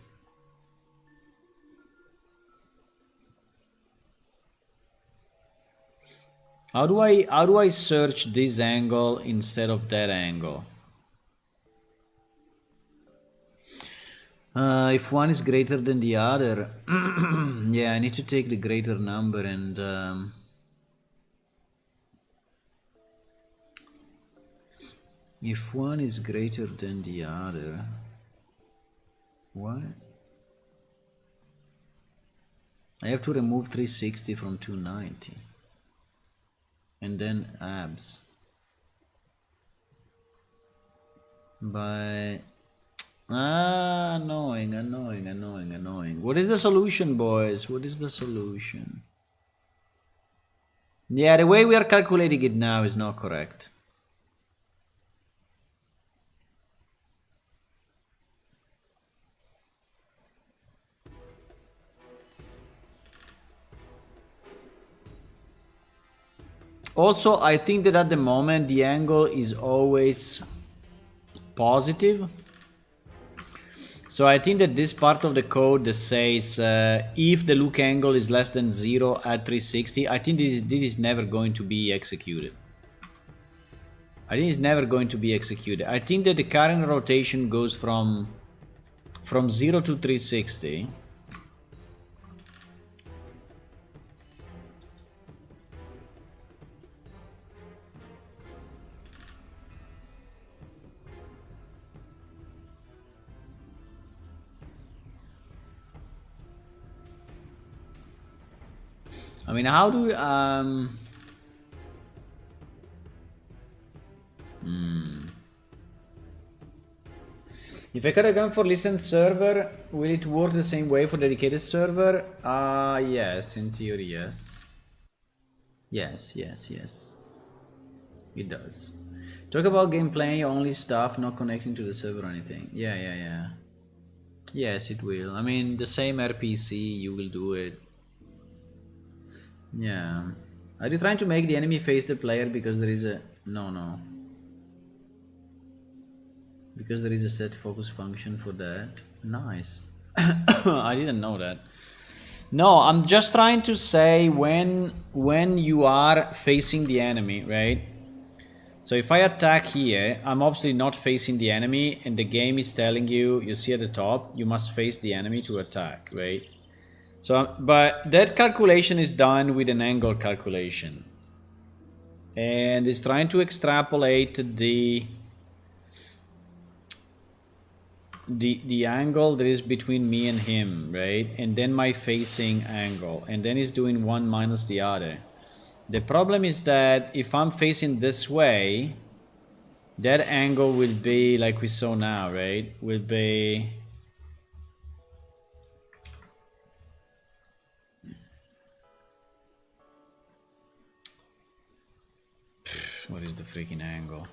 How do I search this angle instead of that angle? If one is greater than the other, yeah, I need to take the greater number and if one is greater than the other, what? I have to remove 360 from 290 and then abs. But annoying. What is the solution, boys? What is the solution? Yeah, the way we are calculating it now is not correct. Also, I think that at the moment the angle is always positive. So I think that this part of the code that says if the look angle is less than 0 at 360, I think this is never going to be executed. I think it's never going to be executed. I think that the current rotation goes from 0 to 360. I mean, how do if I cut a gun for licensed server, will it work the same way for dedicated server? Yes, in theory, yes. Yes. It does. Talk about gameplay only stuff, not connecting to the server or anything. Yeah. Yes, it will. I mean, the same RPC, you will do it. Yeah. Are you trying to make the enemy face the player because there is a... No. Because there is a set focus function for that. Nice. I didn't know that. No, I'm just trying to say when you are facing the enemy, right? So if I attack here, I'm obviously not facing the enemy, and the game is telling you, you see at the top, you must face the enemy to attack, right? So, but that calculation is done with an angle calculation, and it's trying to extrapolate the angle that is between me and him, right? And then my facing angle, and then it's doing one minus the other. The problem is that if I'm facing this way, that angle will be like we saw now, right? Will be... What is the freaking angle?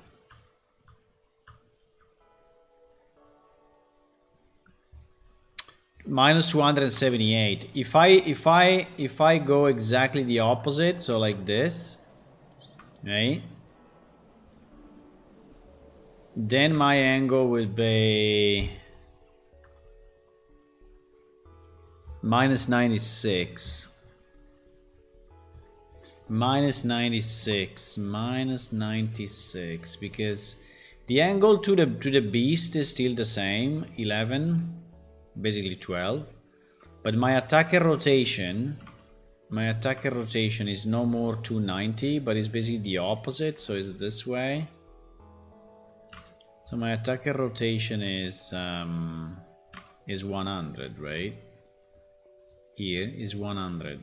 Minus 278. If I go exactly the opposite, so like this, right? Then my angle will be minus 96. Minus 96, because the angle to the beast is still the same, 11, basically 12, but my attacker rotation is no more 290, but it's basically the opposite, so it's this way. So my attacker rotation is 100, right? Here is 100.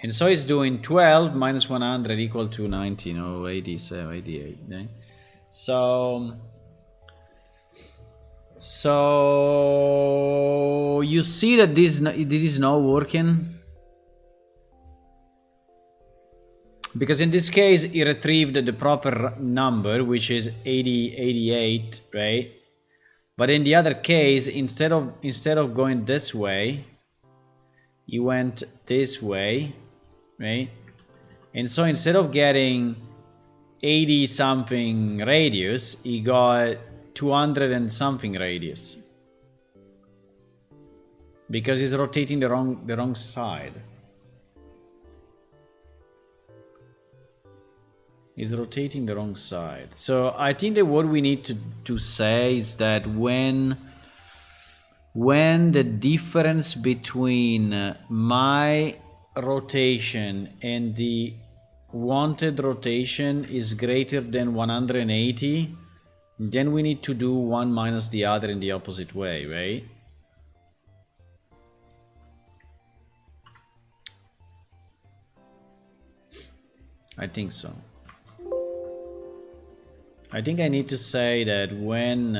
And so it's doing 12 minus 100 equal to 90, no, 87, 88. Right? So you see that this is not working, because in this case it retrieved the proper number, which is 88, right? But in the other case, instead of going this way, he went this way, right? And so instead of getting 80 something radius, he got 200 and something radius, because he's rotating the wrong side. He's rotating the wrong side. So I think that what we need to say is that when the difference between my rotation and the wanted rotation is greater than 180, then we need to do one minus the other in the opposite way, right? I think so. I think I need to say that when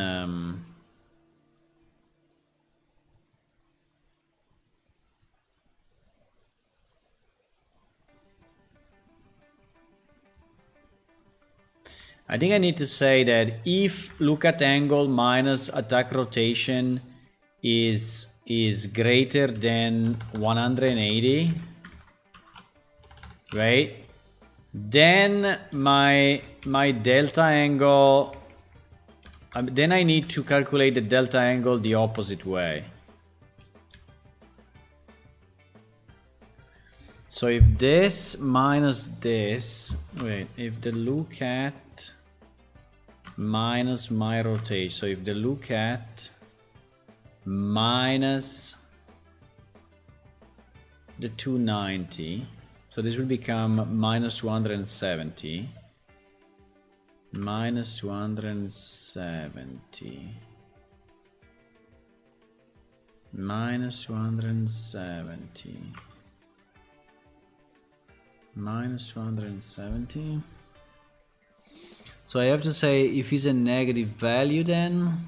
I think I need to say that if look at angle minus attack rotation is greater than 180, right? Then my delta angle, then I need to calculate the delta angle the opposite way. So if this minus this, wait, if the look at minus my rotation. So if the look at minus the 290, so this will become minus 270. Minus 270. Minus 270. Minus 270. So I have to say, if it's a negative value, then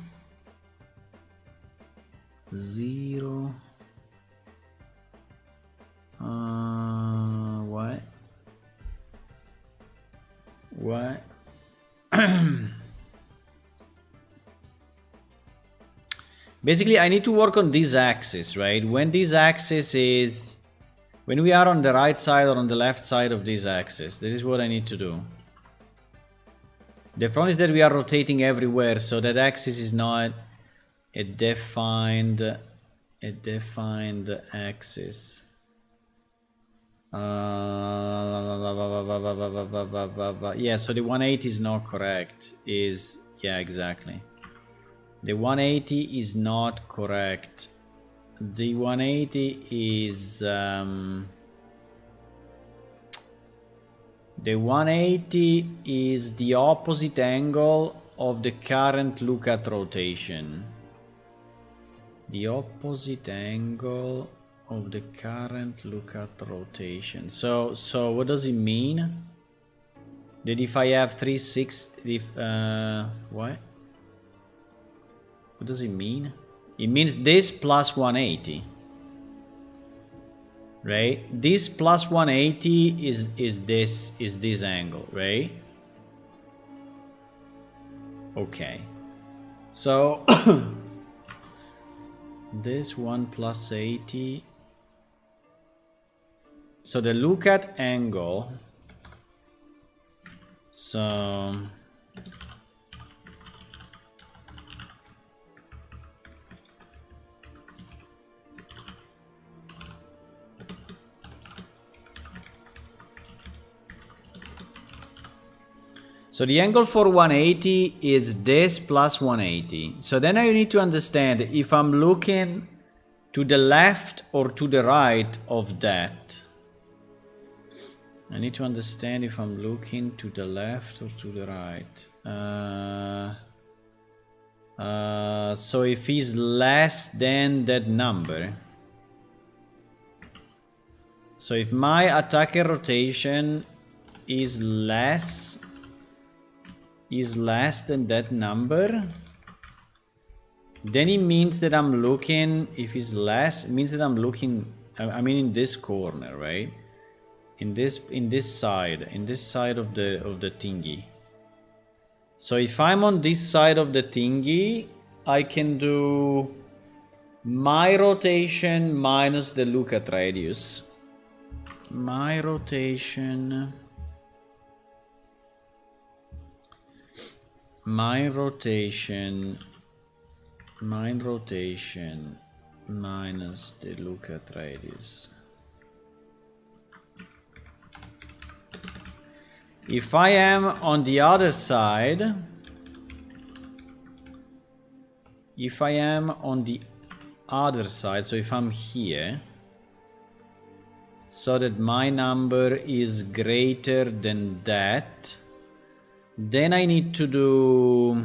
0. What? What? Basically, I need to work on this axis, right? When this axis is, when we are on the right side or on the left side of this axis, that is what I need to do. The problem is that we are rotating everywhere, so that axis is not a defined axis. Yeah, so the 180 is not correct. Yeah, exactly. The 180 is not correct. The 180 is the 180 is the opposite angle of the current look at rotation. The opposite angle of the current look at rotation. So what does it mean? That if I have 360, what? What does it mean? It means this plus 180. Right? This plus 180 is this angle, right? Okay. So this 1 plus 80. So the look at angle. So the angle for 180 is this plus 180. So then I need to understand if I'm looking to the left or to the right of that. I need to understand if I'm looking to the left or to the right. So if it's less than that number. So if my attacker rotation is less than that number, then it means that I'm looking, if it's less, it means that I'm looking, I mean in this corner, right? In this side of the thingy. So if I'm on this side of the thingy, I can do my rotation minus the look at radius. My rotation minus the look at radius. If I am on the other side, so if I'm here, so that my number is greater than that, then I need to do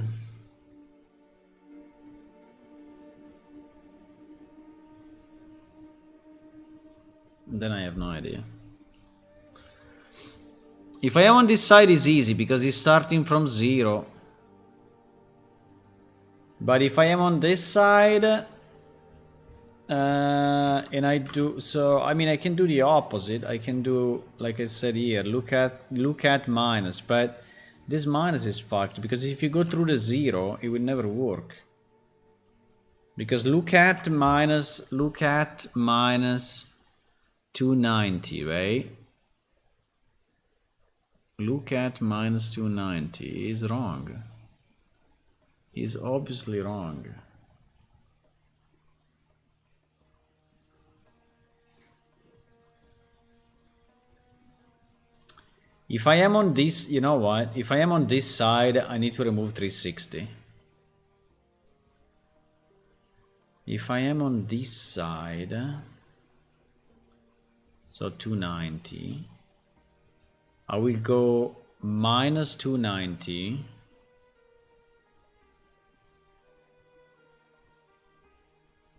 then I have no idea. If I am on this side, it's easy because it's starting from 0. But if I am on this side, and I do, so I mean I can do the opposite. I can do, like I said here, look at minus, but this minus is fucked because if you go through the 0, it will never work. Because look at minus 290, right? Look at minus 290 is wrong. Is obviously wrong. If I am on this, you know what? If I am on this side, I need to remove 360. If I am on this side, so 290, I will go minus 290.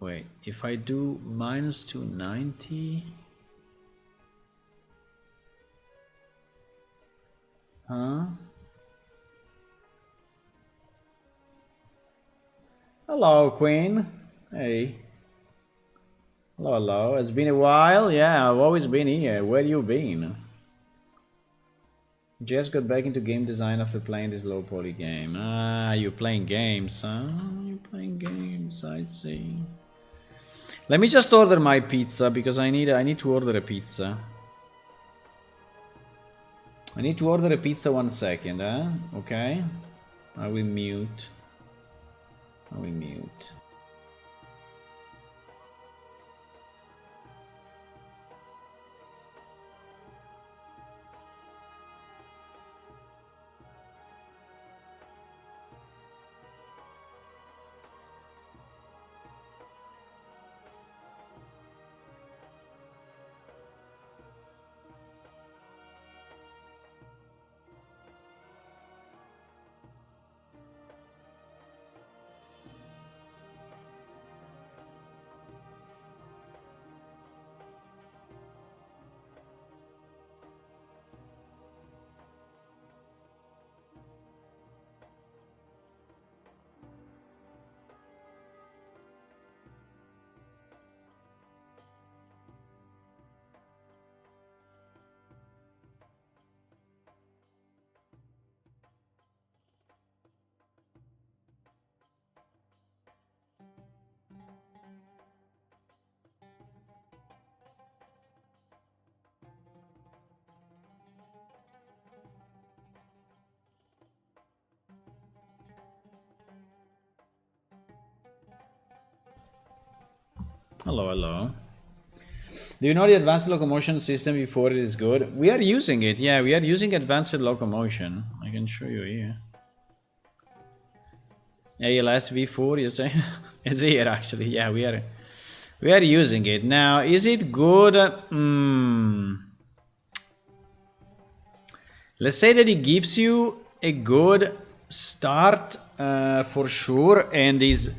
Wait, if I do minus 290, huh? Hello, Queen. Hey. Hello, hello. It's been a while. Yeah, I've always been here. Where you been? Just got back into game design after playing this low poly game. Ah, you're playing games, huh? You're playing games, I see. Let me just order my pizza because I need to order a pizza. I need to order a pizza 1 second, huh? Okay. I will mute. I will mute. Hello, hello. Do you know the advanced locomotion system before it is good? We are using it, yeah, we are using advanced locomotion. I can show you here. ALS V4, you say? It's here actually, yeah, we are using it. Now, is it good? Let's say that it gives you a good start for sure, and is,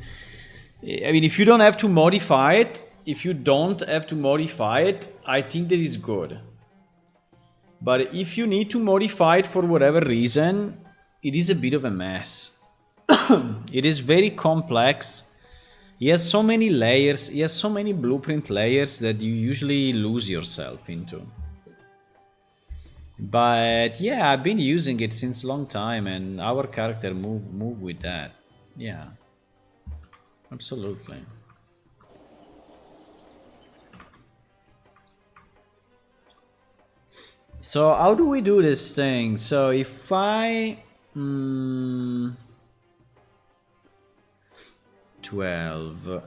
I mean, if you don't have to modify it, I think that is good. But if you need to modify it for whatever reason, it is a bit of a mess. It is very complex. He has so many layers, he has so many blueprint layers that you usually lose yourself into. But yeah, I've been using it since a long time, and our character move with that. Yeah, absolutely. So how do we do this thing? So if I 12,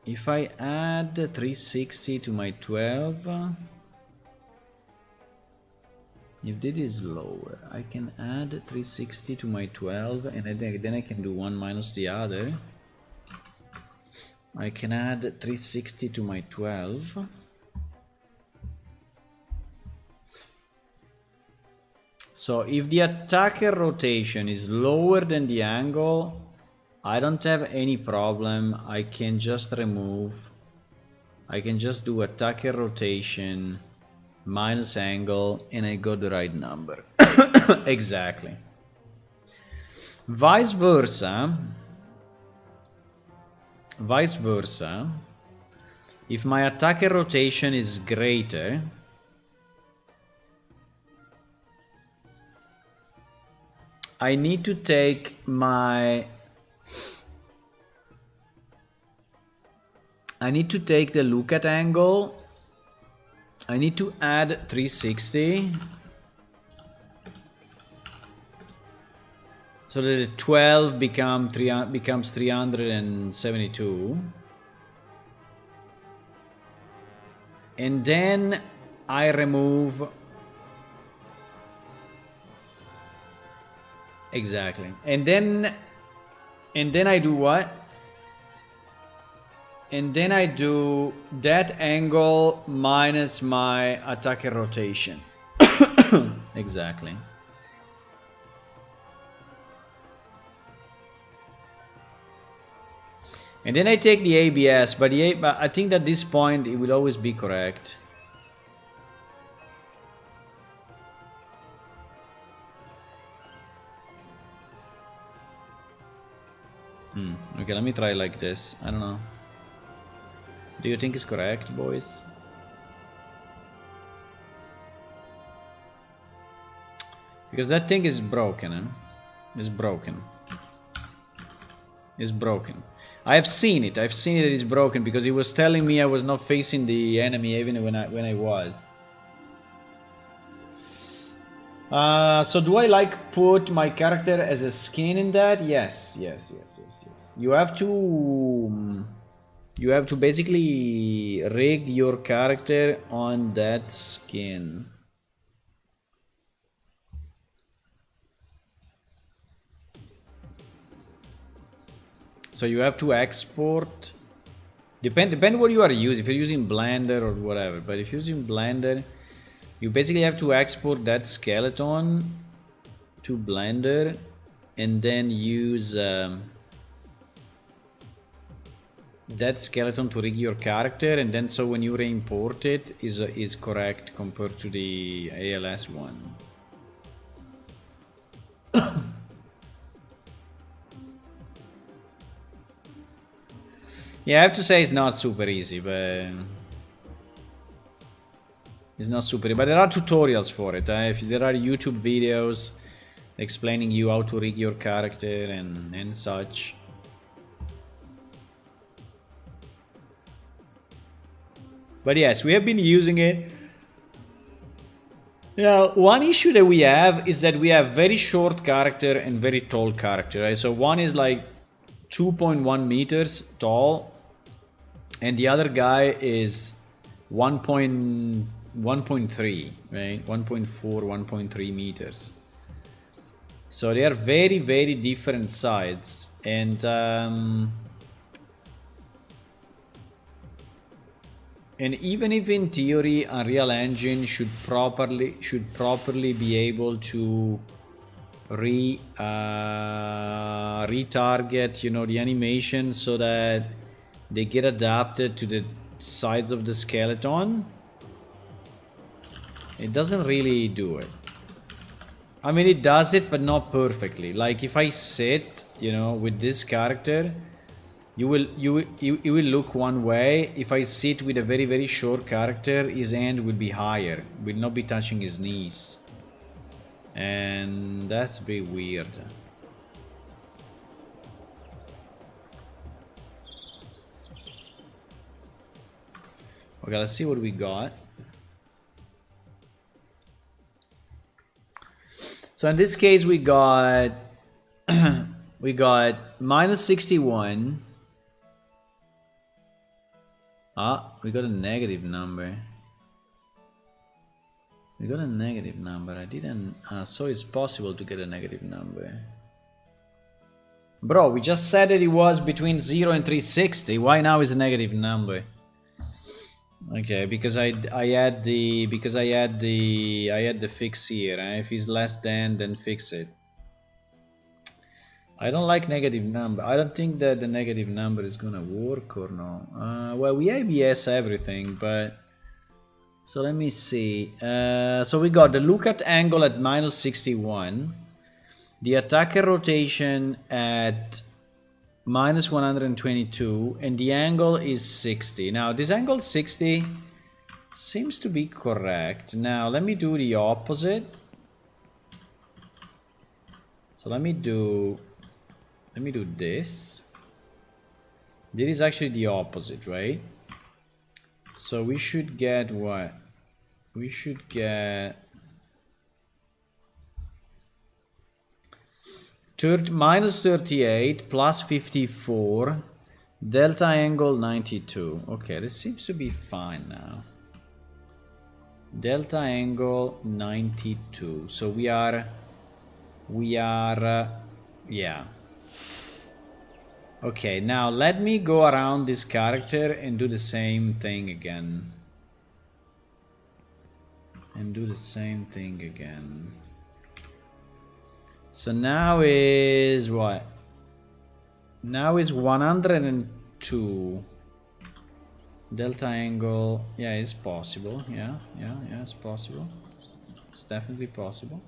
if I add 360 to my 12, if this is lower, I can add 360 to my 12, and then I can do one minus the other. I can add 360 to my 12. So if the attacker rotation is lower than the angle, I don't have any problem. I can just remove, I can just do attacker rotation minus angle, and I got the right number. Exactly. Vice versa, if my attacker rotation is greater, I need to take my, I need to take the look at angle. I need to add 360 so that the 12 becomes 372, and then I remove Exactly. And then I do what? And then I do that angle minus my attacker rotation. Exactly. And then I take the ABS, but I think at this point it will always be correct. Okay, let me try like this. I don't know. Do you think it's correct, boys? Because that thing is broken, eh? It's broken. It's broken. I've seen it. I've seen it is broken because he was telling me I was not facing the enemy even when I was. So do I like put my character as a skin in that? Yes. You have to basically rig your character on that skin. So you have to export. Depend what you are using. If you're using Blender or whatever, but if you're using Blender, you basically have to export that skeleton to Blender and then use that skeleton to rig your character, and then so when you re-import it is correct compared to the ALS one. Yeah, I have to say it's not super easy, but it's not super. But there are tutorials for it. If there are YouTube videos explaining you how to rig your character and such. But yes, we have been using it. Now, one issue that we have is that we have very short character and very tall character, right? So one is like 2.1 meters tall, and the other guy is 1.3, right? 1.4, 1.3 meters. So they are very, very different sides, and even if in theory Unreal Engine should properly be able to retarget, you know, the animation so that they get adapted to the sides of the skeleton, it doesn't really do it. I mean, it does it, but not perfectly. Like if I sit, you know, with this character, it will look one way. If I sit with a very, very short character, his hand will be higher, will not be touching his knees, and that's a bit weird. Okay, let's see what we got. So in this case, we got we got minus 61. We got a negative number. We got a negative number. I didn't. So it's possible to get a negative number. Bro, we just said that it was between 0 and 360. Why now is a negative number? Okay, because I had the fix here. If it's less than fix it. I don't like negative number. I don't think that the negative number is gonna work or no. Well, we ABS everything, but so let me see. So we got the look at angle at minus 61, the attacker rotation at minus 122, and the angle is 60. Now this angle 60 seems to be correct. Now let me do the opposite. So let me do this. This is actually the opposite, right? So we should get what? We should get minus 38 plus 54 delta angle 92. Okay, this seems to be fine now. Delta angle 92. So we are We are, yeah. Okay, now let me go around this character and do the same thing again. So now is what? Now is 102. Delta angle, yeah, it's possible. Yeah, it's possible. It's definitely possible.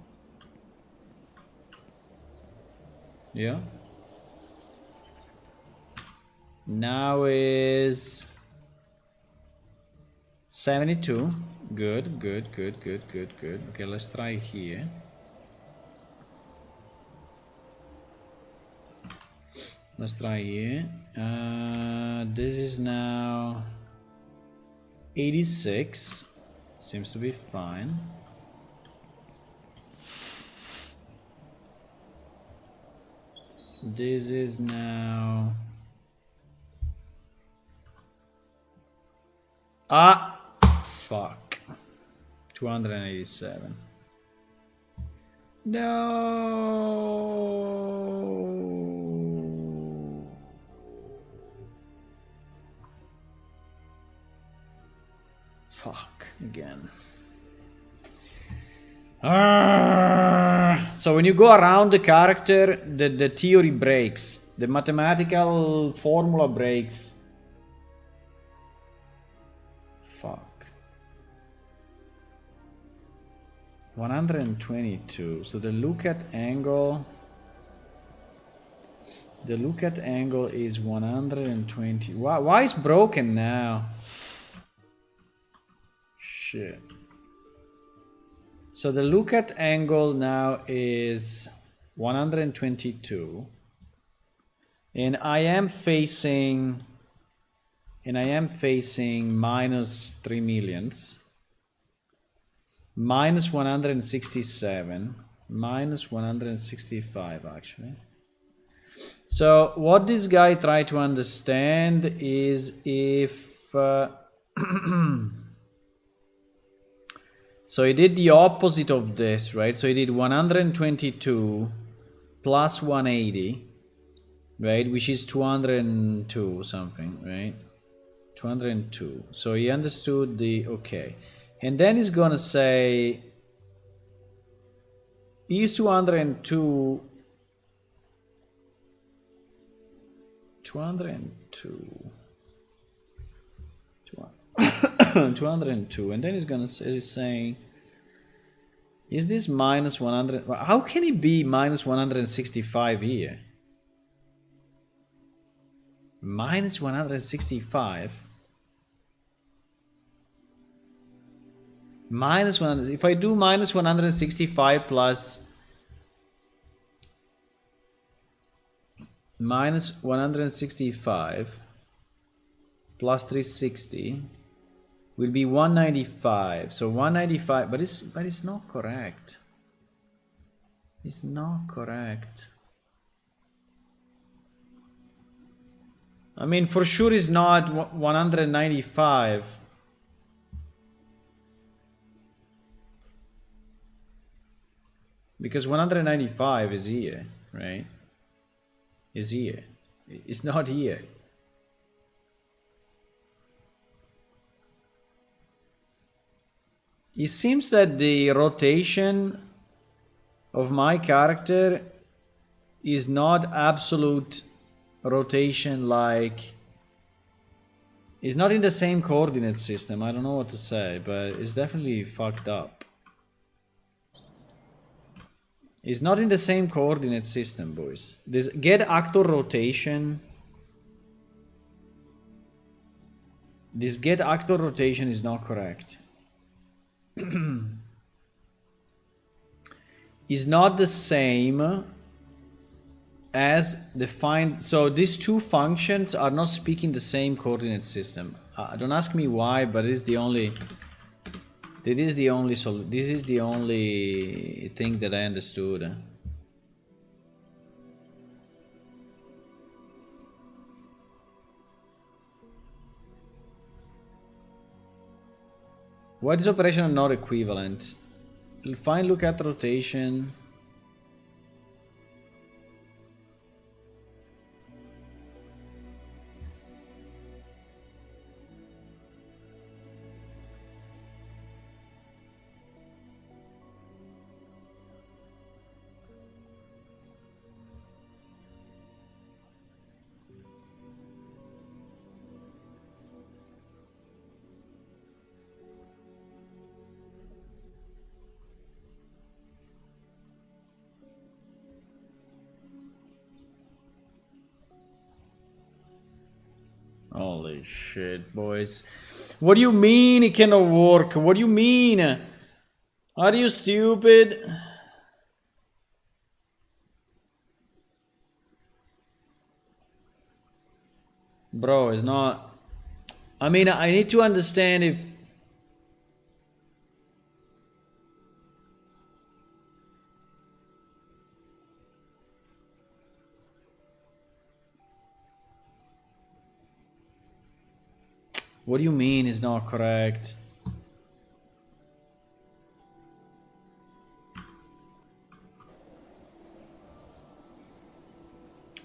Yeah. Now is 72. Good. Okay, let's try here. Let's try here. This is now 86. Seems to be fine. This is now... Ah! Fuck. 287. No! Fuck. Again. So when you go around the character, the theory breaks. The mathematical formula breaks. Fuck. 122. So the look at angle... The look at angle is 120. Why is broken now? Shit. So the look at angle now is 122. And I am facing minus 3 millions. Minus 167. Minus 165 actually. So what this guy tried to understand is if... So he did the opposite of this, right? So he did 122 plus 180, right? Which is 202 something, right? 202. So he understood the, okay. And then he's gonna say, is 202, 202, and then he's gonna say, he's saying, is this minus 100? How can it be minus 165 here? Minus 165. Minus 100. If I do minus 165 plus minus 165 plus 360 will be 195. So 195, but it's not correct. It's not correct. I mean, for sure it's not 195. Because 195 is here, right? Is here. It's not here. It seems that the rotation of my character is not absolute rotation, like it's not in the same coordinate system. I don't know what to say, but it's definitely fucked up. It's not in the same coordinate system, boys. This get actor rotation. This get actor rotation is not correct. Is not the same as the find. So these two functions are not speaking the same coordinate system. Don't ask me why, but it's the only. This is the only thing that I understood. What is operational not equivalent? Find look at rotation. Holy shit, boys. What do you mean it cannot work? What do you mean? Are you stupid? Bro, it's not... I mean, I need to understand if... What do you mean it's not correct?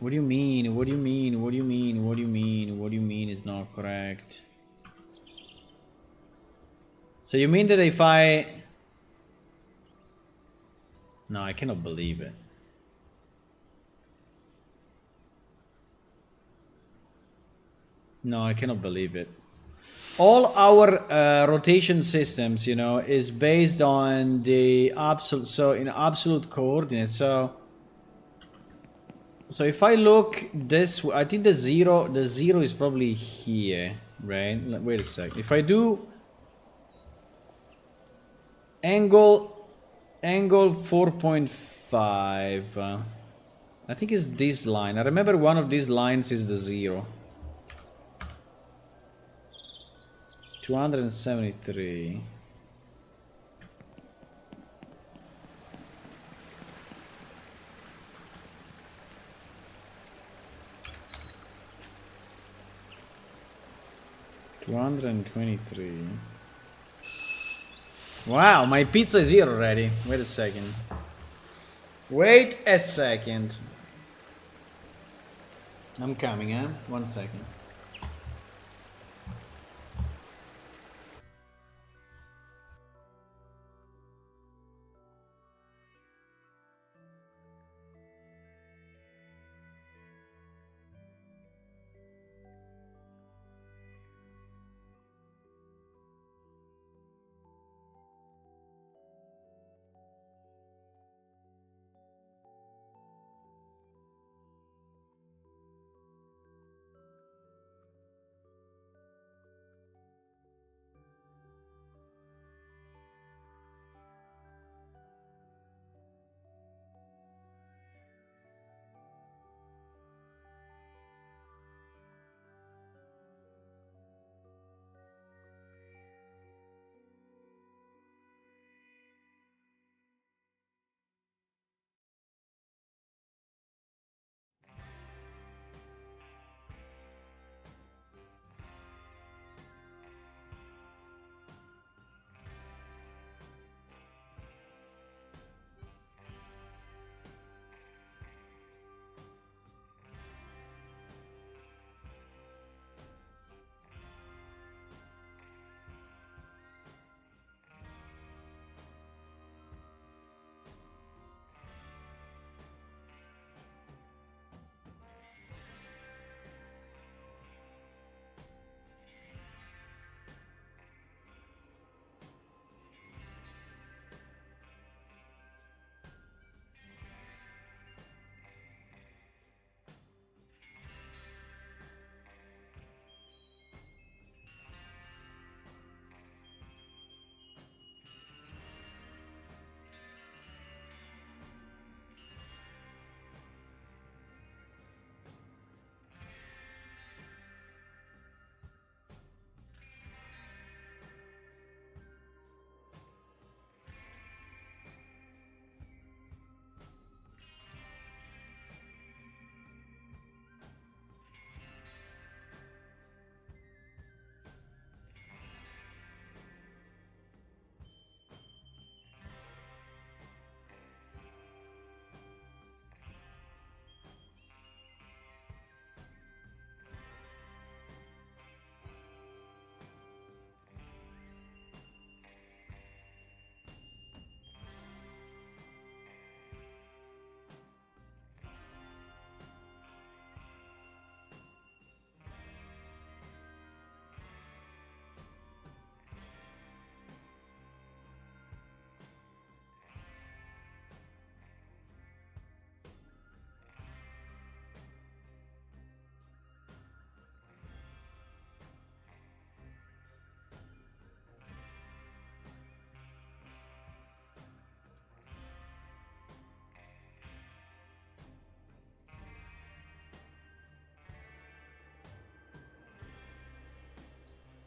What do you mean? What do you mean? What do you mean? What do you mean? What do you mean it's not correct? So you mean that if I... No, I cannot believe it. No, I cannot believe it. All our rotation systems, you know, is based on the absolute... So in absolute coordinates. So if I look this way, I think the zero is probably here, right? Wait a sec. If I do angle 4.5, I think it's this line. I remember one of these lines is the 0. 273. $223. Wow, my pizza is here already. Wait a second. Wait a second. I'm coming, huh? 1 second.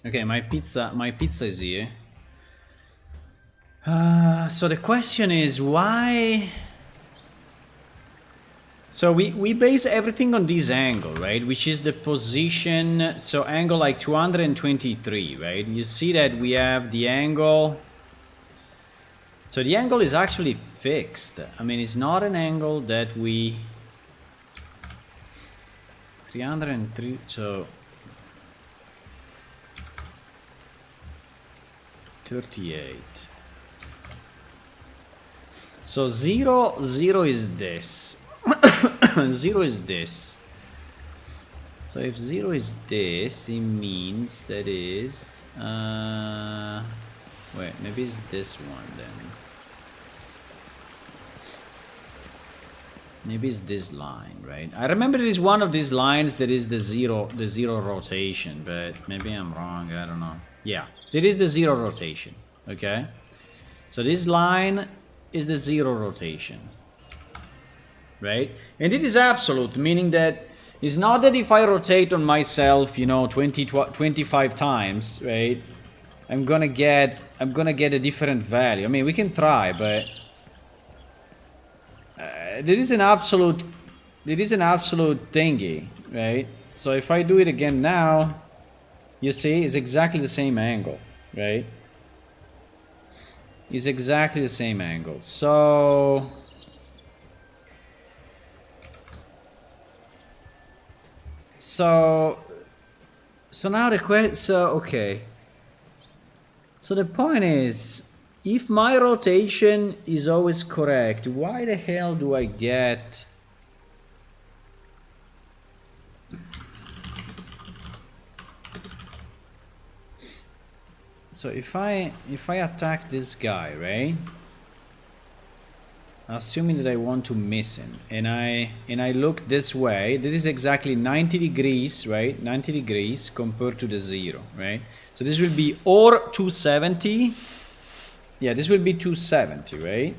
Okay, my pizza is here. So the question is why? So we base everything on this angle, right? Which is the position, so angle like 223, right? You see that we have the angle. So the angle is actually fixed. I mean, it's not an angle that we... 303, so... 38. So 0, 0 is this. 0 is this. So if 0 is this, it means that is... wait, maybe it's this one then. Maybe it's this line, right? I remember it is one of these lines that is the zero rotation, but maybe I'm wrong, I don't know. Yeah, it is the 0 rotation, okay? So this line is the 0 rotation, right? And it is absolute, meaning that it's not that if I rotate on myself, you know, 25 times, right? I'm gonna get a different value. I mean, we can try, but there is an absolute thingy, right? So if I do it again now, you see, it's exactly the same angle, right? It's exactly the same angle. So now the question, okay. So the point is, if my rotation is always correct, why the hell do I get... So if I attack this guy, right? Assuming that I want to miss him, and I look this way, this is exactly 90 degrees, right? 90 degrees compared to the 0, right? So this will be or 270. Yeah, this will be 270, right?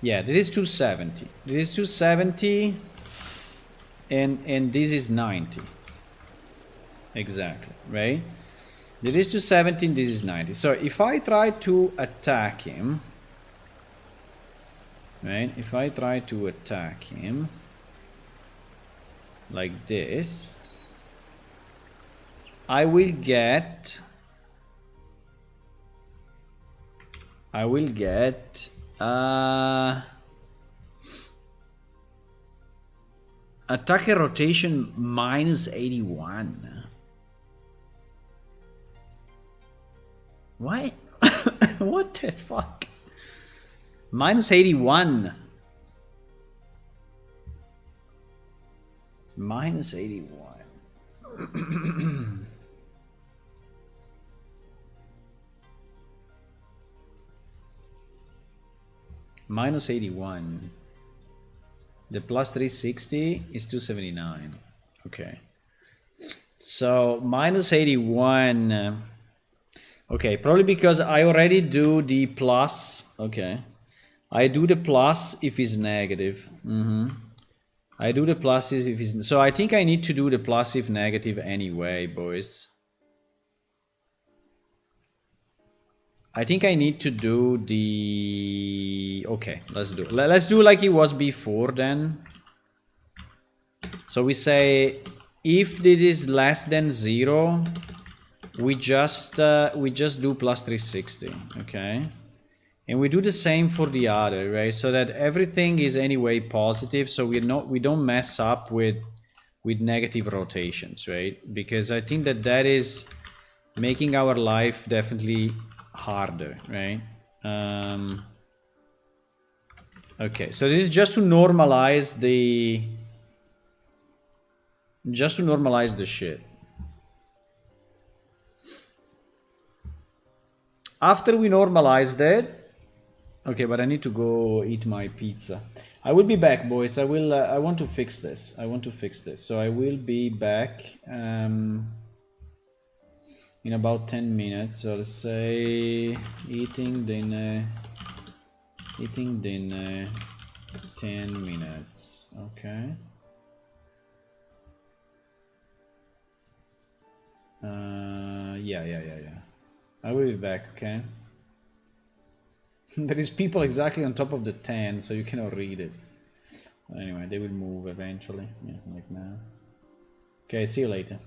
Yeah, this is 270. This is 270, and this is 90. Exactly, right? This is 270, and this is 90. So if I try to attack him, right? If I try to attack him like this, I will get attacker rotation minus 81. What? What the fuck? Minus 81. Minus 81. Minus 81. The plus 360 is 279. Okay. So minus 81. Okay, probably because I already do the plus. Okay. I do the plus if it's negative. I do the plus if it's... So I think I need to do the plus if negative anyway, boys. I think I need to do the... Okay, let's do it. Let's do like it was before then. So we say if this is less than 0, we just do plus 360, okay? And we do the same for the other, right? So that everything is anyway positive, so we don't mess up with negative rotations, right? Because I think that is making our life definitely harder, right? Okay, so this is just to normalize the shit. After we normalize that, okay, but I need to go eat my pizza. I will be back, boys. I want to fix this. So I will be back in about 10 minutes. So let's say eating dinner, 10 minutes. Okay. Yeah. I will be back, okay? There is people exactly on top of the tent, so you cannot read it. Anyway, they will move eventually. Yeah, like now. Okay, see you later.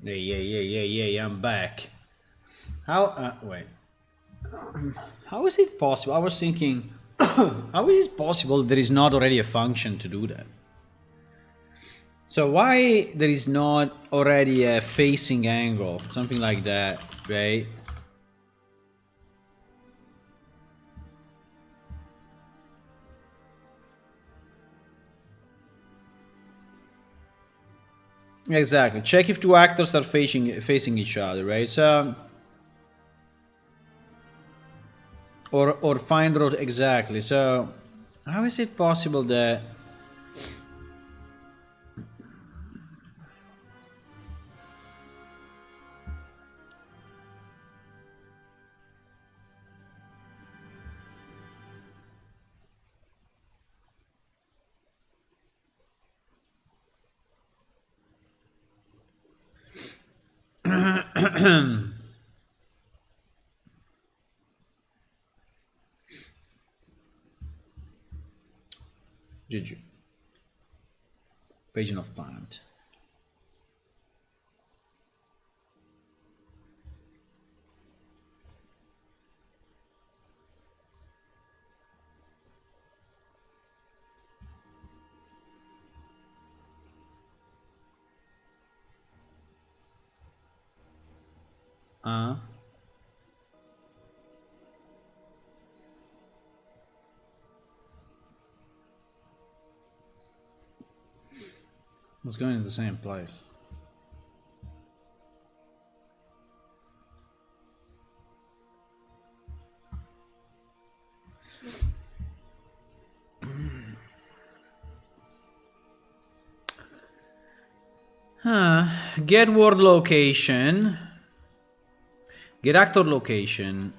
Yeah, I'm back. How, wait. How is it possible? I was thinking, how is it possible there is not already a function to do that? So why there is not already a facing angle, something like that, right? Exactly. Check if two actors are facing each other, right? So, or find road exactly. So, how is it possible that? Did you? Page not found. It's going to the same place. Get word location. Get actor location.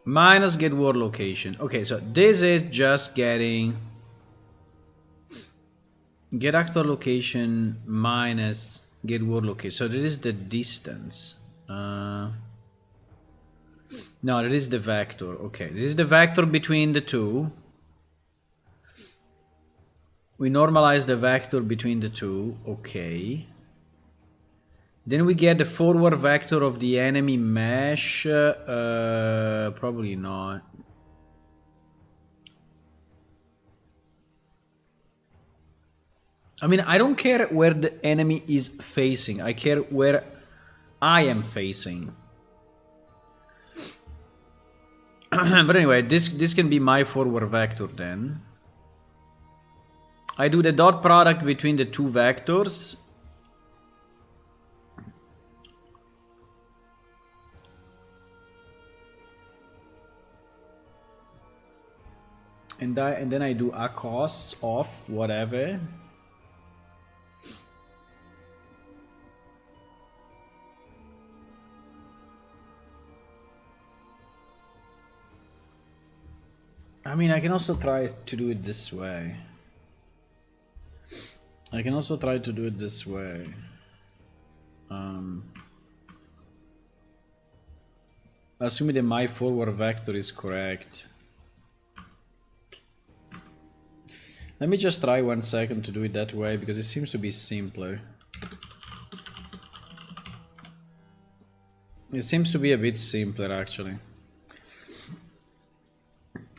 Minus get word location. Okay, so this is just getting get actor location minus get word location. So this is the distance. No, that is the vector. Okay, this is the vector between the two. We normalize the vector between the two. Okay. Then we get the forward vector of the enemy mesh. Probably not. I mean, I don't care where the enemy is facing. I care where I am facing. But anyway, this can be my forward vector then. I do the dot product between the two vectors. And then I do a cos of whatever. I mean, I can also try to do it this way. Assuming that my forward vector is correct. Let me just try 1 second to do it that way, because it seems to be simpler. It seems to be a bit simpler, actually.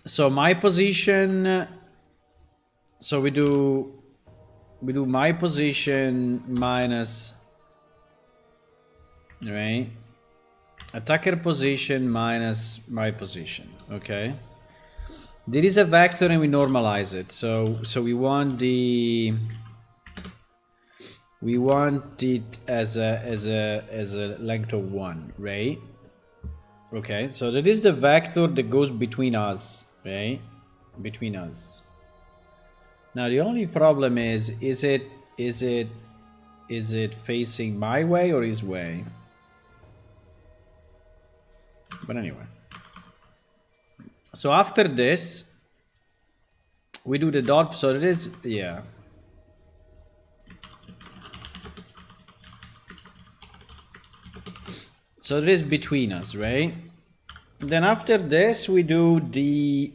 So my position, so we do my position minus, right? Attacker position minus my position, okay? There is a vector and we normalize it. So we want it as a length of 1, right? Okay, so that is the vector that goes between us, right? Between us. Now the only problem is it facing my way or his way? But anyway. So after this, we do the dot, so it is, yeah. So it is between us, right? Then after this, we do the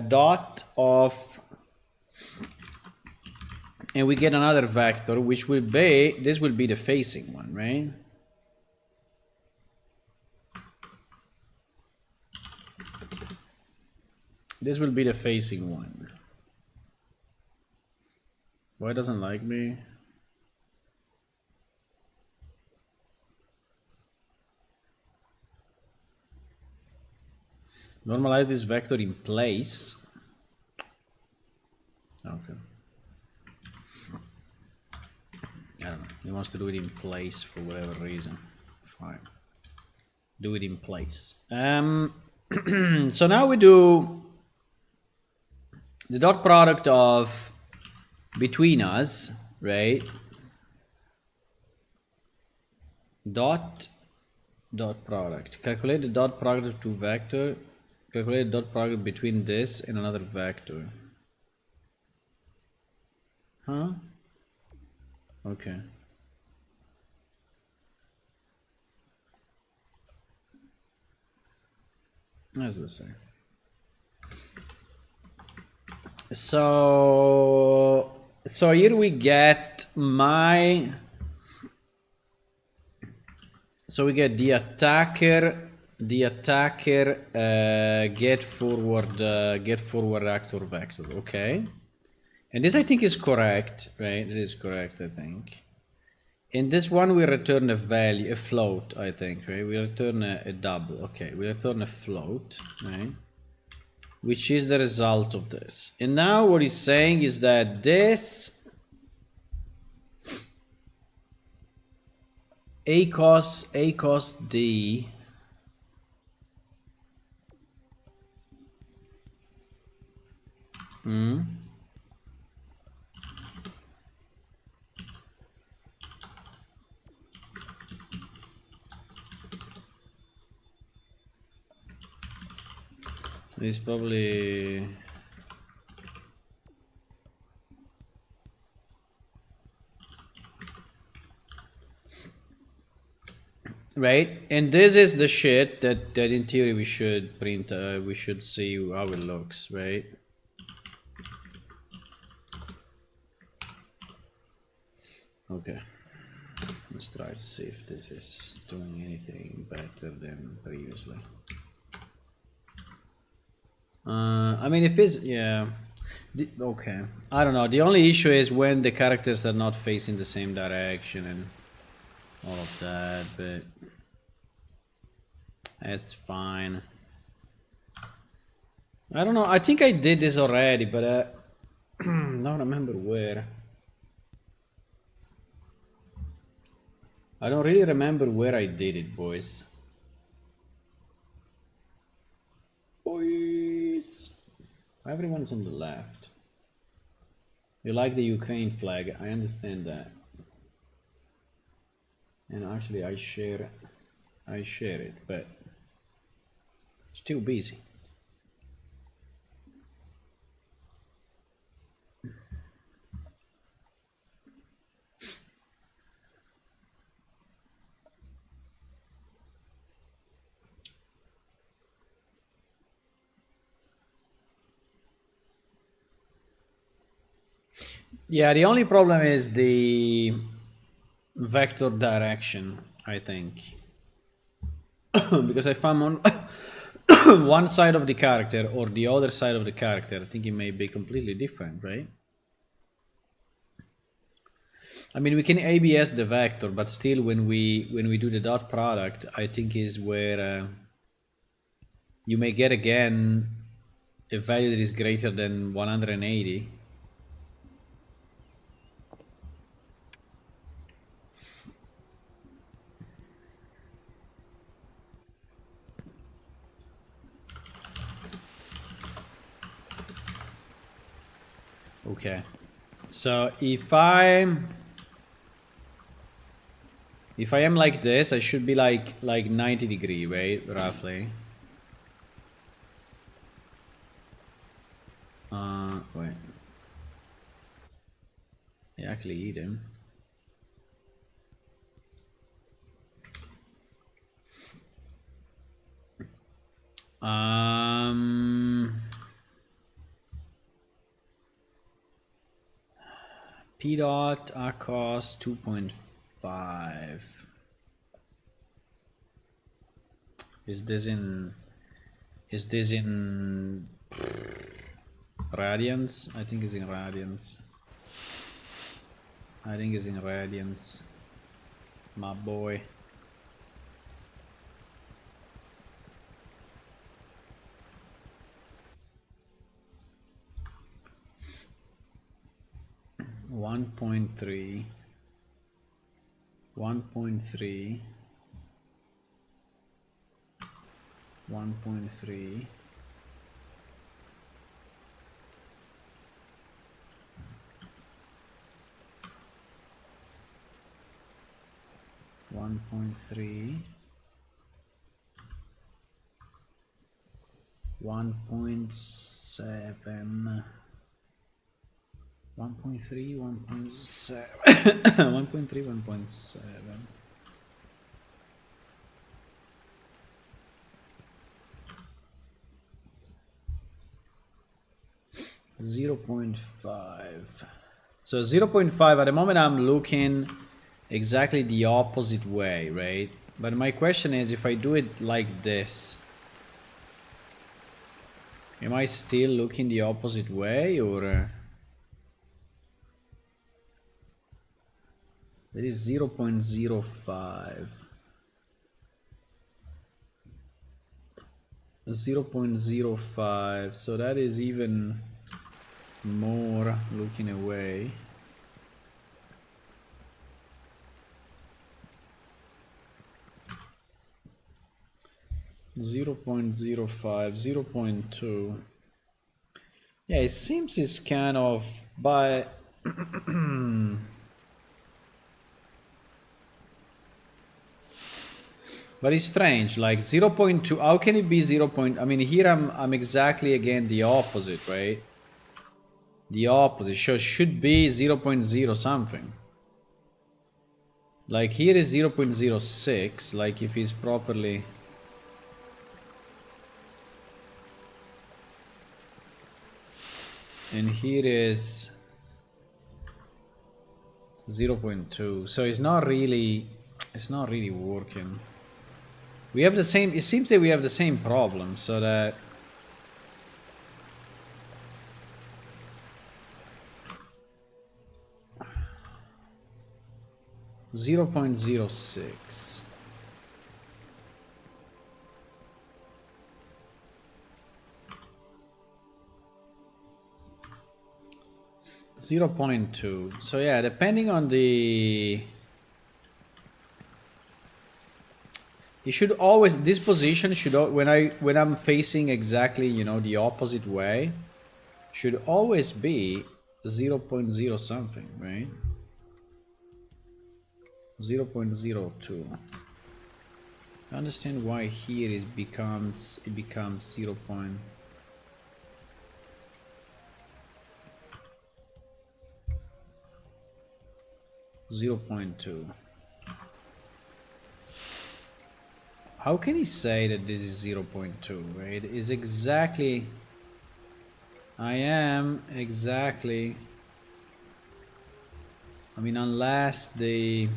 dot of and we get another vector, which will be, this will be the facing one, right? This will be the facing one. Why doesn't like me? Normalize this vector in place. Okay. I don't know. He wants to do it in place for whatever reason. Fine. Do it in place. So now we do the dot product of between us, right? Dot product. Calculate the dot product of two vector. Calculate the dot product between this and another vector. Huh? Okay. As the same. So here we get my. So we get the attacker get forward actor vector. Okay, and this I think is correct, right? It is correct, I think. In this one we return a value, a float, I think, right? We return a double. Okay, we return a float, right? Which is the result of this. And now what he's saying is that this a cos d is probably right, and this is the shit that in theory we should print. We should see how it looks, right? Okay, let's try to see if this is doing anything better than previously. I mean, if it's, yeah, okay, I don't know. The only issue is when the characters are not facing the same direction and all of that, but it's fine. I don't know. I think I did this already, but I don't remember where. I don't really remember where I did it, boys. Everyone's on the left. You like the Ukraine flag, I understand that. And actually I share it, but still busy. Yeah, the only problem is the vector direction, I think. Because if I'm on one side of the character or the other side of the character, I think it may be completely different, right? I mean, we can ABS the vector, but still when we do the dot product, I think is where you may get again a value that is greater than 180. Okay, so if I am like this, I should be like 90 degree, right? Roughly. Wait. Yeah, actually eat him. P dot ACOS 2.5. Is this in radians? I think it's in radians. I think it's in radians, my boy. One point three. 1.3. 1.3. 1.3. 1.7. 1.3, 1.7. 1.3, 1.7. 0.5. So 0.5 at the moment I'm looking exactly the opposite way, right? But my question is, if I do it like this, am I still looking the opposite way, or that is 0.05. 0.05, so that is even more looking away. Zero 0.05, 0.2. Yeah, it seems it's kind of by but it's strange, like 0.2, how can it be 0. I mean, here I'm exactly again the opposite, right? The opposite, so should be 0.0 something. Like here is 0.06, like if it's properly. And here is 0.2, so it's not really working. We have the same, it seems that we have the same problem, so that zero 0.06. 0.2. So yeah, depending on the, you should always, this position should, when I'm facing exactly, you know, the opposite way, should always be 0.0 something, right? 0.02. I understand why here it becomes 0. 0.2. How can he say that this is 0.2, right? It is exactly, I am exactly, I mean, unless the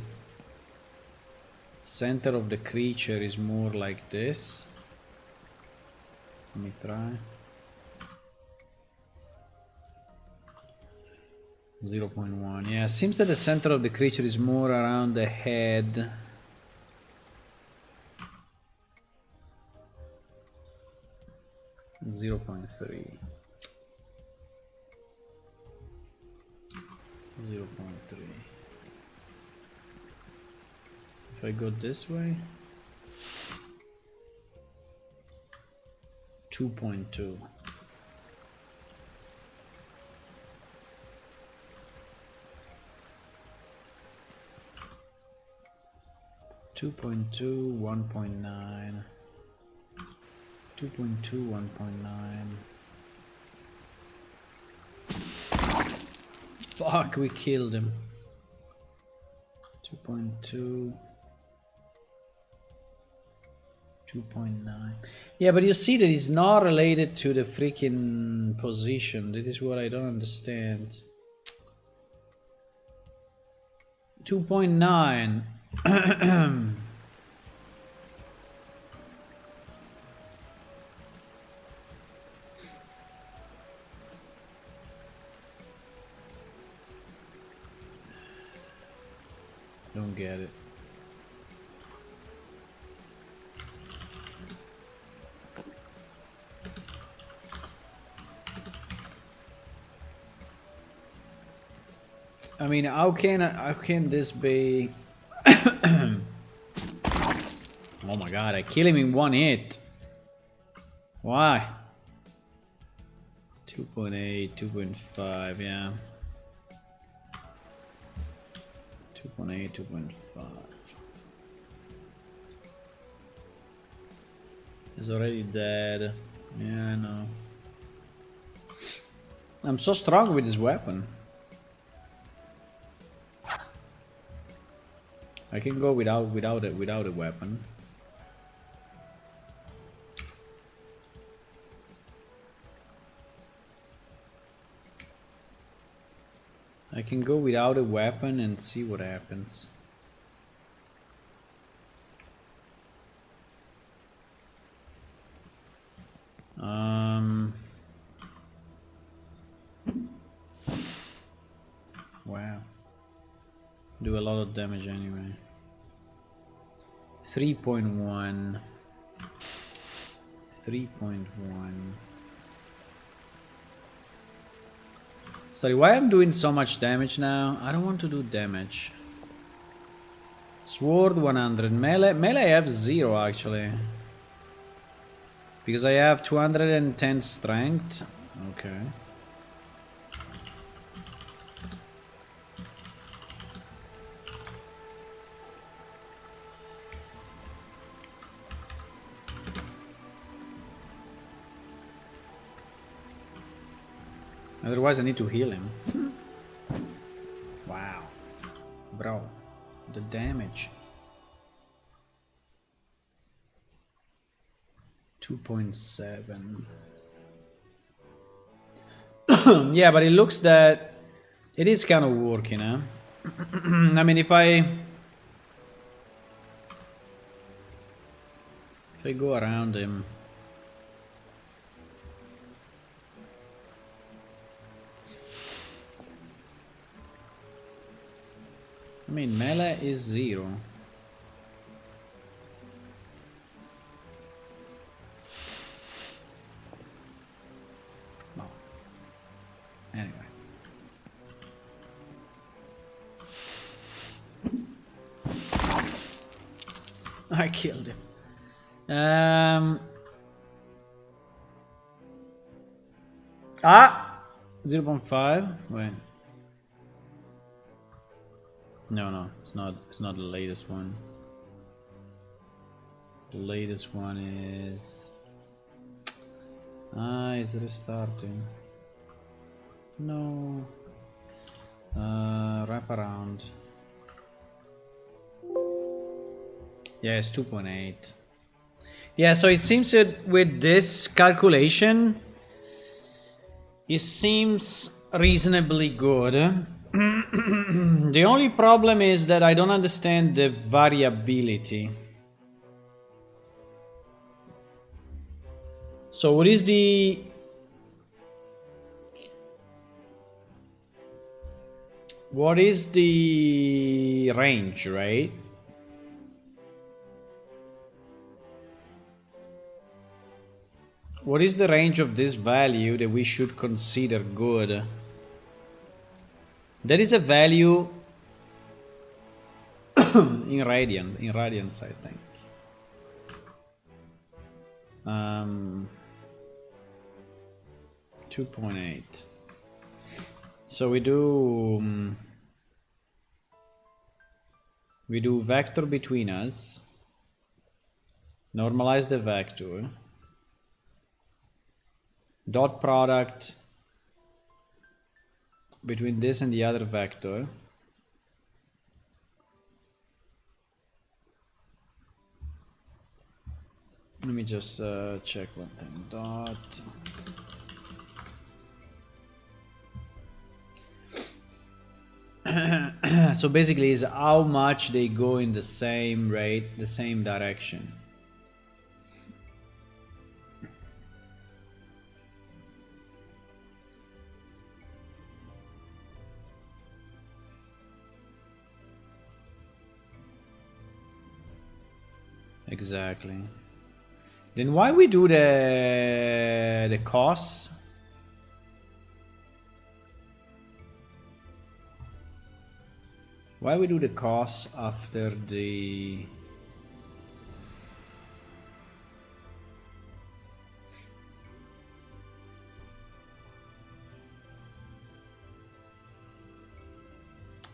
center of the creature is more like this. Let me try. 0.1. Yeah, seems that the center of the creature is more around the head. Zero 0.3. 0.3. If I go this way, 2.2. 2.2, 1.9. 2.2, 1.9. Fuck, we killed him. 2.2. 2.9. Yeah, but you see that it's not related to the freaking position. That is what I don't understand. 2.9. Don't get it. I mean, how can this be? Oh my god, I kill him in one hit. Why? 2.8, 2.5, yeah. 2.8, 2.5. He's already dead. Yeah, I know. I'm so strong with this weapon. I can go without a weapon. I can go without a weapon and see what happens. Wow. Do a lot of damage anyway. 3.1. 3.1. Sorry, why I'm doing so much damage now? I don't want to do damage. Sword 100. Melee I have 0 actually. Because I have 210 strength. Okay. Otherwise I need to heal him. Wow. Bro. The damage. 2.7. Yeah, but it looks that it is kind of working, huh? I mean, if I go around him. I mean, melee is 0. No. Anyway. I killed him. 0.5. Wait. No, it's not the latest one. The latest one is it's restarting. No. Wrap around. Yeah, it's 2.8. Yeah, so it seems that with this calculation, it seems reasonably good. The only problem is that I don't understand the variability. So what is the range, right? What is the range of this value that we should consider good? There is a value in radians, I think. 2.8. So we do vector between us. Normalize the vector. Dot product between this and the other vector. Let me just check one thing. Dot. So basically is how much they go in the same rate, the same direction. Exactly. Then why we do the costs? Why we do the costs after the...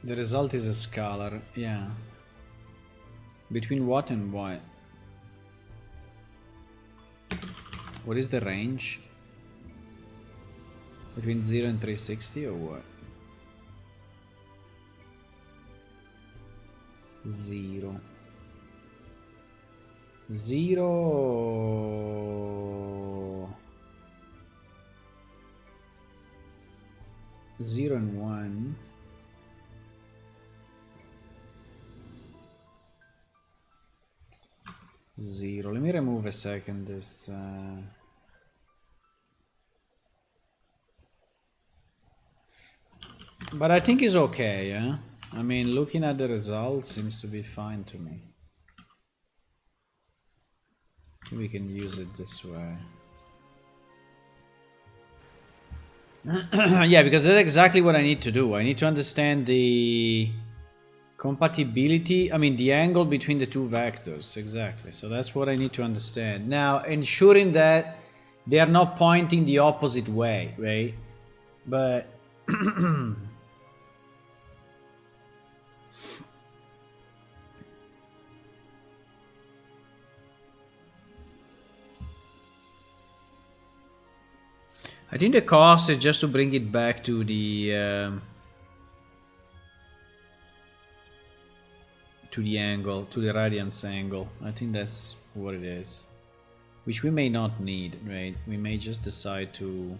The result is a scalar, yeah. Between what and what? What is the range? Between 0 and 360 or what? 0. 0 and 1. Zero. Let me remove a second this. But I think it's okay, yeah? I mean, looking at the results seems to be fine to me. We can use it this way. Yeah, because that's exactly what I need to do. I need to understand the compatibility, I mean the angle between the two vectors, exactly. So that's what I need to understand. Now, ensuring that they are not pointing the opposite way, right? But I think the cost is just to bring it back to the angle, to the radiance angle. I think that's what it is. Which we may not need, right? We may just decide to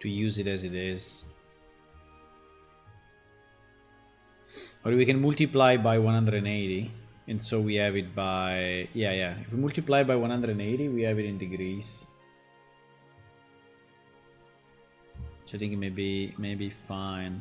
use it as it is. Or we can multiply by 180, and so we have it by... Yeah. If we multiply by 180, we have it in degrees. Which I think may be fine.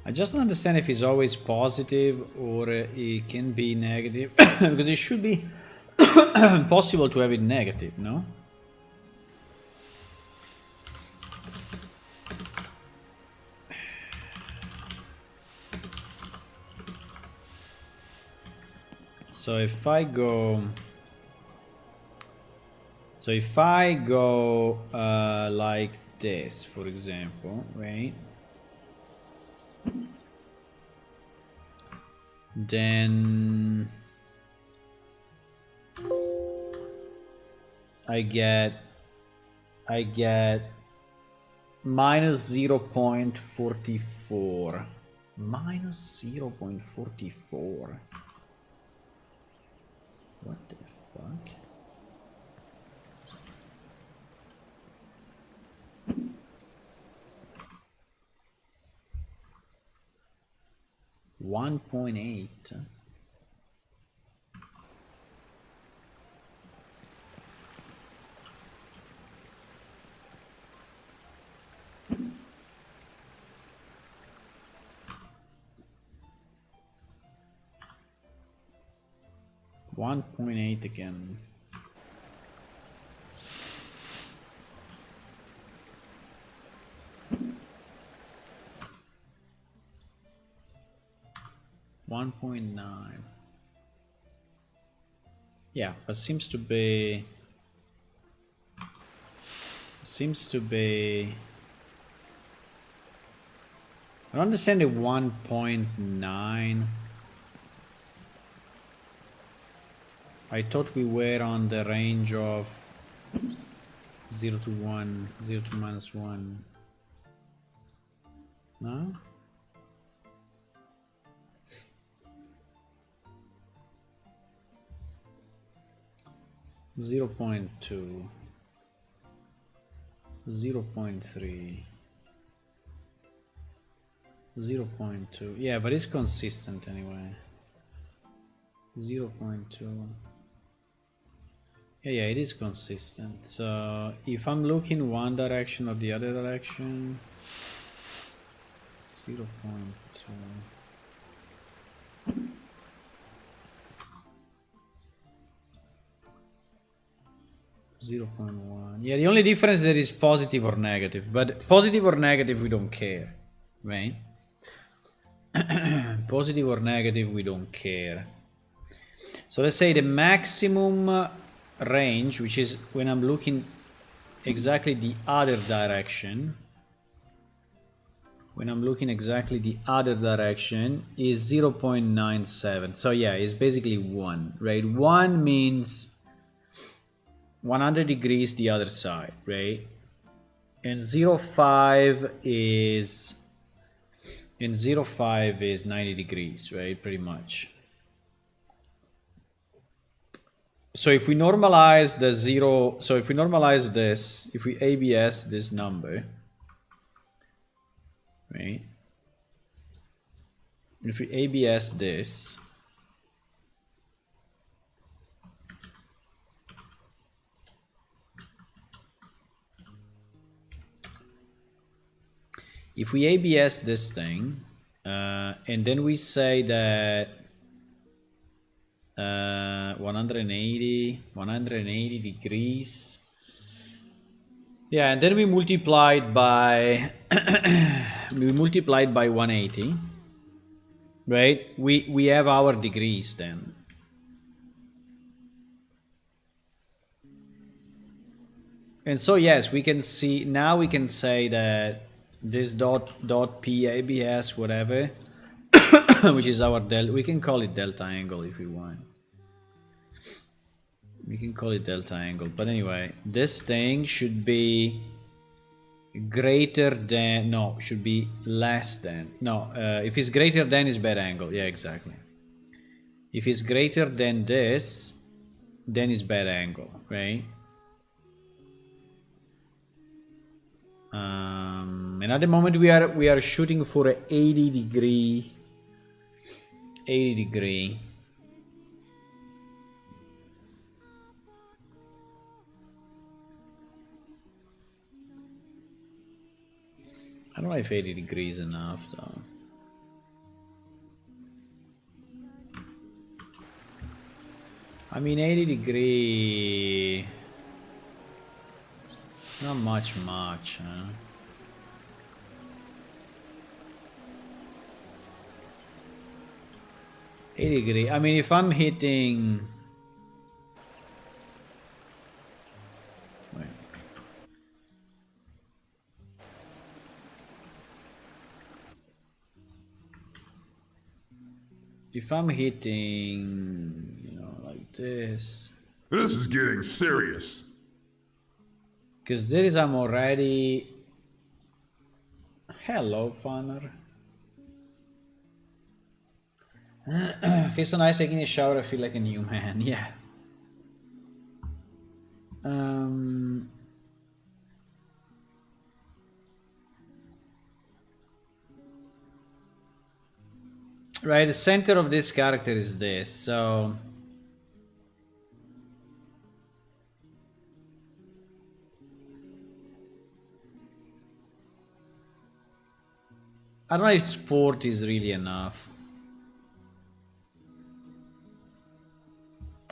I just don't understand if it's always positive or it can be negative, because it should be possible to have it negative, no? So if I go like this, for example, right? Then I get minus 0.44. Minus 0.44. What the fuck? $1.8. $1.8 again. $1.9. Yeah, but seems to be I don't understand the 1.9. I thought we were on the range of 0 to 1, 0 to minus 1. No? 0.2, 0.3, 0.2. Yeah, but it's consistent anyway. 0.2. Yeah, it is consistent. So if I'm looking one direction or the other direction, 0.2. 0.1. Yeah, the only difference there is positive or negative, but positive or negative we don't care, right? Positive or negative we don't care. So let's say the maximum range, which is when I'm looking exactly the other direction, when I'm looking exactly the other direction, is 0.97. So yeah, it's basically 1, right? 1 means 100 degrees the other side, right? And 0.5 is 90 degrees, right? Pretty much. So if we normalize the zero, so if we normalize this, if we ABS this number, right? If we ABS this, if we ABS this thing, and then we say that 180 degrees, yeah, and then we multiply it by we multiply it by 180, right? We have our degrees then. And so yes, we can see now, we can say that this dot p ABS whatever, which is our delta, we can call it delta angle if we want. We can call it delta angle, but anyway, this thing should be greater than, no, should be less than, no, if it's greater than is bad angle, yeah, exactly. If it's greater than this, then it's bad angle, right? And at the moment we are shooting for a 80 degree. I don't know if 80 degrees is enough though. I mean 80 degree, not much, huh? degree. I mean, if I'm hitting, wait. If I'm hitting, you know, like this. This is getting serious. Because there is, I'm already. Hello, Funner. Feels so nice taking a shower. I feel like a new man. Yeah. Right, the center of this character is this, so I don't know if 40 is really enough.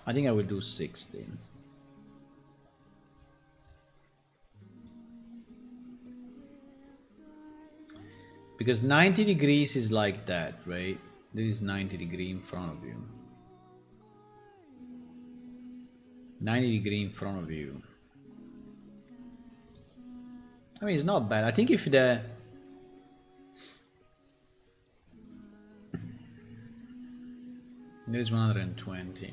I think I will do 60. Because 90 degrees is like that, right? There is 90 degree in front of you. 90 degree in front of you. I mean, it's not bad. I think if the... There's 120.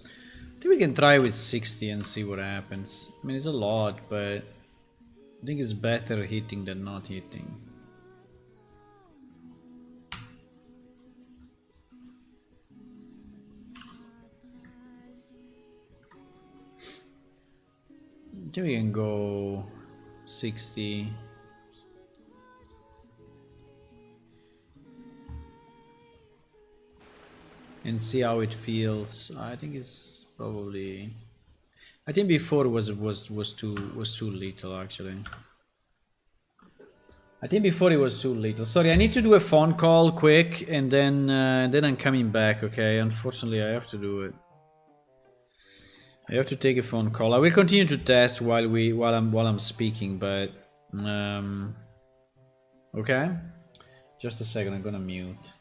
I think we can try with 60 and see what happens. I mean, it's a lot, but I think it's better hitting than not hitting. think we can go 60. And see how it feels. I think it's probably. I think before was too little actually. I think before it was too little. Sorry, I need to do a phone call quick, and then I'm coming back. Okay, unfortunately, I have to do it. I have to take a phone call. I will continue to test while I'm speaking, but okay. Just a second. I'm gonna mute.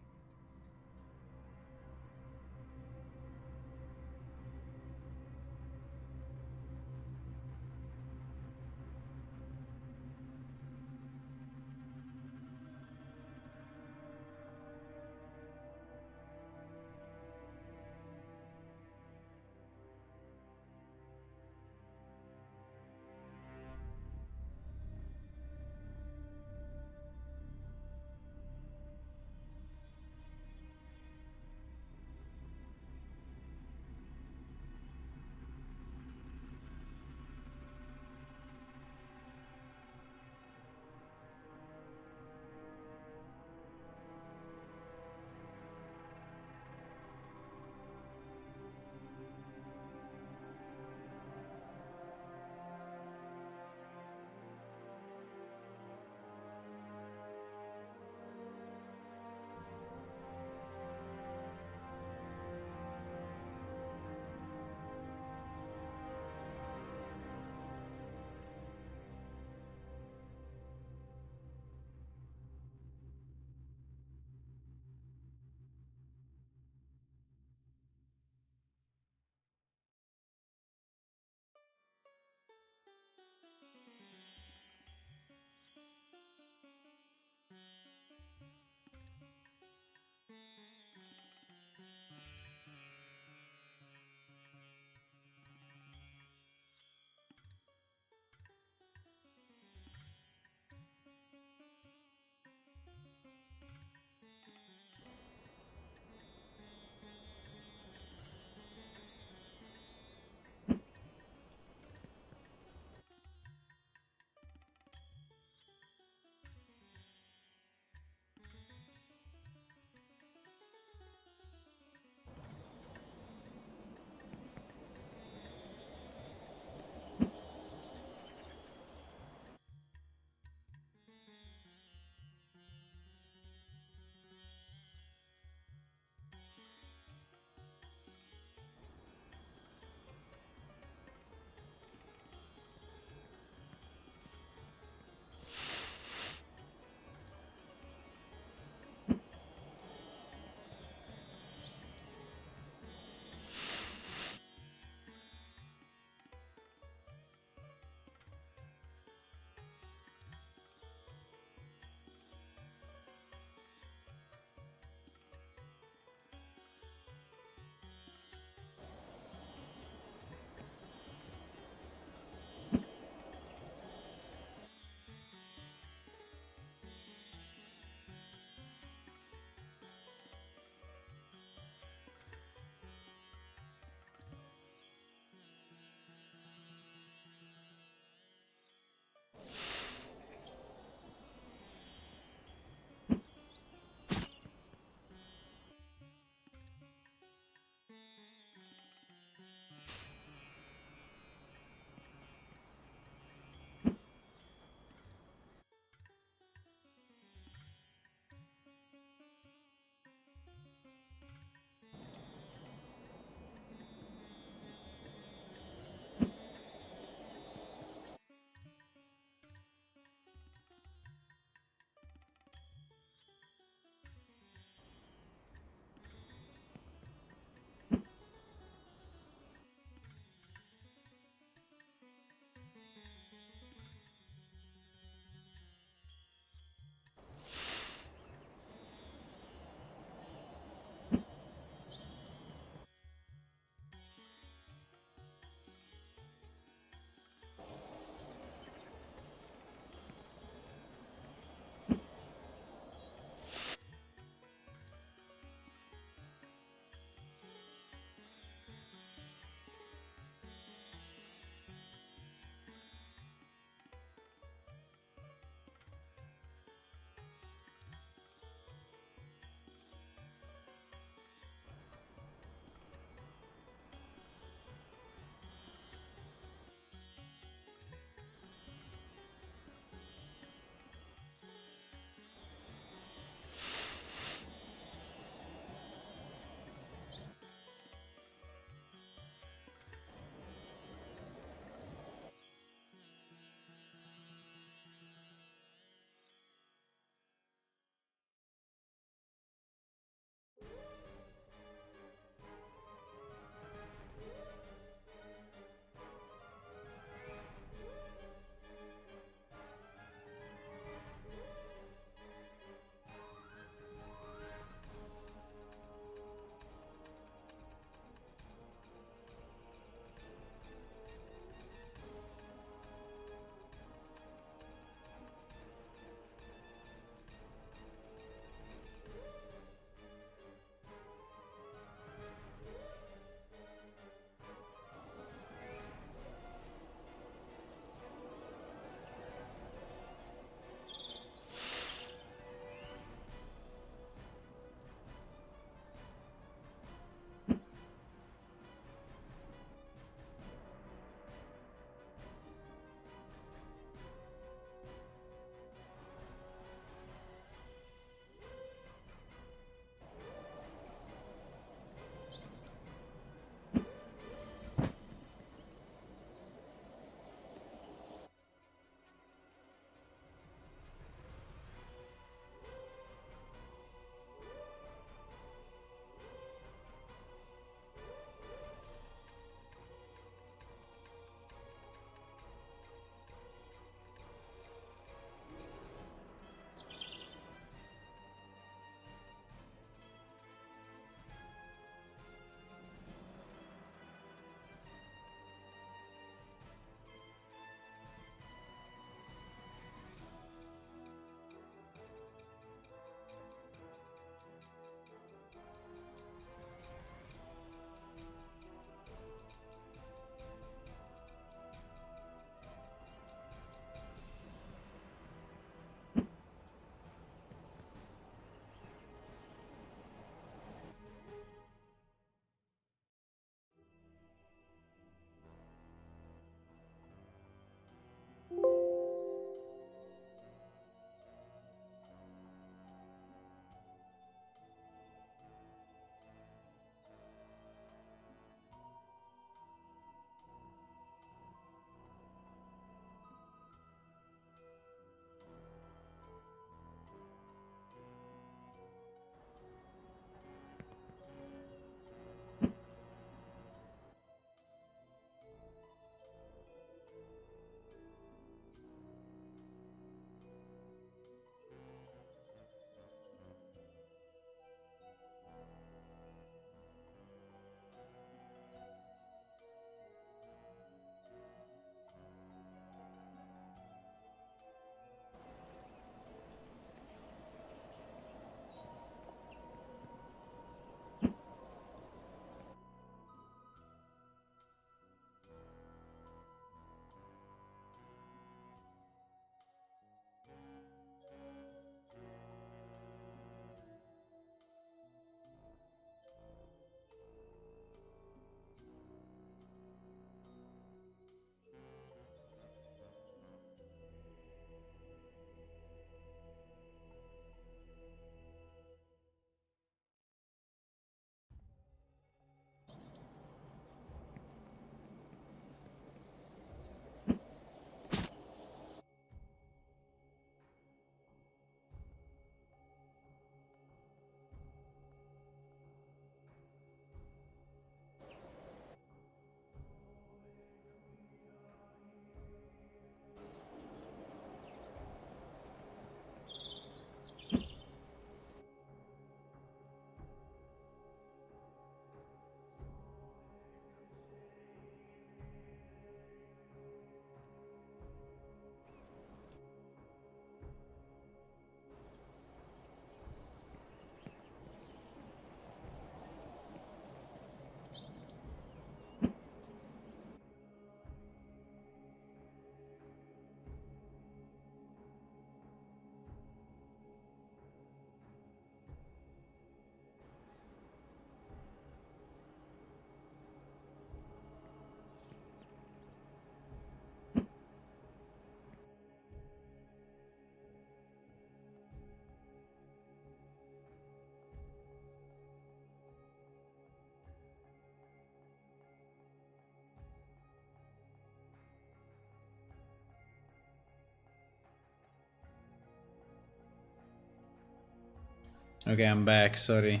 Okay, I'm back, sorry.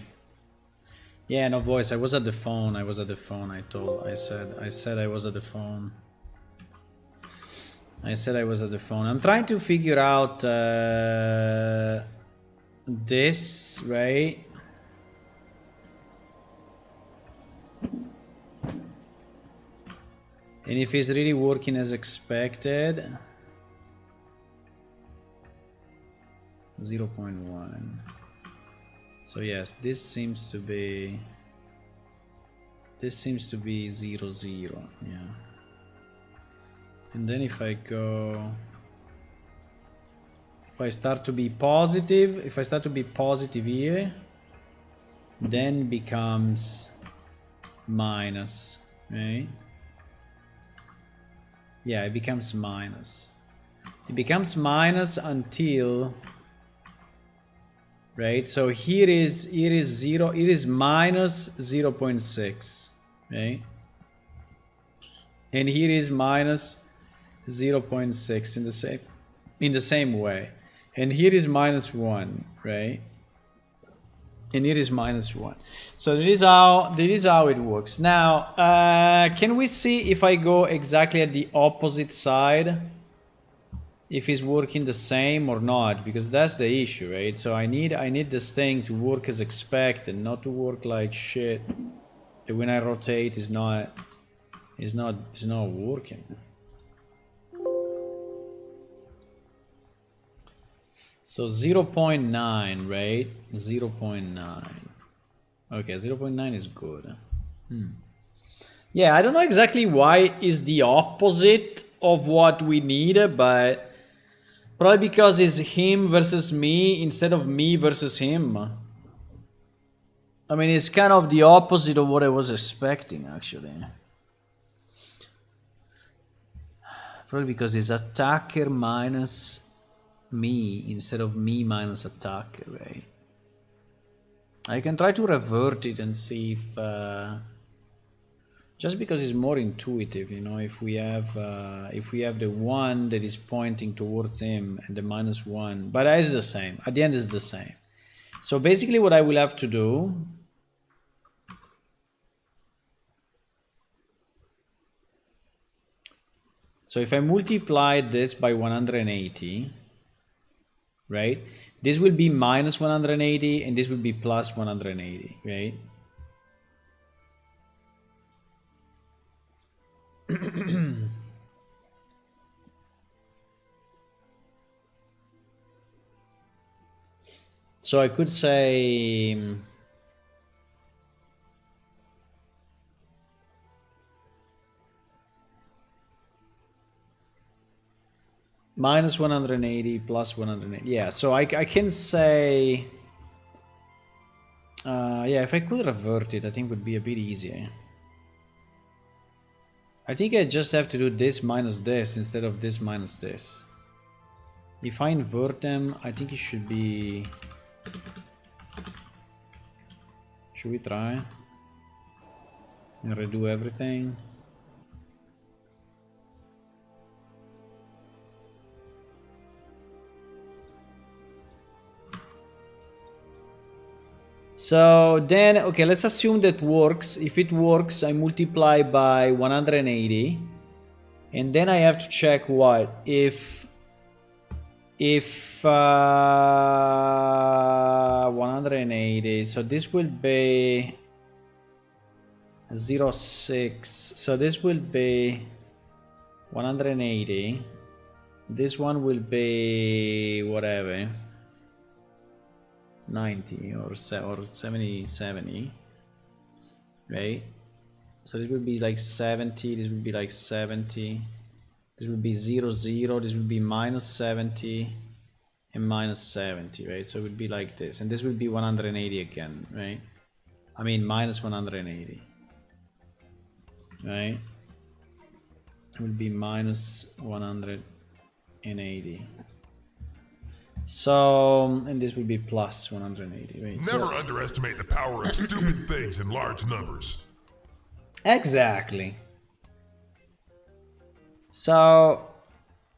Yeah, no voice, I was at the phone, I said I was at the phone. I said I was at the phone. I'm trying to figure out this, right? And if it's really working as expected. 0.1. So yes, this seems to be 0, 0, yeah. And then if I start to be positive, here, then becomes minus, right? Yeah, it becomes minus. It becomes minus until, right? So here is 0, it is minus 0.6, right? And here is minus 0.6 in the same way. And here is minus 1, right? And here is minus 1. So that is how it works. Now, can we see if I go exactly at the opposite side, if it's working the same or not? Because that's the issue, right? So I need this thing to work as expected, not to work like shit. And when I rotate, it's not working. So 0.9, right? 0.9. Okay, 0.9 is good. Yeah, I don't know exactly why is the opposite of what we need, but probably because it's him versus me instead of me versus him. I mean, it's kind of the opposite of what I was expecting, actually. Probably because it's attacker minus me instead of me minus attacker, right? I can try to revert it and see if just because it's more intuitive, you know, if we have the 1 that is pointing towards him and the minus 1, but it's the same. At the end, it's the same. So basically, what I will have to do. So if I multiply this by 180, right? This will be minus 180 and this will be plus 180, right? So I could say minus 180 plus 180. Yeah, so I can say yeah, if I could revert it, I think it would be a bit easier. I think I just have to do this minus this instead of this minus this. If I invert them, I think it should be... Should we try? And redo everything? So then, okay, let's assume that works. If it works, I multiply by 180. And then I have to check what? If 180, so this will be 0.6. So this will be 180. This one will be whatever. 90 or 70, right? So this will be like 70, this will be like 70, this will be 0, 0, this will be minus 70 and minus 70, right? So it would be like this, and this will be 180 again, right? I mean minus 180, right? It will be minus 180. So, and this will be plus 180, right? Never underestimate the power of stupid things in large numbers. Exactly. So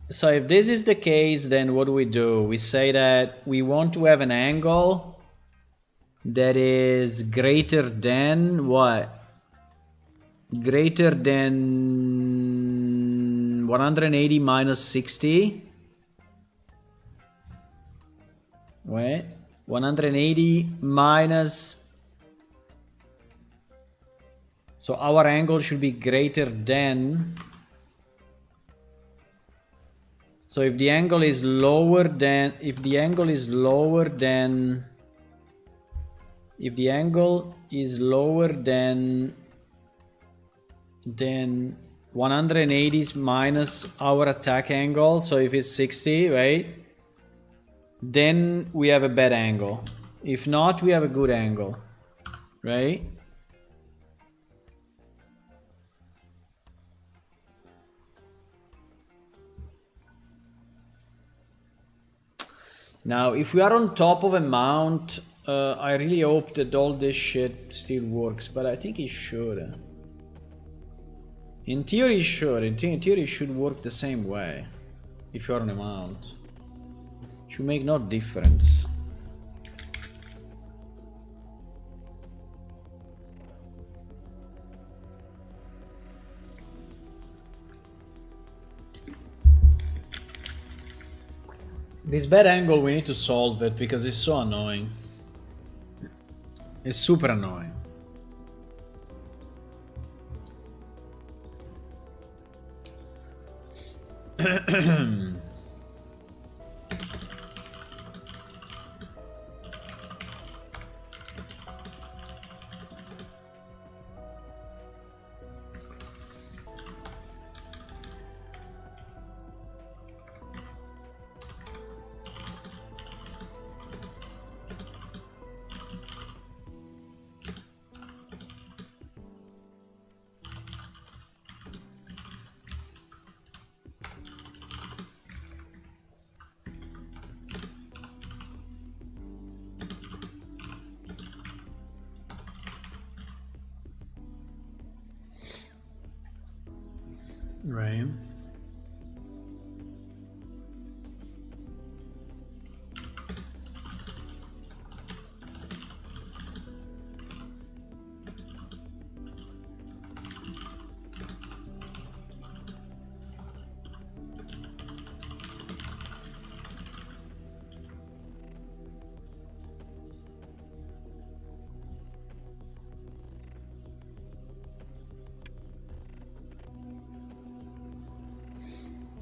if this is the case, then what do? We say that we want to have an angle that is greater than what? Greater than 180 minus 60. Wait, 180 minus. So our angle should be greater than. So if the angle is lower than, if the angle is lower than 180 minus our attack angle, so if it's 60, right, then we have a bad angle. If not, we have a good angle, right? Now, if we are on top of a mount, I really hope that all this shit still works, but I think it should. In theory, it should. In theory, it should work the same way. If you're on a mount, it should make no difference. This bad angle, we need to solve it because it's so annoying. It's super annoying. Right.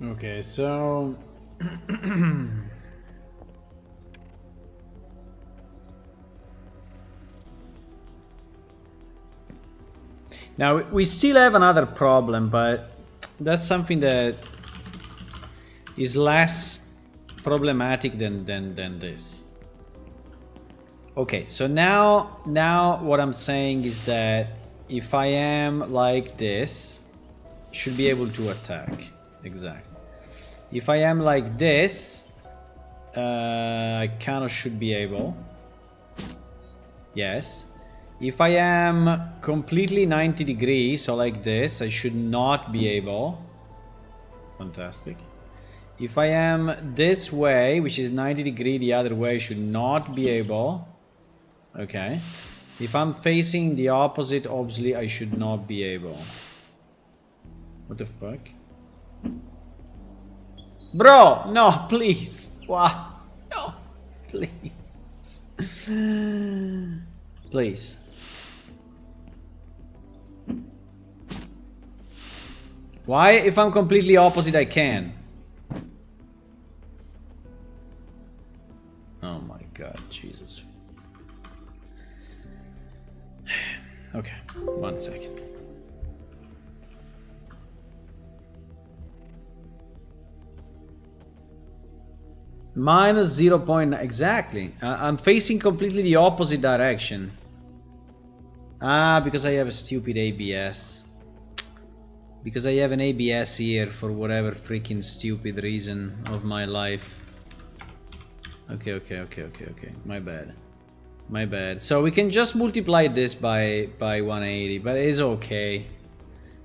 Okay, so now we still have another problem, but that's something that is less problematic than this. Okay, so now what I'm saying is that if I am like this, I should be able to attack. Exactly. If I am like this, I kind of should be able. Yes. If I am completely 90 degrees, so like this, I should not be able. Fantastic. If I am this way, which is 90 degrees the other way, I should not be able. Okay. If I'm facing the opposite, obviously I should not be able. What the fuck? Bro, no, please. Wow. No, please. Please. Why, if I'm completely opposite, I can? Oh my god, Jesus. Okay, 1 second. Minus 0. Exactly. I'm facing completely the opposite direction. Ah, because I have a stupid ABS. Because I have an ABS here for whatever freaking stupid reason of my life. Okay. My bad. My bad. So we can just multiply this by 180, but it's okay.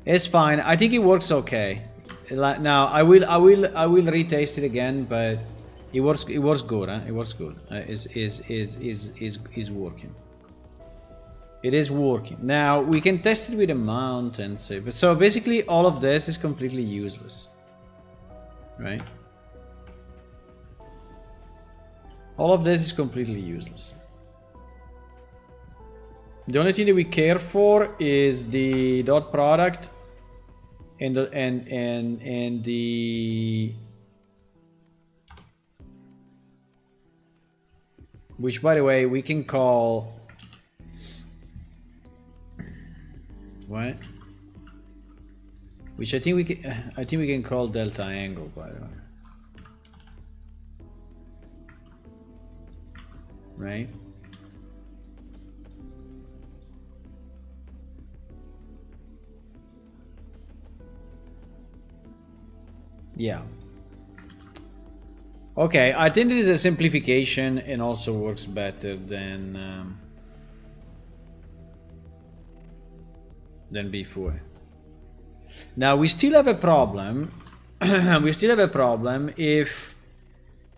It's fine. I think it works okay. Now I will retest it again, but It works good, huh? It works good. Is working. It is working. Now we can test it with a mount and say, but so basically all of this is completely useless, right? All of this is completely useless. The only thing that we care for is the dot product and the which, by the way, we can call what? Which I think we can call delta angle, by the way. Right? Yeah. Okay, I think this is a simplification and also works better than before. Now we still have a problem. We still have a problem if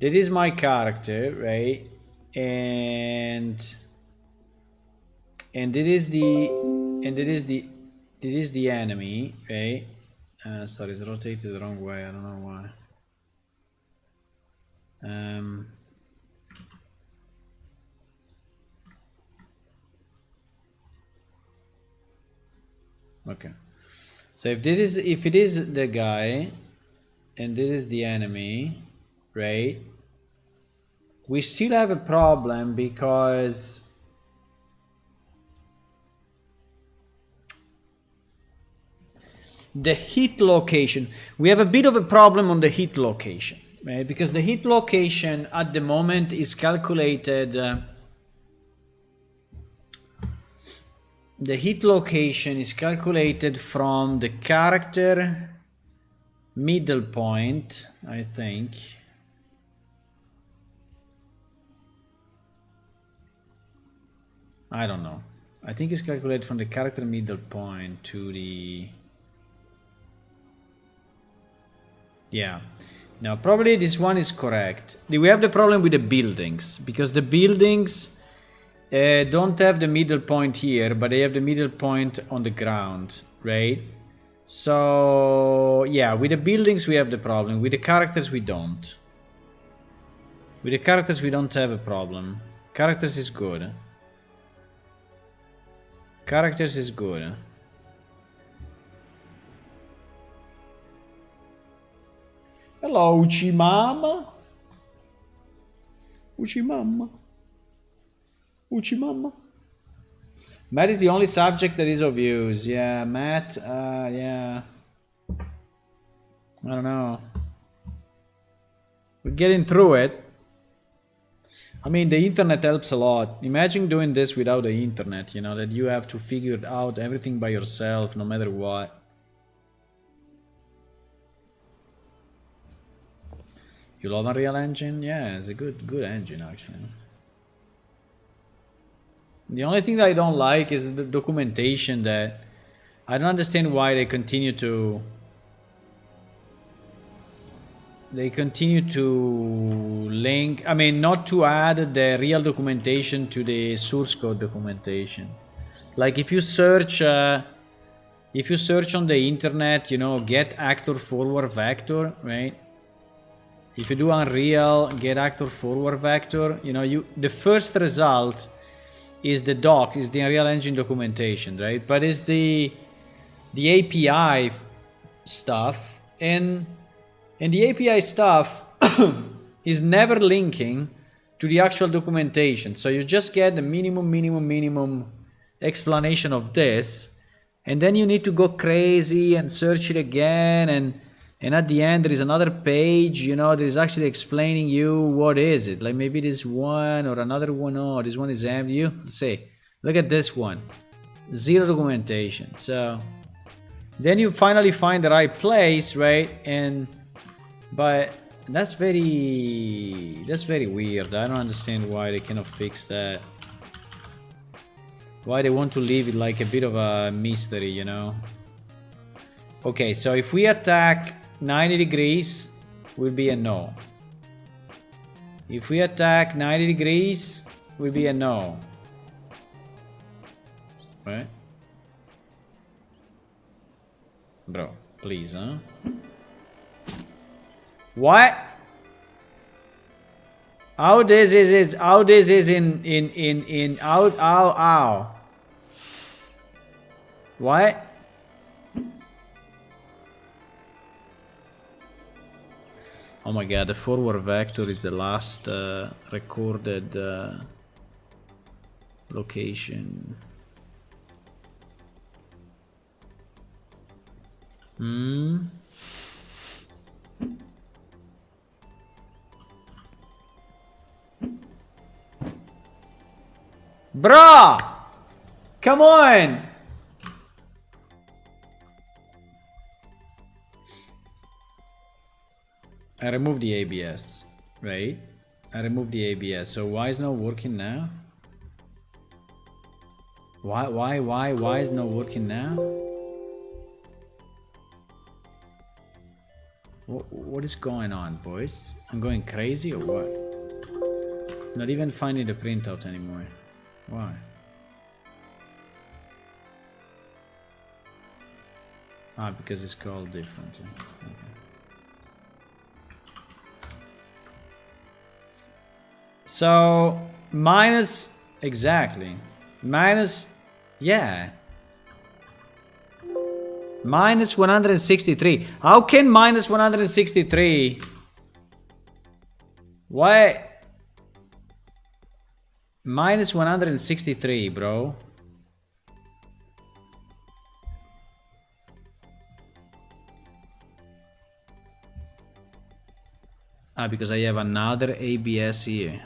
that is my character, right? And it is the enemy, right? Sorry, it's rotated the wrong way. I don't know why. Okay. So if it is the guy, and this is the enemy, right? We still have a problem because the hit location. We have a bit of a problem on the hit location, right? Because the hit location at the moment is calculated. The hit location is calculated from the character middle point, I think. I don't know. I think it's calculated from the character middle point to the... Yeah. Now probably this one is correct. We have the problem with the buildings, because the buildings don't have the middle point here, but they have the middle point on the ground, right? So yeah, with the buildings we have the problem. With the characters we don't. With the characters we don't have a problem. Characters is good. Characters is good. Hello, Uchimama. Uchimama. Uchimama. Math is the only subject that is of use. Yeah, math, yeah. I don't know. We're getting through it. I mean, the internet helps a lot. Imagine doing this without the internet, you know, that you have to figure out everything by yourself, no matter what. You love Unreal Engine? Yeah, it's a good engine, actually. The only thing that I don't like is the documentation. That I don't understand why they continue to link, I mean, not to add the real documentation to the source code documentation. Like if you search on the internet, you know, get actor forward vector, right? If you do Unreal, get actor forward vector, you know, the first result is the doc, is the Unreal Engine documentation, right? But it's the API stuff, and the API stuff is never linking to the actual documentation. So you just get the minimum explanation of this, and then you need to go crazy and search it again, and at the end there is another page, you know, that is actually explaining you what is it. Like maybe this one or another one. Oh, this one is empty. Let's see. Look at this one. Zero documentation. So then you finally find the right place, right? But that's very weird. I don't understand why they cannot fix that. Why they want to leave it like a bit of a mystery, you know? Okay, so if we attack 90 degrees, will be a no. If we attack 90 degrees, will be a no. Right? Bro, please, huh? What? How this is in ow. What? Oh my god, the forward vector is the last recorded location. Bruh! Come on! I removed the ABS, right? I removed the ABS, so why is not working now? Why is not working now? What is going on, boys? I'm going crazy or what? Not even finding the printout anymore. Why? Ah, because it's called differently. Okay. So, minus, exactly. Minus, yeah. Minus 163. How can minus 163? Why? Minus 163, bro. Ah, because I have another ABS here.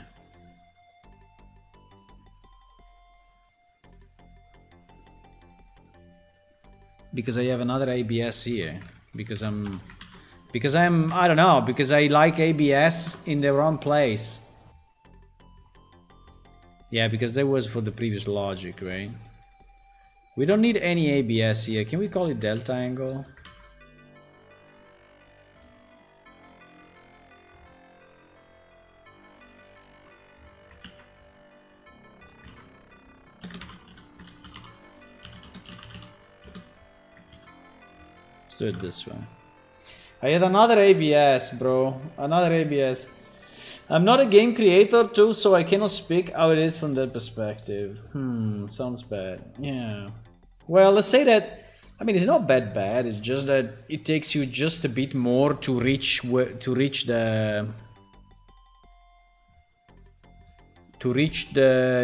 Because I have another ABS here. Because I'm I don't know, because I like ABS in the wrong place. Yeah, because that was for the previous logic, right? We don't need any ABS here. Can we call it delta angle? Let's do it this way. I had another ABS, bro. Another ABS. I'm not a game creator too, so I cannot speak how it is from that perspective. Sounds bad. Yeah. Well, let's say that, I mean, it's not bad. It's just that it takes you just a bit more to reach the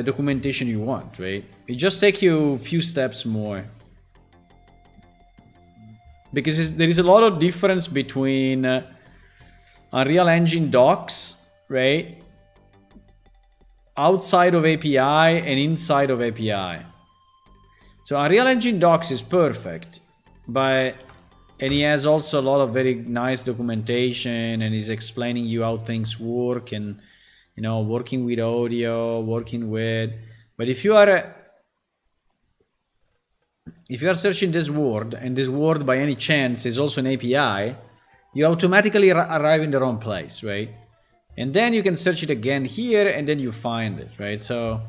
documentation you want, right? It just takes you a few steps more. Because there is a lot of difference between Unreal Engine docs, right? Outside of API and inside of API. So Unreal Engine docs is perfect, and he has also a lot of very nice documentation, and he's explaining you how things work, and you know, working with audio, but if you are searching this word, and this word by any chance is also an API, you automatically arrive in the wrong place, right? And then you can search it again here, and then you find it, right? So,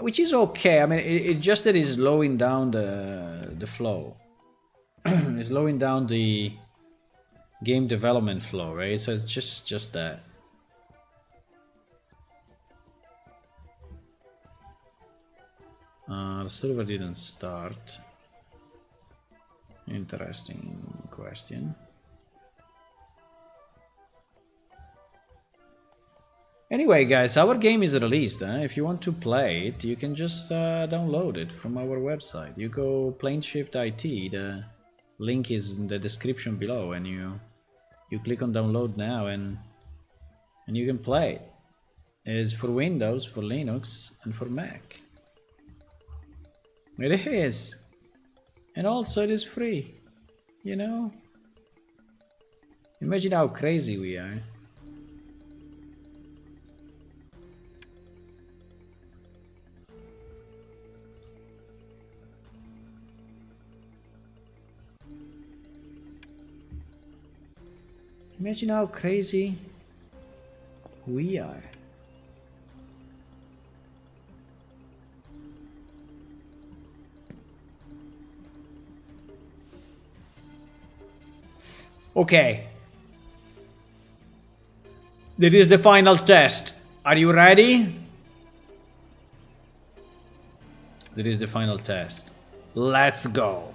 which is okay. I mean, it's just that it's slowing down the flow. It's slowing down the game development flow, right? So it's just that. The server didn't start. Interesting question. Anyway, guys, our game is released. If you want to play it, you can just download it from our website. You go Planeshift IT. The link is in the description below, and you click on download now, and you can play it. It's for Windows, for Linux, and for Mac. It is. And also it is free. You know? Imagine how crazy we are. Imagine how crazy We are. Okay. That is the final test. Are you ready? That is the final test. Let's go.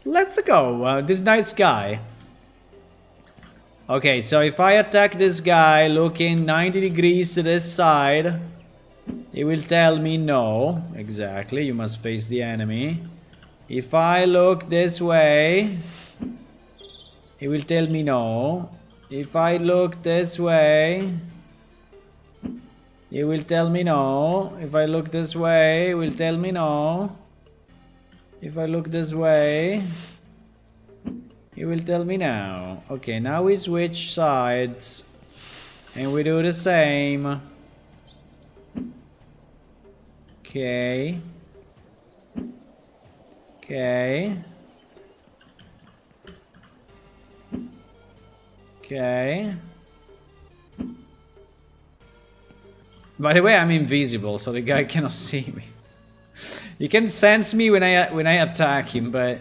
Let's go. This nice guy. Okay, so if I attack this guy looking 90 degrees to this side, he will tell me no. Exactly, you must face the enemy. If I look this way, he will tell me no. If I look this way, he will tell me no. If I look this way, he will tell me no. If I look this way, he will tell me now. Okay, now we switch sides and we do the same. Okay. Okay. Okay. By the way, I'm invisible, so the guy cannot see me. He can sense me when I attack him, but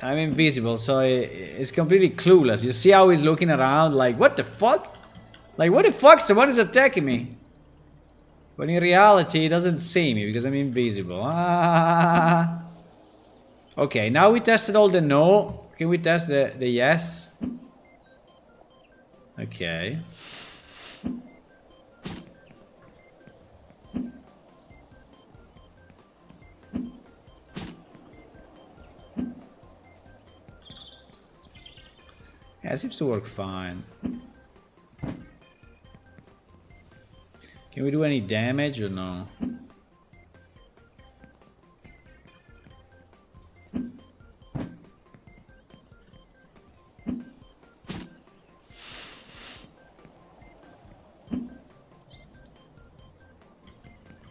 I'm invisible, so it's completely clueless. You see how he's looking around like, what the fuck? Like, what the fuck? Someone is attacking me. But in reality, he doesn't see me because I'm invisible. Ah. Okay, now we tested all the no. Can we test the yes? Okay. Yeah, it seems to work fine. Can we do any damage or no?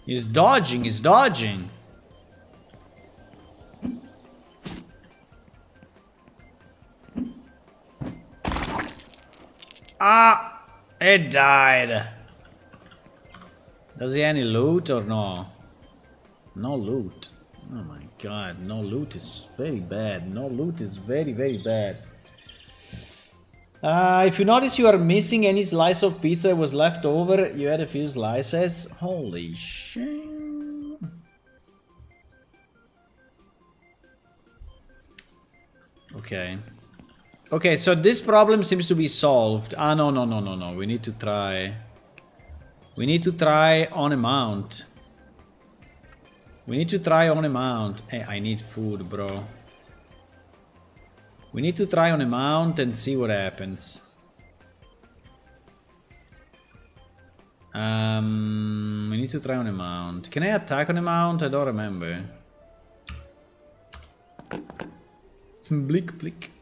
He's dodging, he's dodging. Ah! It died. Does he have any loot or no? No loot. Oh my god, no loot is very bad. No loot is very, very bad. If you notice you are missing any slice of pizza that was left over, you had a few slices. Holy shit. Okay. Okay, so this problem seems to be solved. Ah, no, no, no, no, no. We need to try... We need to try on a mount. We need to try on a mount. Hey, I need food, bro. We need to try on a mount and see what happens. We need to try on a mount. Can I attack on a mount? I don't remember. Blick, blick.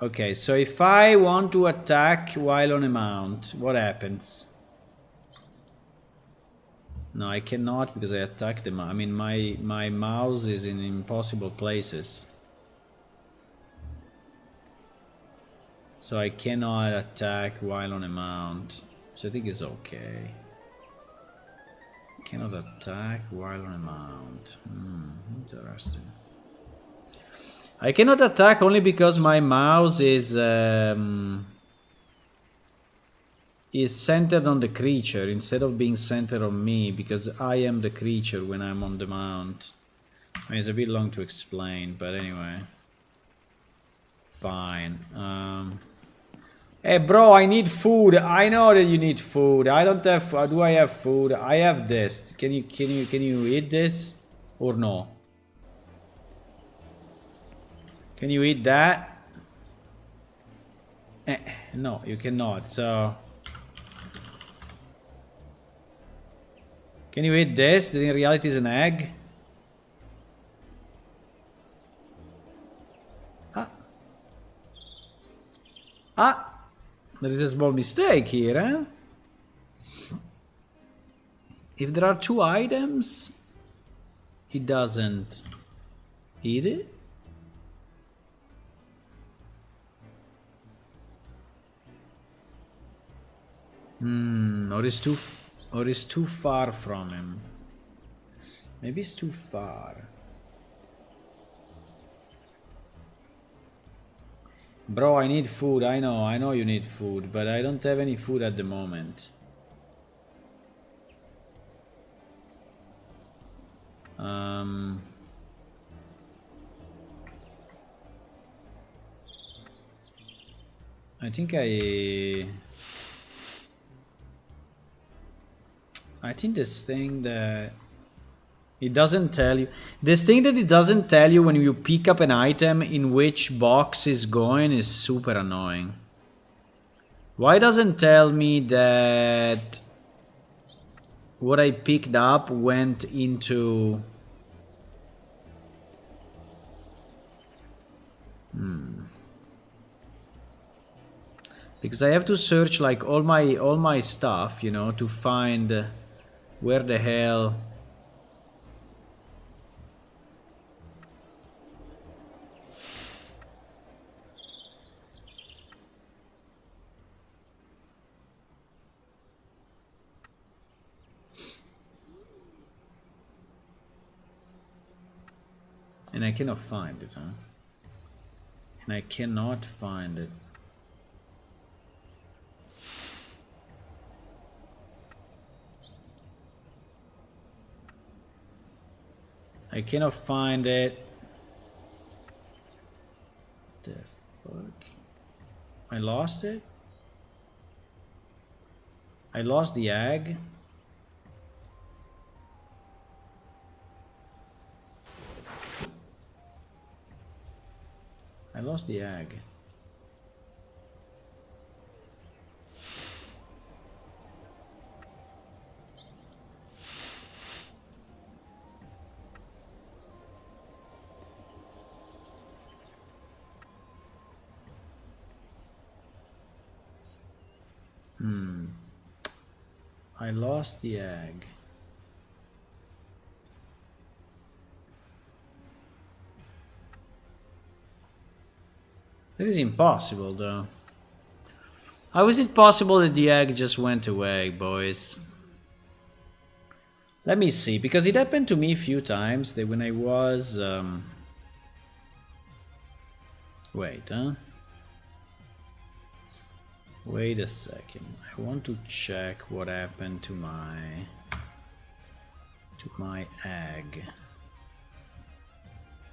Okay, so if I want to attack while on a mount, what happens? No, I cannot because I attacked the mouse. I mean, my mouse is in impossible places. So I cannot attack while on a mount, which I think is okay. Cannot attack while on a mount. Interesting. I cannot attack only because my mouse is centered on the creature instead of being centered on me, because I am the creature when I'm on the mount. I mean, it's a bit long to explain, but anyway. Fine. Hey bro, I need food. I know that you need food. I don't have. Do I have food? I have this. Can you eat this or no? Can you eat that? No, you cannot. So, can you eat this? That in reality is an egg. Ah, there is a small mistake here, huh? If there are two items, he doesn't eat it. Or is too far from him. Maybe it's too far. Bro, I need food. I know you need food, but I don't have any food at the moment. I think this thing that it doesn't tell you. This thing that it doesn't tell you when you pick up an item in which box is going is super annoying. Why doesn't tell me that what I picked up went into... Because I have to search like all my stuff, you know, to find where the hell... And I cannot find it, huh? And I cannot find it. I cannot find it. The fuck? I lost it? I lost the egg? I lost the egg. I lost the egg. That is impossible, though. How is it possible that the egg just went away, boys? Let me see, because it happened to me a few times that when I was... Wait, huh? Wait a second. I want to check what happened to my egg.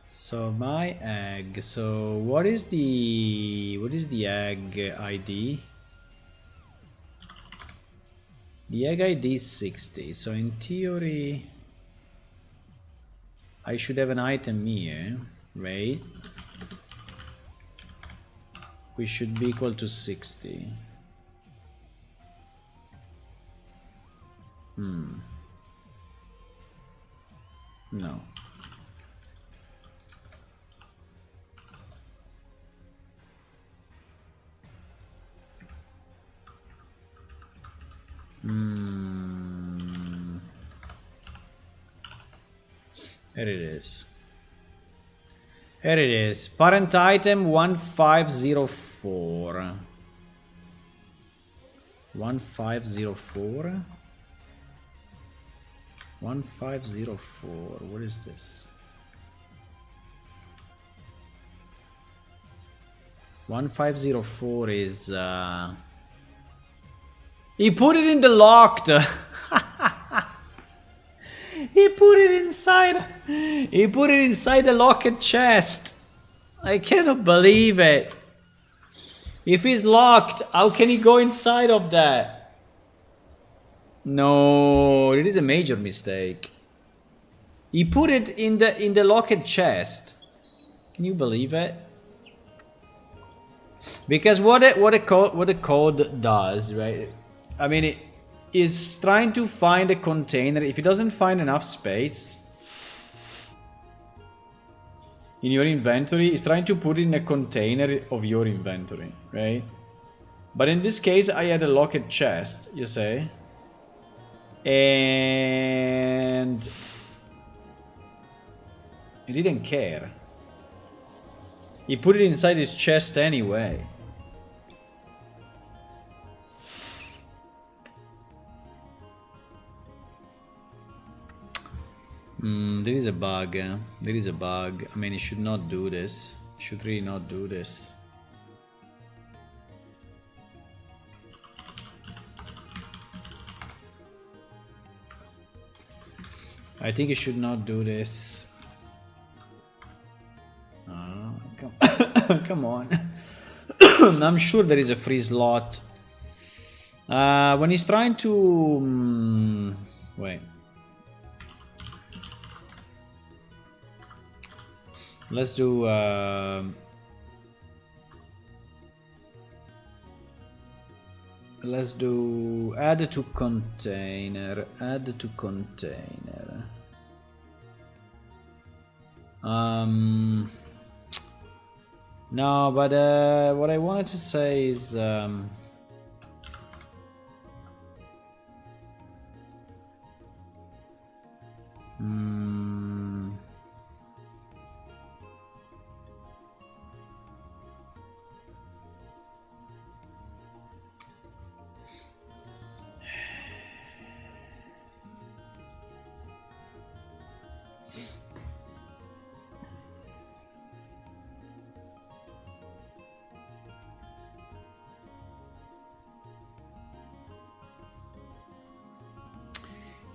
So my egg. So what is the egg ID? The egg ID is 60. So in theory, I should have an item here, right? We should be equal to 60. No. There it is. Here it is. Parent item 1504. 1504. 1504. What is this? 1504 is he put it in the locked. He put it inside the locked chest. I cannot believe it. If he's locked, how can he go inside of that? No, it is a major mistake. He put it in the locked chest. Can you believe it? Because what the code does, right? I mean, it is trying to find a container. If it doesn't find enough space in your inventory, it's trying to put it in a container of your inventory, right? But in this case, I had a locked chest, you say, and he didn't care. He put it inside his chest anyway. There is a bug. There is a bug. I mean, it should not do this. It should really not do this. I think it should not do this. Come on. I'm sure there is a free slot. When he's trying to... wait. Let's do... let's do add to container. Add to container. No, but what I wanted to say is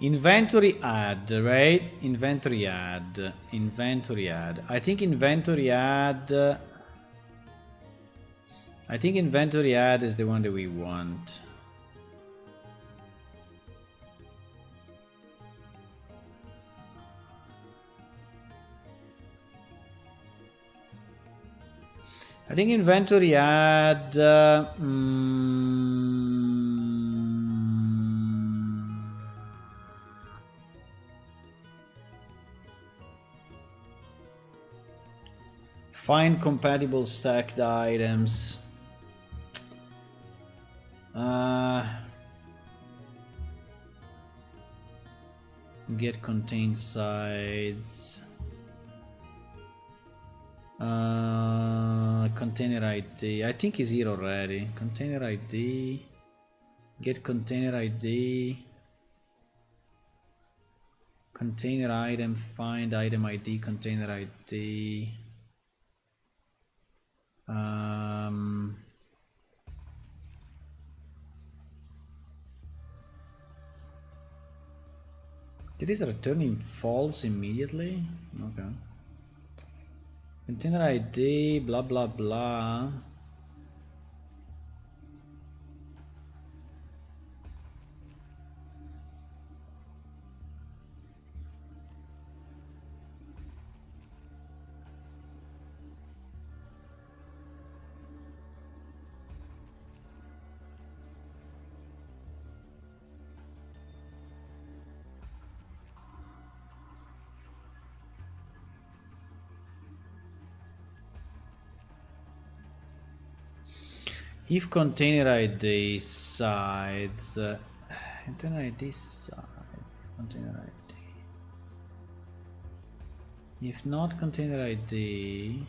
inventory add, right? Inventory add. Inventory add. I think inventory add is the one that we want. I think inventory add find compatible stacked items. Get contained sides. Container ID. I think is here already. Container ID. Get container ID. Container item. Find item ID. Container ID. It is returning false immediately. Okay. Container ID, blah blah blah. If container ID sides, container ID sides, container ID. If not container ID,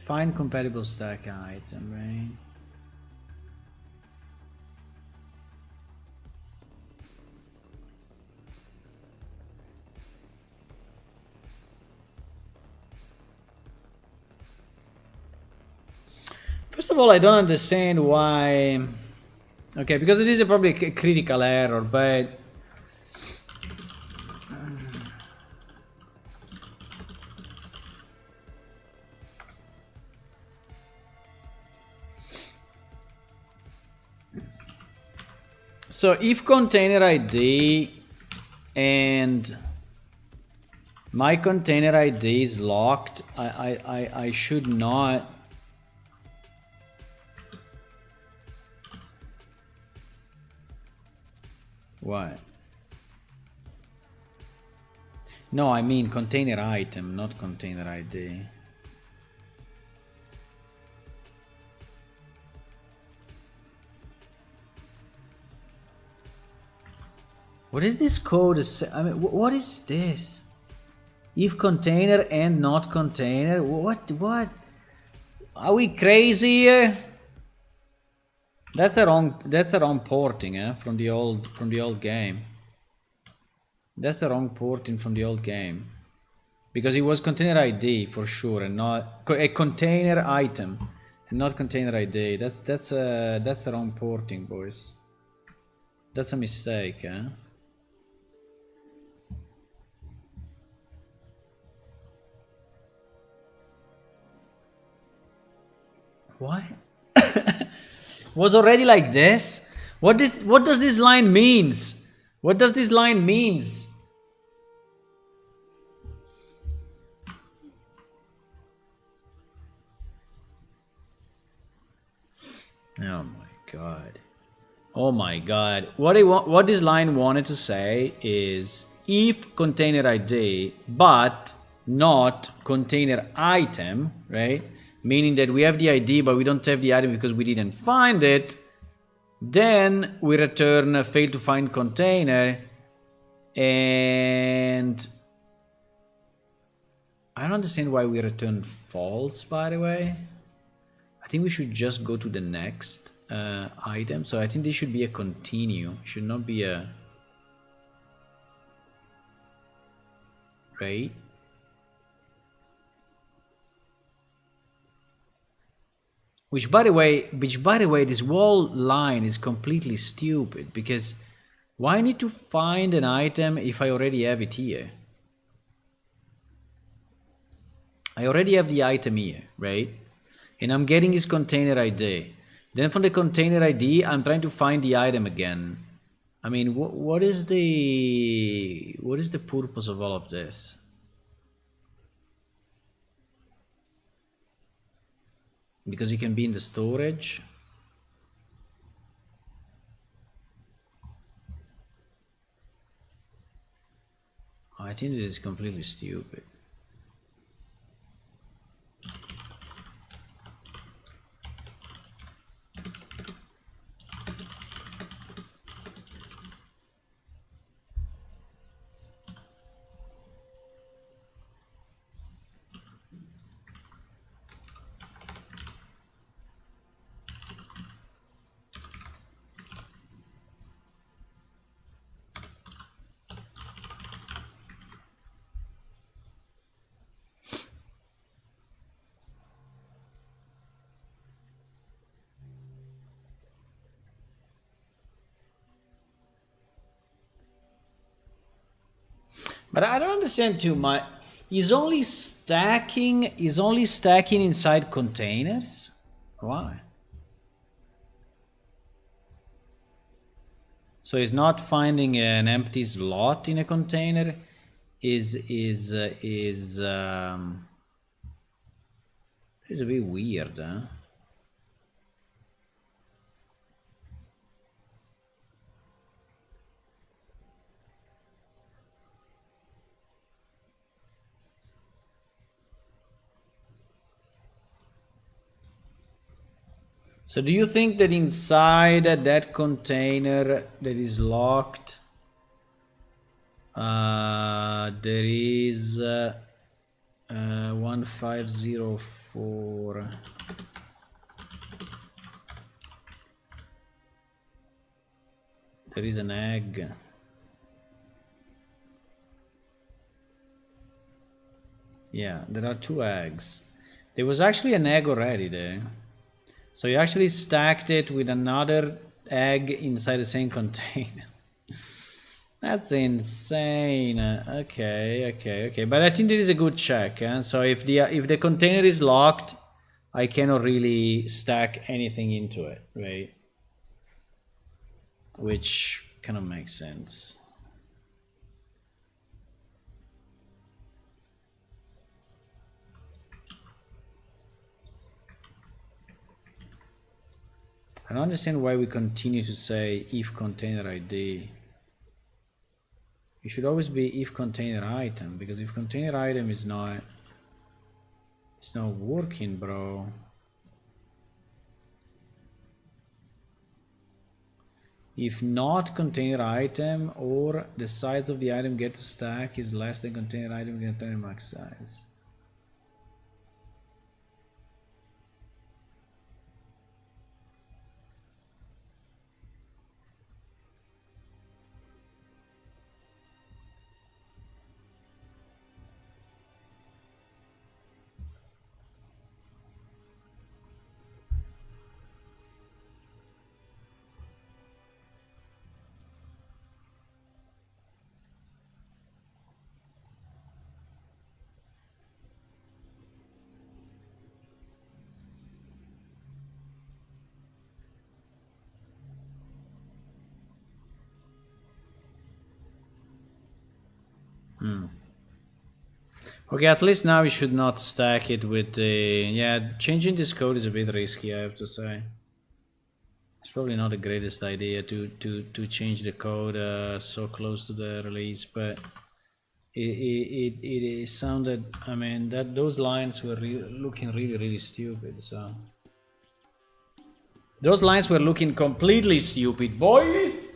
find compatible stack item, right? First of all, I don't understand why. Okay, because it is probably a critical error, but so if container ID and my container ID is locked, I should not. What? No, I mean container item, not container ID. What is this code? I mean, what is this? If container and not container? What? Are we crazy here? That's the wrong porting, from the old game. That's the wrong porting from the old game. Because it was container ID for sure, and not a container item, and not container ID. That's the wrong porting, boys. That's a mistake, eh? Why? Was already like this? What does this line means? What does this line means? Oh my god. Oh my god. What this line wanted to say is if container ID but not container item, right? Meaning that we have the ID but we don't have the item because we didn't find it, then we return fail to find container. And I don't understand why we return false, by the way. I think we should just go to the next item. So I think this should be a continue. It should not be a... Right? Which by the way, this whole line is completely stupid, because why I need to find an item if I already have it here? I already have the item here, right? And I'm getting this container ID. Then from the container ID, I'm trying to find the item again. I mean, what is the purpose of all of this? Because it can be in the storage. I think this is completely stupid. But I don't understand too much. Is only stacking inside containers? Why? So it's not finding an empty slot in a container is a bit weird, huh? So do you think that inside that container that is locked, there is 1504? There is an egg. Yeah, there are 2 eggs. There was actually an egg already there. So you actually stacked it with another egg inside the same container. That's insane. Okay. But I think this is a good check. So if the container is locked, I cannot really stack anything into it, right? Which kind of makes sense. I don't understand why we continue to say if container ID. It should always be if container item, because if container item is not, it's not working, bro. If not container item or the size of the item get to stack is less than container item container max size. Okay, at least now we should not stack it with the... Yeah, changing this code is a bit risky, I have to say. It's probably not the greatest idea to change the code so close to the release, but it sounded... I mean, that those lines were looking really stupid, so... Those lines were looking completely stupid, boys!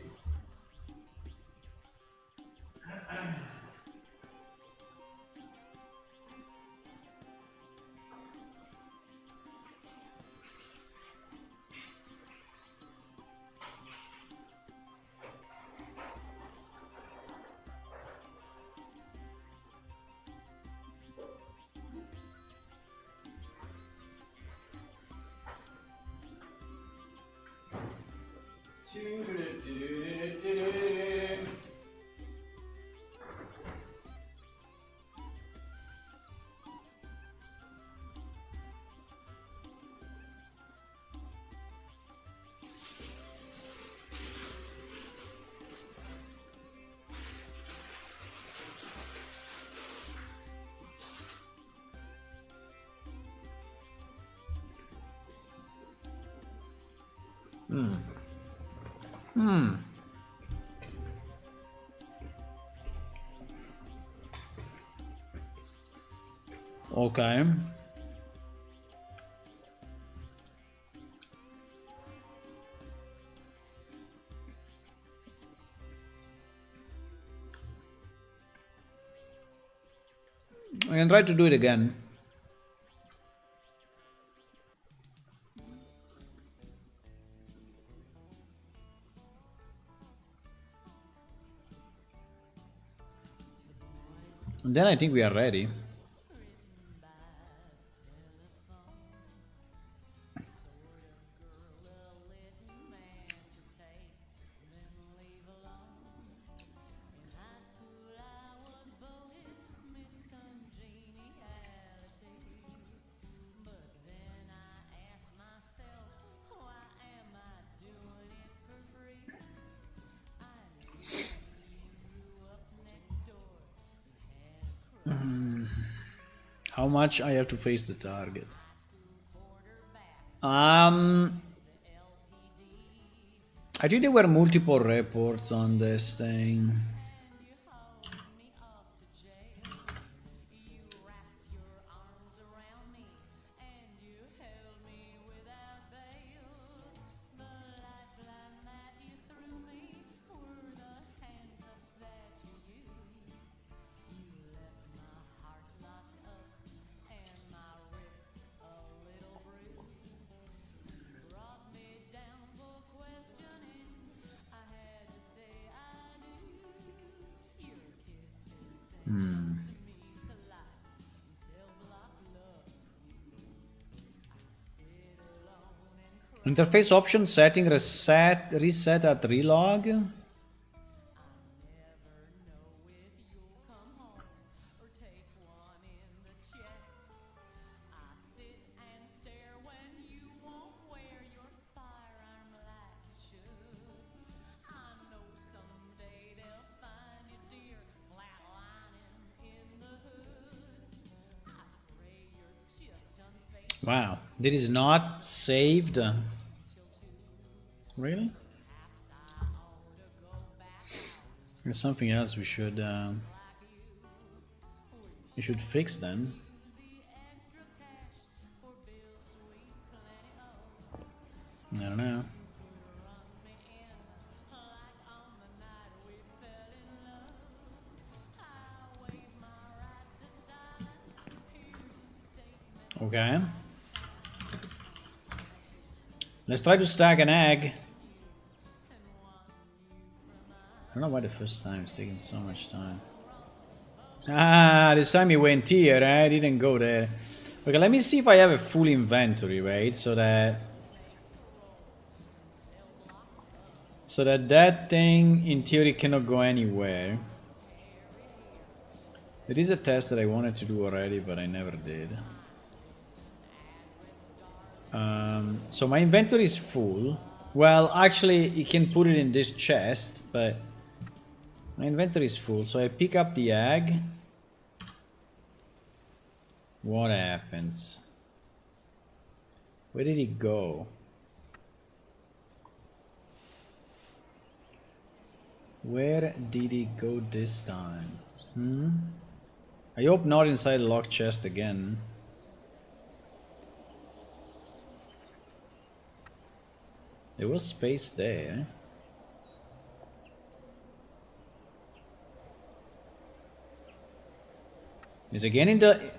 Okay. I can try to do it again. And then I think we are ready. How much I have to face the target? I think there were multiple reports on this thing. Interface option setting reset at relog. Wow, that is not saved. Really? There's something else we should fix then. I don't know. Okay. Let's try to stack an egg. I don't know why the first time it's taking so much time. Ah, this time it went here, I didn't go there. Okay, let me see if I have a full inventory, right? So that that thing in theory cannot go anywhere. There is a test that I wanted to do already, but I never did. So my inventory is full. Well, actually, you can put it in this chest, but my inventory is full. So I pick up the egg. What happens? Where did it go? Where did it go this time? I hope not inside the locked chest again. There was space there. Is again in the...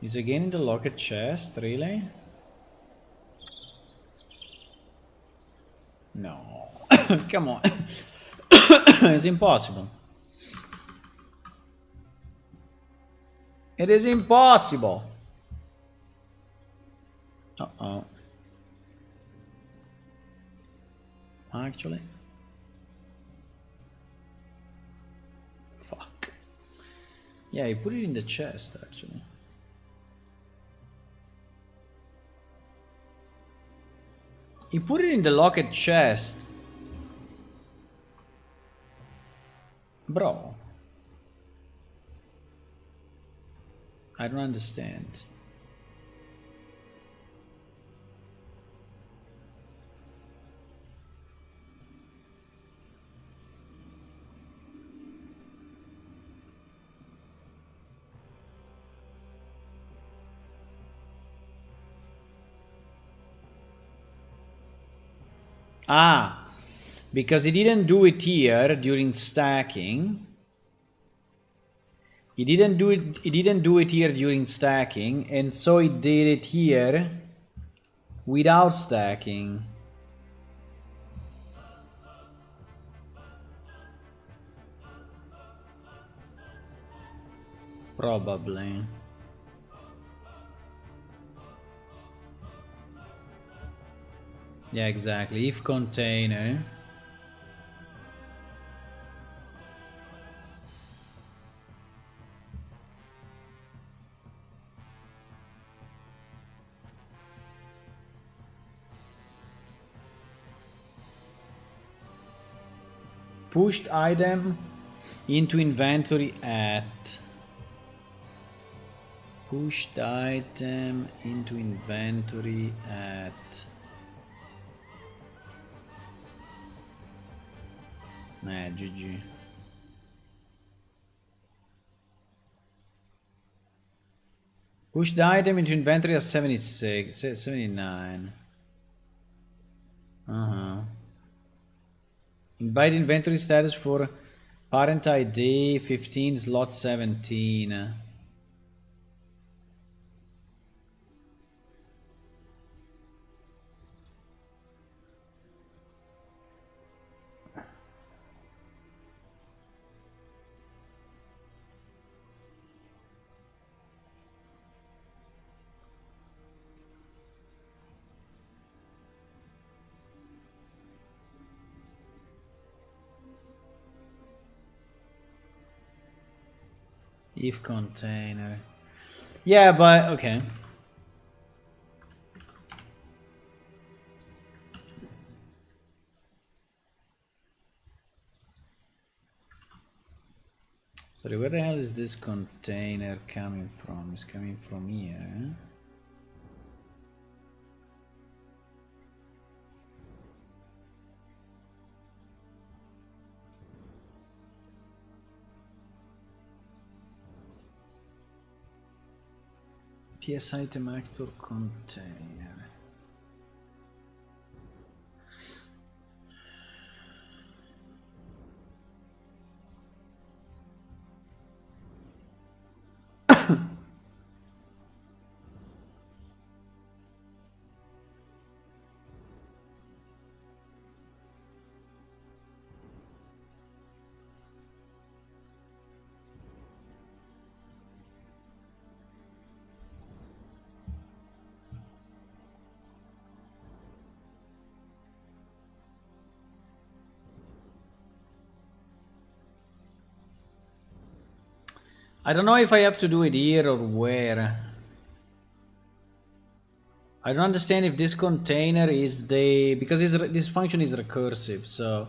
Is again in the locked chest, really? No. Come on. It's impossible. It is impossible. Uh-oh. Actually. Fuck. Yeah, he put it in the chest, actually. He put it in the locked chest. Bro. I don't understand. Ah, because he didn't do it here during stacking. He didn't do it here during stacking, and so he did it here without stacking. Probably. Yeah, exactly. If container. Pushed item into inventory at. Pushed item into inventory at. Nah, GG. Push the item into inventory at 76, 79. Invite inventory status for parent ID 15 slot 17. If container. Yeah, but okay. Sorry, where the hell is this container coming from? It's coming from here. PS item actor container. I don't know if I have to do it here or where. I don't understand if this container is because this function is recursive, so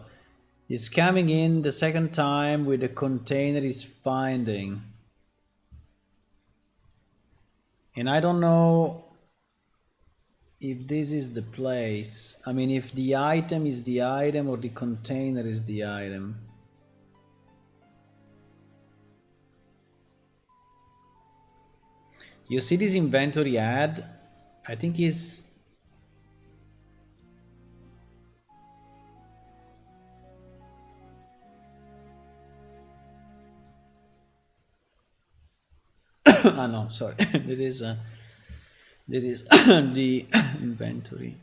it's coming in the second time with the container is finding. And I don't know if this is the place. I mean, if the item is the item or the container is the item. You see this inventory add? I think is ah no, sorry. It is the inventory.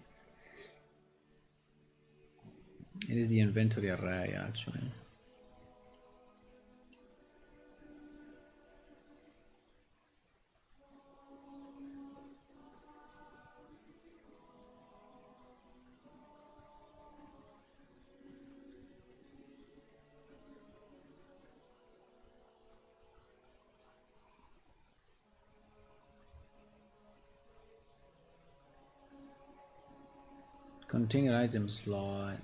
It is the inventory array actually. Container item slot.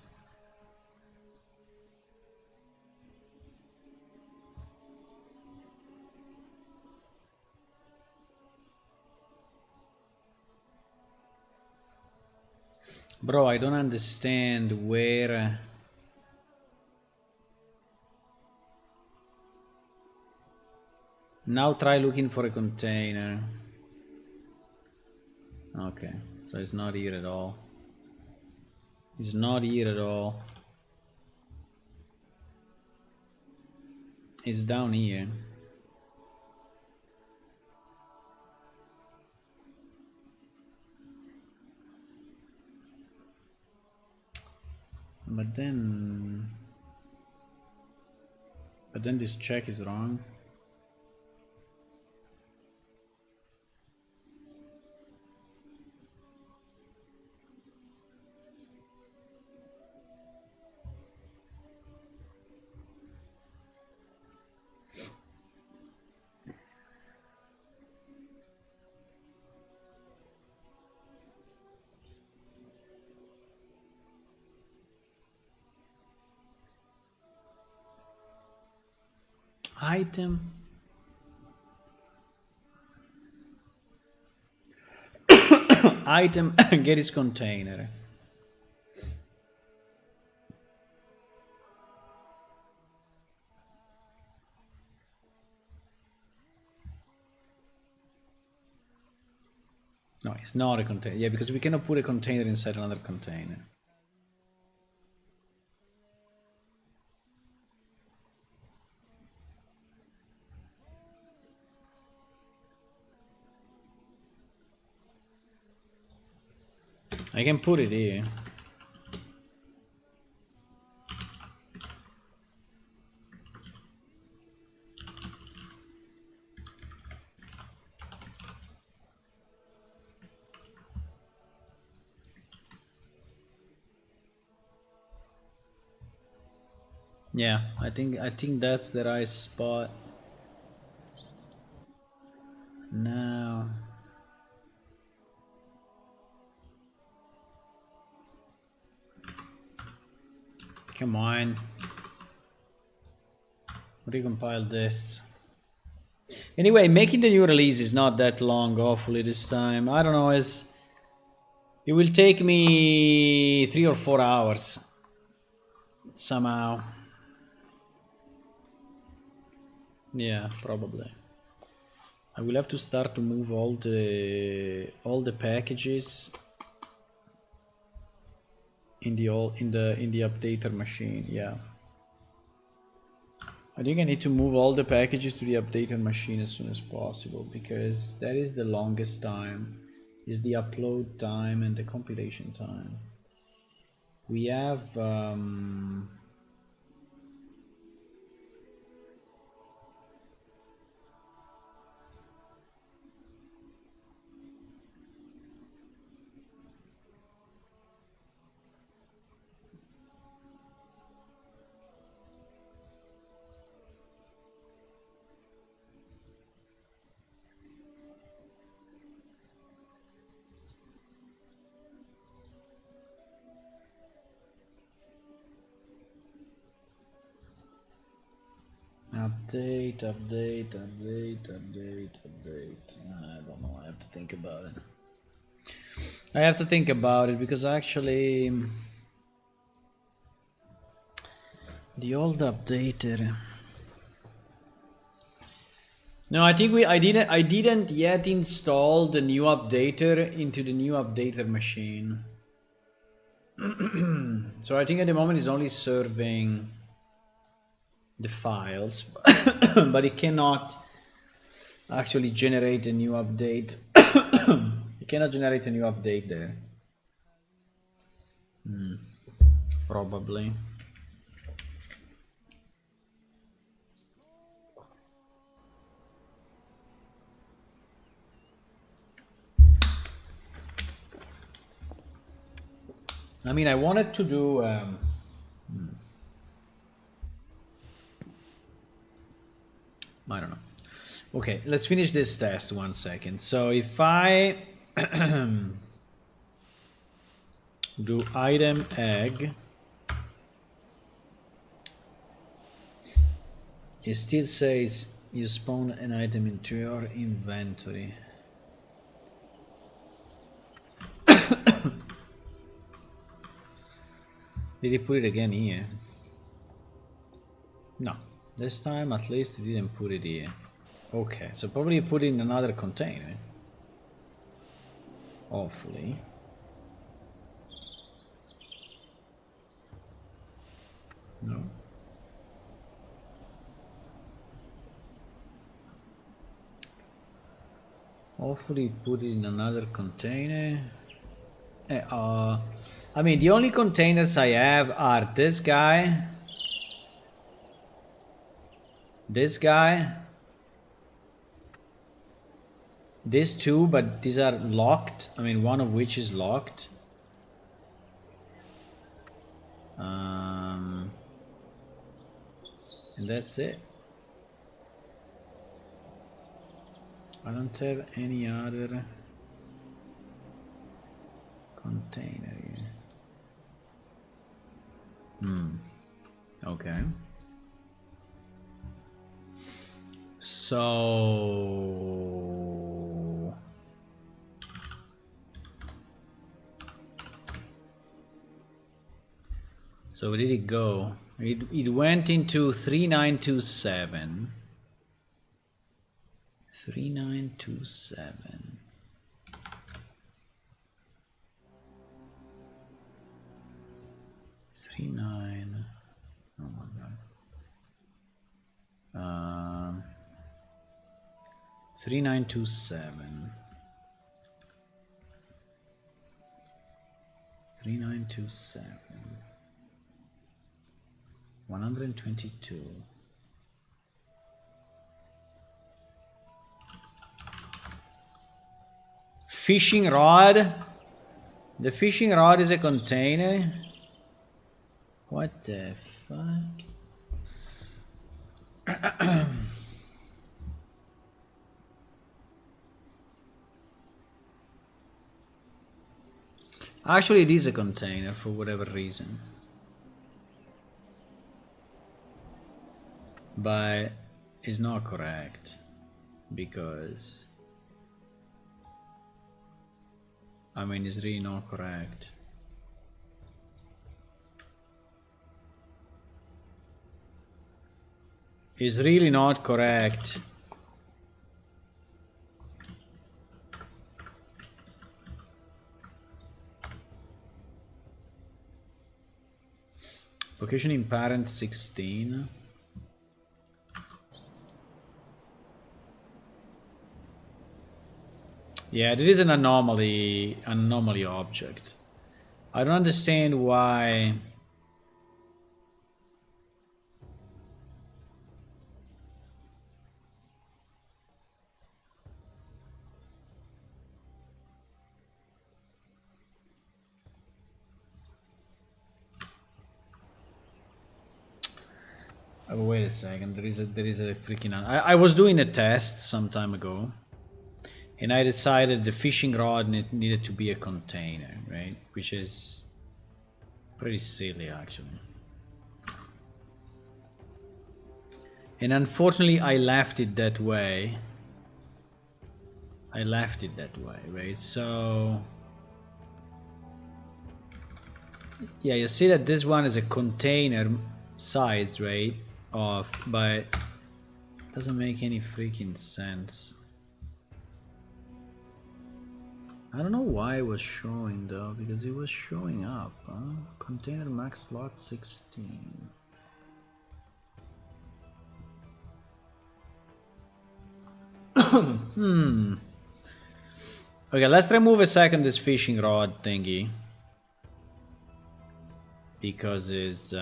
Bro, I don't understand where. Now try looking for a container. Okay, so it's not here at all. It's not here at all. It's down here. But then this check is wrong. Item. Item get its container. No, it's not a container. Yeah, because we cannot put a container inside another container. I can put it here. Yeah, I think that's the right spot. Now come on. Recompile this. Anyway, making the new release is not that long, hopefully this time. I don't know, it will take me 3 or 4 hours. Somehow. Yeah, probably. I will have to start to move all the packages in the updater machine. Yeah, I think I need to move all the packages to the updater machine as soon as possible, because that is the longest time, is the upload time and the compilation time. We have Update. I don't know. I have to think about it. Because actually, the old updater. No, I think I didn't yet install the new updater into the new updater machine. So I think at the moment it's only serving the files, but it cannot actually generate a new update. It cannot generate a new update there. Probably. I mean, I wanted to do I don't know. Okay, let's finish this test 1 second. So if I do item egg, it still says you spawn an item into your inventory. Did he put it again here? No, this time at least he didn't put it here. Okay, so probably put it in another container. Hopefully. No. Hopefully put it in another container. I mean, the only containers I have are this guy, these two, but these are locked. I mean, one of which is locked. And that's it. I don't have any other container here. Okay. So where did it go? It went into 3927. 3927. Oh my god. 3927. 3927. 122. Fishing rod. The fishing rod is a container. What the fuck? Actually, it is a container for whatever reason. But it's not correct because I mean, it's really not correct. It's really not correct. Location in parent 16. Yeah, this is an anomaly object. I don't understand why. Oh, wait a second. There is a freaking. I was doing a test some time ago. And I decided the fishing rod needed to be a container, right? Which is pretty silly, actually. And unfortunately, I left it that way. Right? So yeah, you see that this one is a container size, right? But it doesn't make any freaking sense. I don't know why it was showing though, because it was showing up. Huh? Container max slot 16. Okay, let's remove a second this fishing rod thingy. Because it's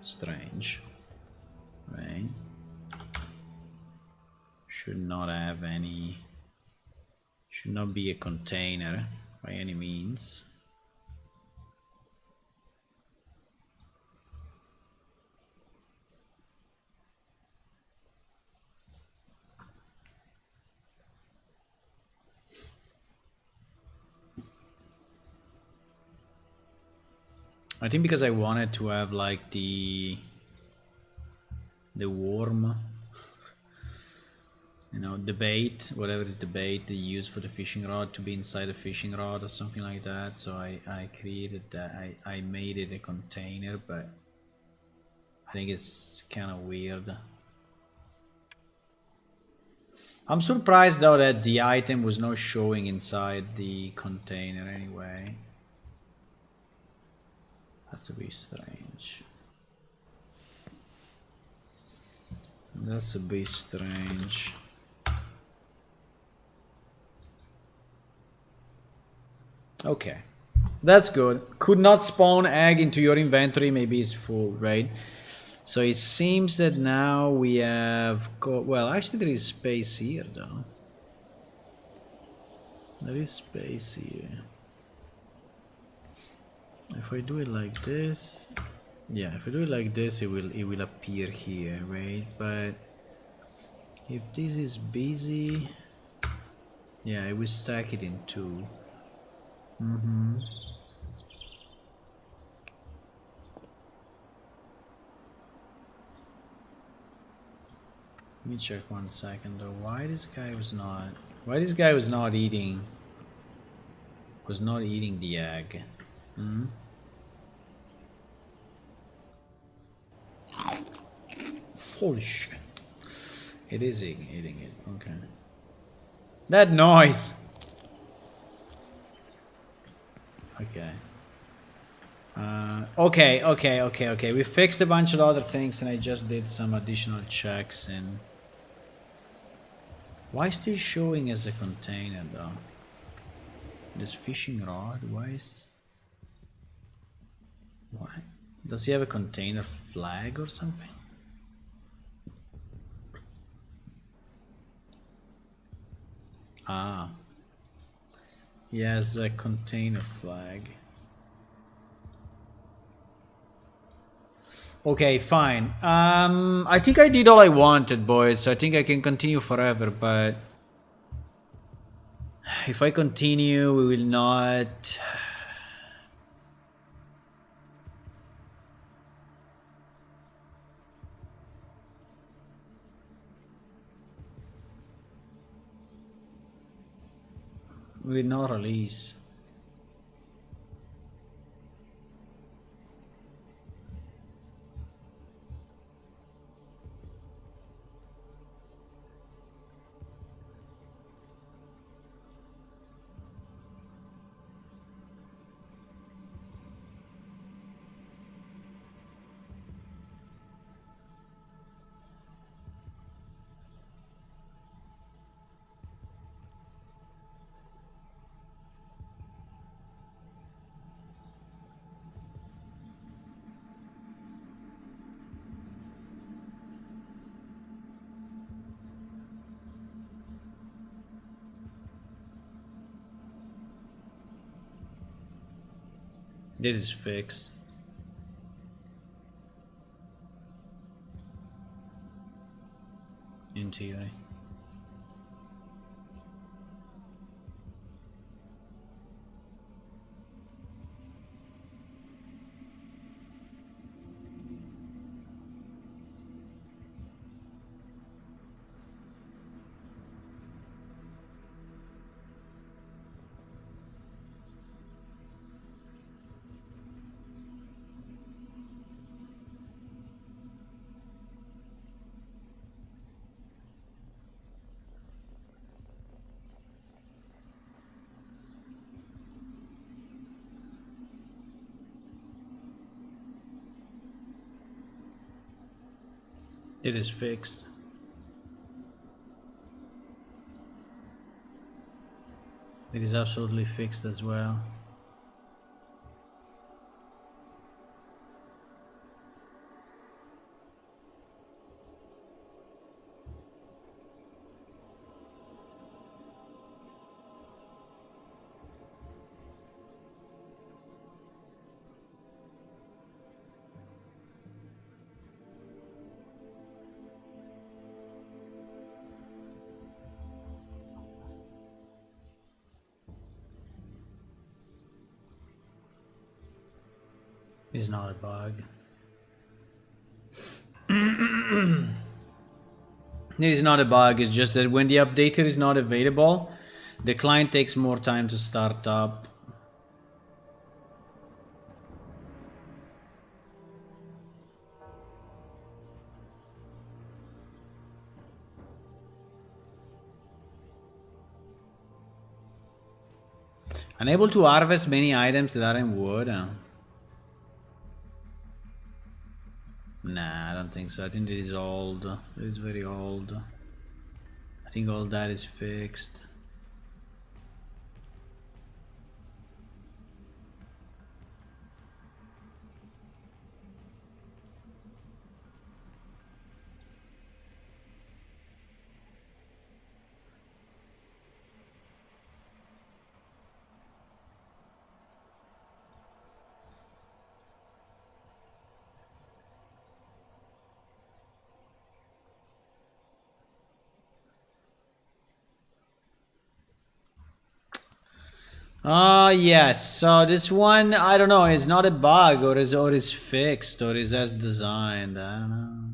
strange. Right? Should not have any... Should not be a container by any means. I think because I wanted to have like the worm, you know, the bait, whatever is the bait they use for the fishing rod to be inside the fishing rod or something like that. So I created that. I made it a container, but I think it's kind of weird. I'm surprised though that the item was not showing inside the container anyway. That's a bit strange. That's a bit strange. Okay, that's good. Could not spawn egg into your inventory. Maybe it's full, right? So it seems that now we have got... Well, actually there is space here though. There is space here. If I do it like this... Yeah, if I do it like this, it will appear here, right? But if this is busy... Yeah, I will stack it in two. Let me check 1 second though. Why this guy was not eating the egg? Holy shit. It is eating it. Okay. That noise. Okay. Okay. We fixed a bunch of other things and I just did some additional checks and... Why is this showing as a container though? This fishing rod, why is... Why? Does he have a container flag or something? Ah. He has a container flag. Okay, fine. I think I did all I wanted, boys. So I think I can continue forever, but... If I continue, we will not... We will not release. This is fixed. In TI. It is fixed. It is absolutely fixed as well. It's not a bug. It is not a bug, it's just that when the updater is not available, the client takes more time to start up. Unable to harvest many items that are in wood. Nah, I don't think so. I think it is old. It is very old. I think all that is fixed. Yes. So this one, I don't know, is not a bug or is fixed or is as designed. I don't know.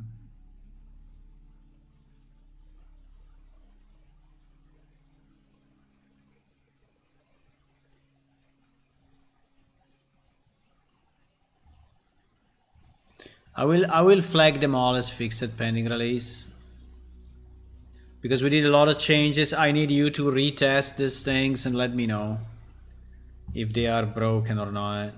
I will flag them all as fixed pending release. Because we did a lot of changes, I need you to retest these things and let me know if they are broken or not.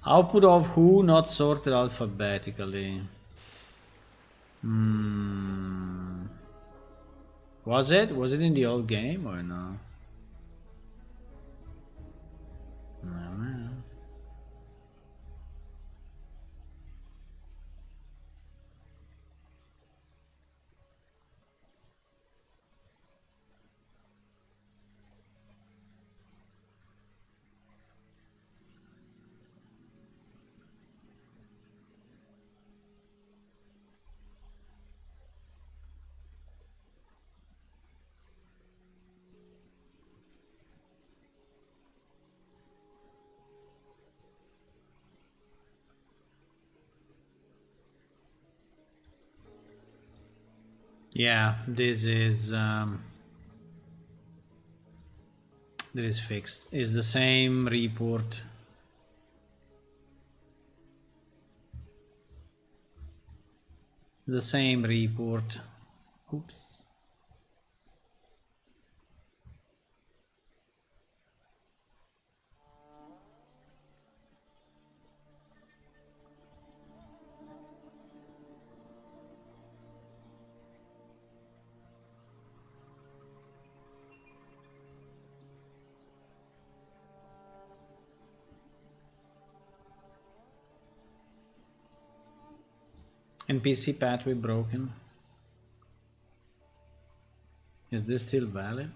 Output of who not sorted alphabetically. Was it? Was it in the old game or no? No. Yeah, this is fixed. It's the same report. The same report. Oops. NPC pathway broken. Is this still valid?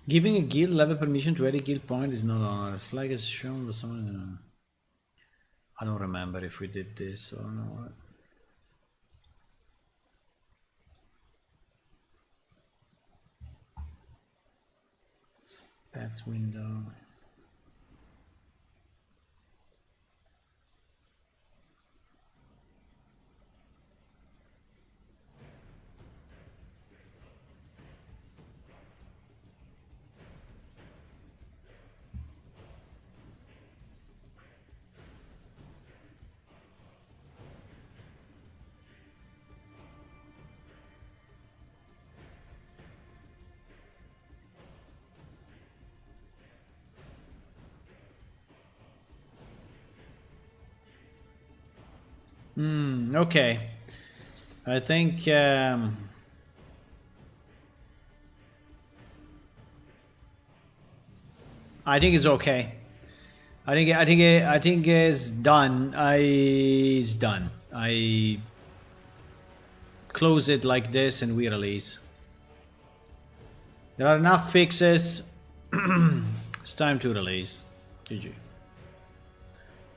Giving a guild level permission to edit guild point is not honored. Flag is shown by someone. I don't remember if we did this or not. Pets window. Okay. I think it's okay. I think it's done. It's done. I close it like this and we release. There are enough fixes. It's time to release. GG.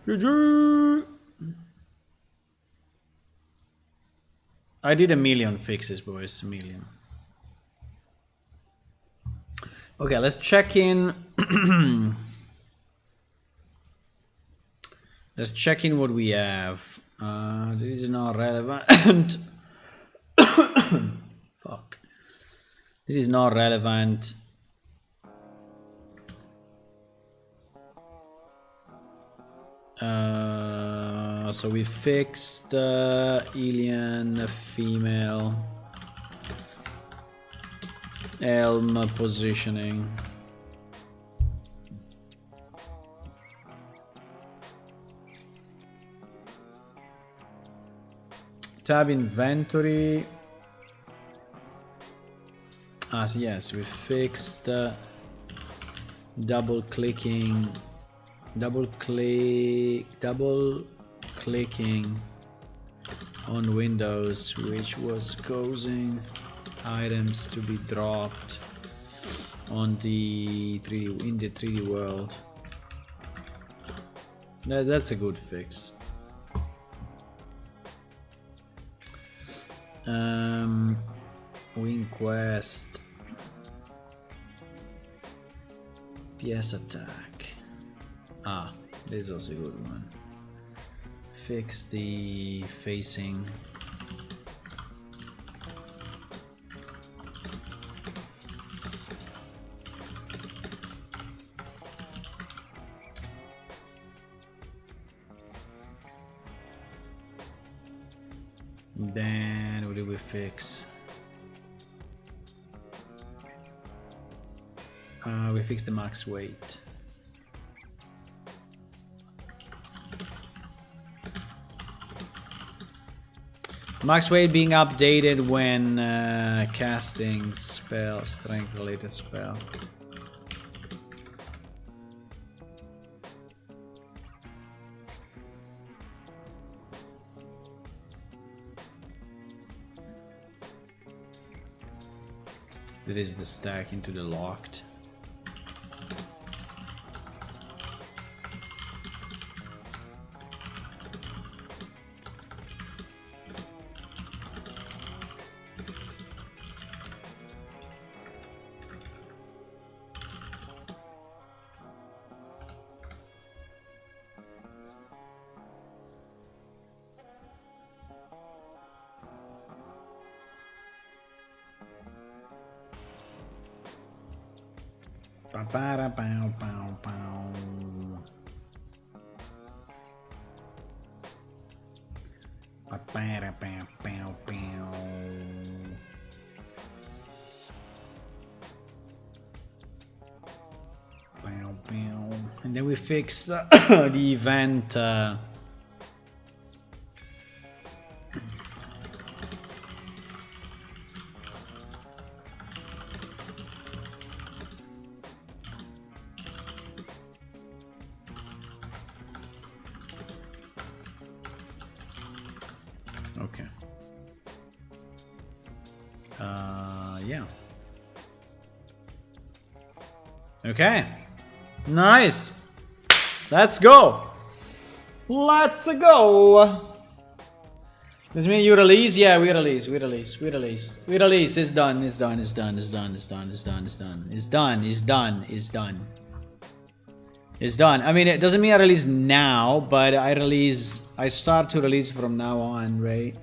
GG. I did 1,000,000 fixes, boys. 1,000,000. Okay, let's check in. Let's check in what we have. This is not relevant. Fuck. This is not relevant. So we fixed alien female elm positioning. Tab inventory. Yes, we fixed double clicking on Windows, which was causing items to be dropped on the 3D in the 3D world. That's a good fix. Wing quest. PS attack. This was a good one. Fix the facing. Then what did we fix? We fixed the max weight. Max weight being updated when casting spell, strength related spell. That is the stack into the locked. And then we fix the event. Okay. Yeah. Okay. Nice. Let's go. Let's go. Does mean you release? Yeah, we release. It's done. It's done. It's done. It's done. It's done. It's done. It's done. It's done. It's done. It's done. It's done. I mean, it doesn't mean I release now, but I start to release from now on, right?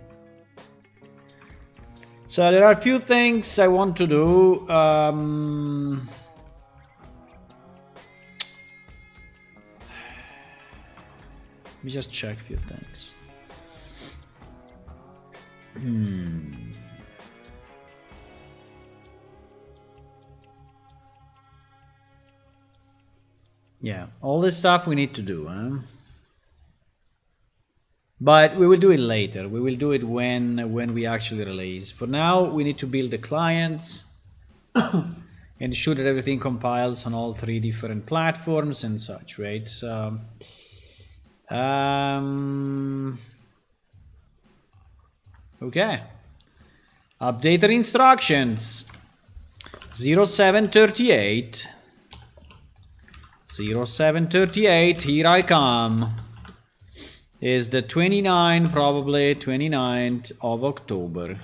So there are a few things I want to do. Let me just check a few things. Yeah, all this stuff we need to do, huh? But we will do it later. We will do it when we actually release. For now, we need to build the clients, ensure that everything compiles on all 3 different platforms and such, right? So, okay. Updater instructions. 0738. 0738, here I come. Is the 29th, probably 29th of October.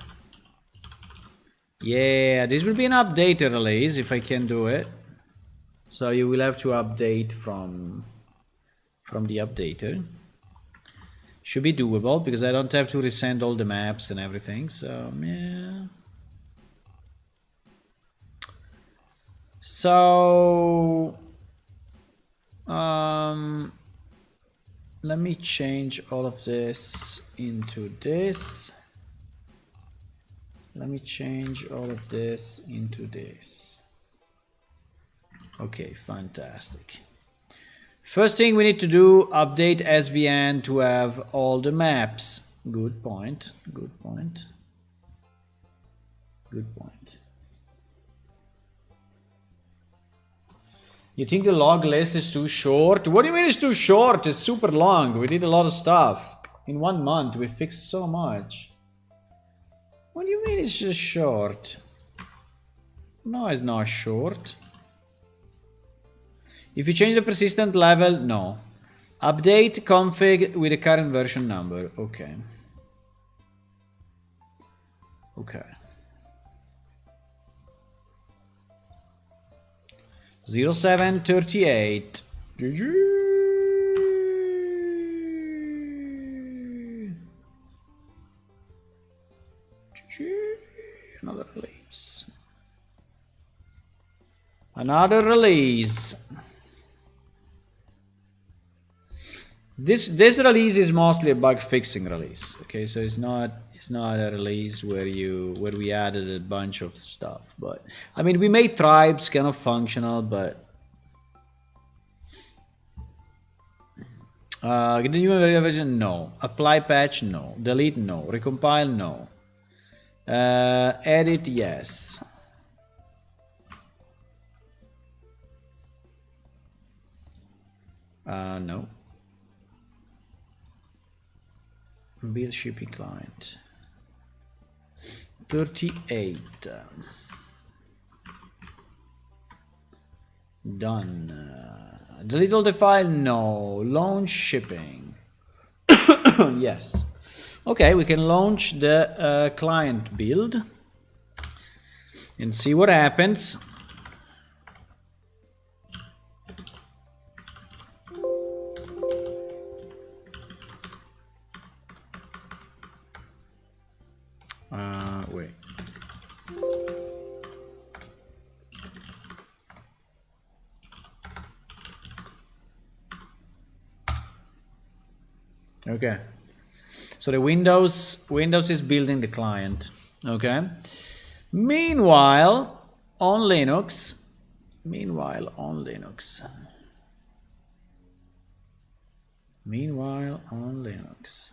Yeah, this will be an updated release if I can do it. So you will have to update from the updater. Should be doable because I don't have to resend all the maps and everything. So yeah. So let me change all of this into this. Let me change all of this into this. Okay, fantastic. First thing we need to do, update SVN to have all the maps. Good point, good point. Good point. You think the log list is too short? What do you mean it's too short? It's super long. We did a lot of stuff. In 1 month, we fixed so much. What do you mean it's just short? No, it's not short. If you change the persistent level, no. Update config with the current version number. Okay. Okay. 0738. GG. Another release. Another release. This release is mostly a bug fixing release. Okay, so it's not a release where we added a bunch of stuff. But I mean, we made tribes kind of functional, but continue version, no. Apply patch, no. Delete, no. Recompile, no. Edit, yes. No. Build shipping client. 38. Done. Delete all the file, no. Launch shipping. Yes. Okay, we can launch the client build and see what happens. Wait. Okay. So the Windows is building the client. Okay. Meanwhile, on Linux. Meanwhile, on Linux. Meanwhile, on Linux.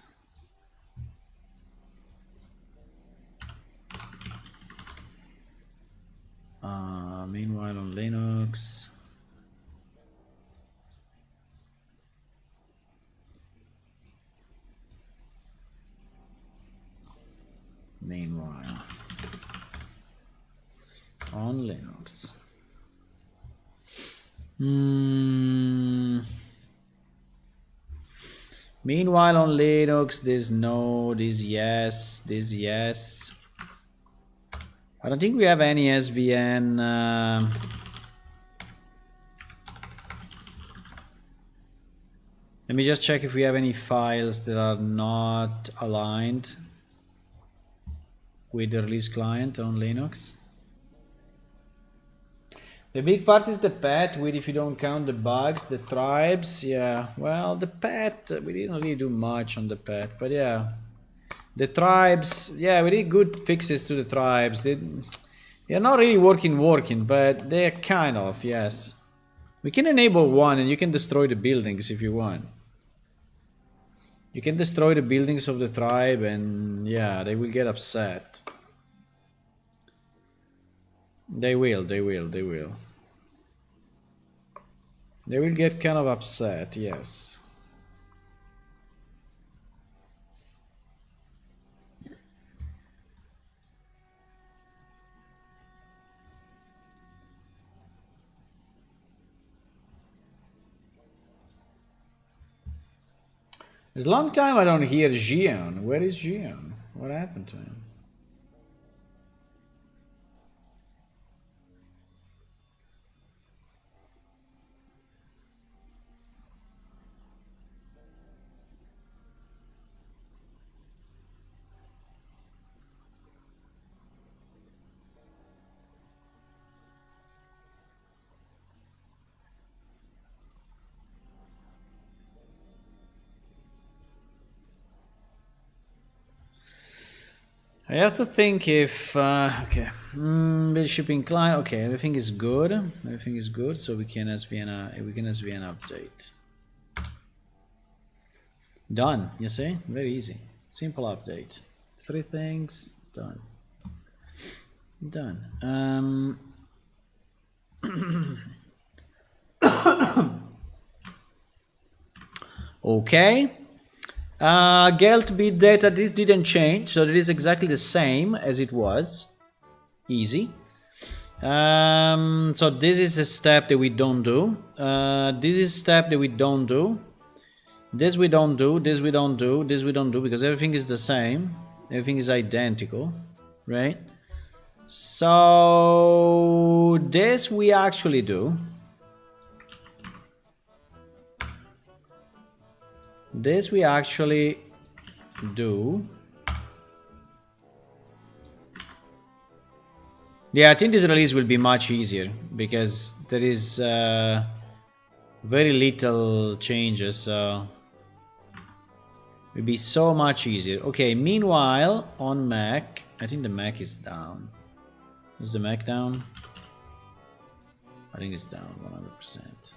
Meanwhile, on Linux, there's no, this yes, this yes. I don't think we have any SVN. Let me just check if we have any files that are not aligned with the release client on Linux. The big part is the pet, with, if you don't count the bugs, the tribes. Yeah, well, the pet, we didn't really do much on the pet, but yeah. The tribes, yeah, we did good fixes to the tribes. They're not really working, but they're kind of, yes. We can enable one and you can destroy the buildings if you want. You can destroy the buildings of the tribe and yeah, they will get upset. They will. They will get kind of upset, yes. It's a long time I don't hear Gion. Where is Gion? What happened to him? I have to think if okay, shipping client. Okay, everything is good. Everything is good, so we can SVN update. Done. You see, very easy, simple update. 3 things done. Done. Okay. Gelt bit data didn't change, so it is exactly the same as it was. Easy. So this is a step that we don't do. This is a step that we don't do. This we don't do. This we don't do. This we don't do, because everything is the same. Everything is identical, right? So this we actually do. This we actually do. Yeah, I think this release will be much easier because there is very little changes, so it'll be so much easier. Okay, meanwhile on Mac, I think the Mac is down. Is the Mac down? I think it's down 100%.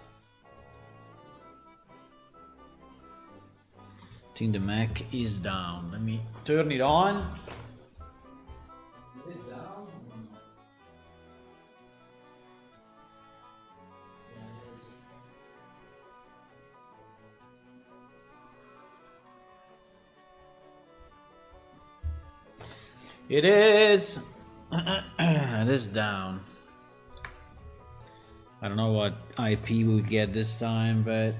I think the Mac is down. Let me turn it on. Is it down? It is. It is down. I don't know what IP we'll get this time, but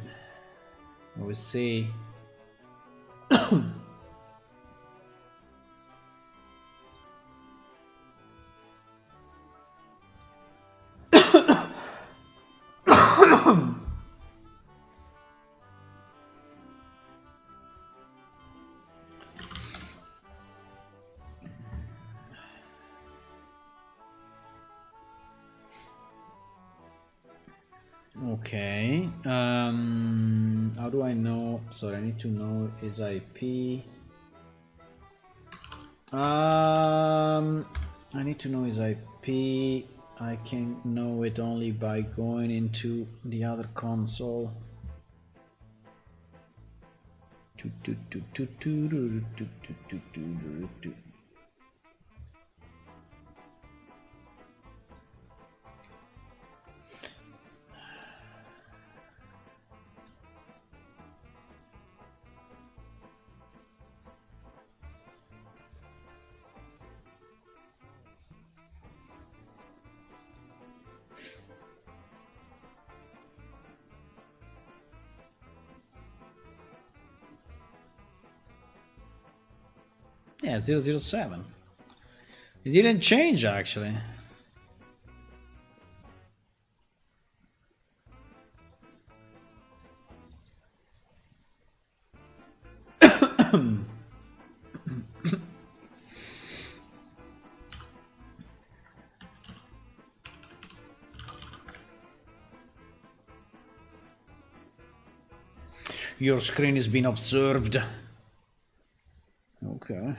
we'll see. Okay. How do I know? Sorry, I need to know his IP. I need to know his IP. I can know it only by going into the other console. Yeah, 007. It didn't change actually. Your screen has been observed. Okay.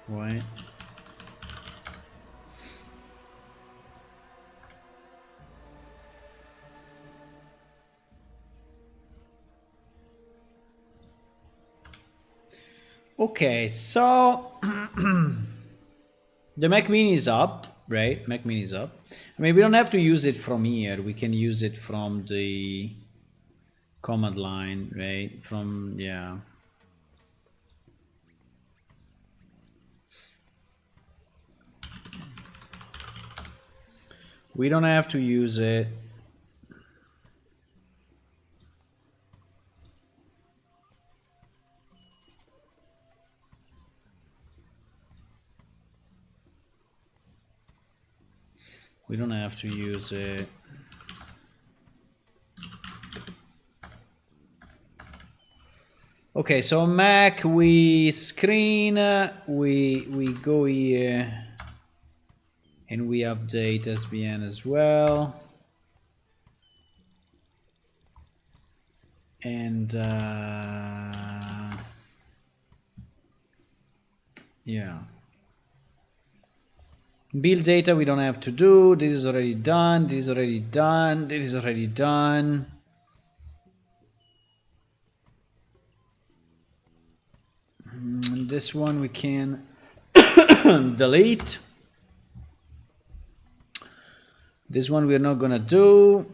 Right. Okay, so the Mac Mini is up, right? Mac Mini is up. I mean, we don't have to use it from here. We can use it from the command line, right? From, yeah. We don't have to use it. We don't have to use it. Okay, so Mac, we screen, we go here and we update SVN as well. And yeah. Build data we don't have to do. This is already done. This is already done. This is already done. This one we can delete. This one we're not gonna do.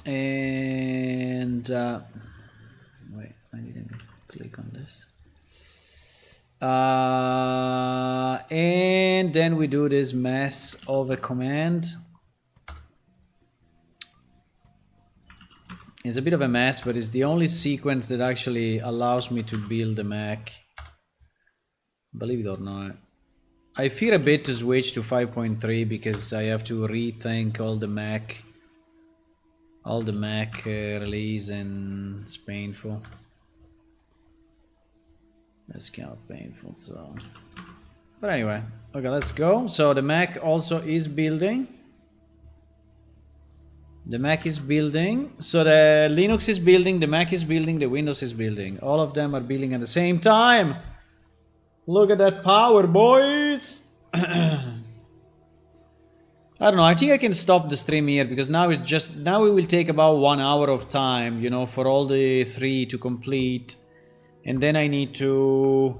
And wait, I didn't click on this. And then we do this mess of a command. It's a bit of a mess, but it's the only sequence that actually allows me to build a Mac. Believe it or not. I fear a bit to switch to 5.3 because I have to rethink all the Mac release, and it's painful. That's kind of painful, so. But anyway, okay, let's go. So the Mac also is building. The Mac is building. So the Linux is building, the Mac is building, the Windows is building. All of them are building at the same time. Look at that power, boys. I don't know. I think I can stop the stream here because now it's just, now it will take about 1 hour of time, you know, for all the 3 to complete. And then I need to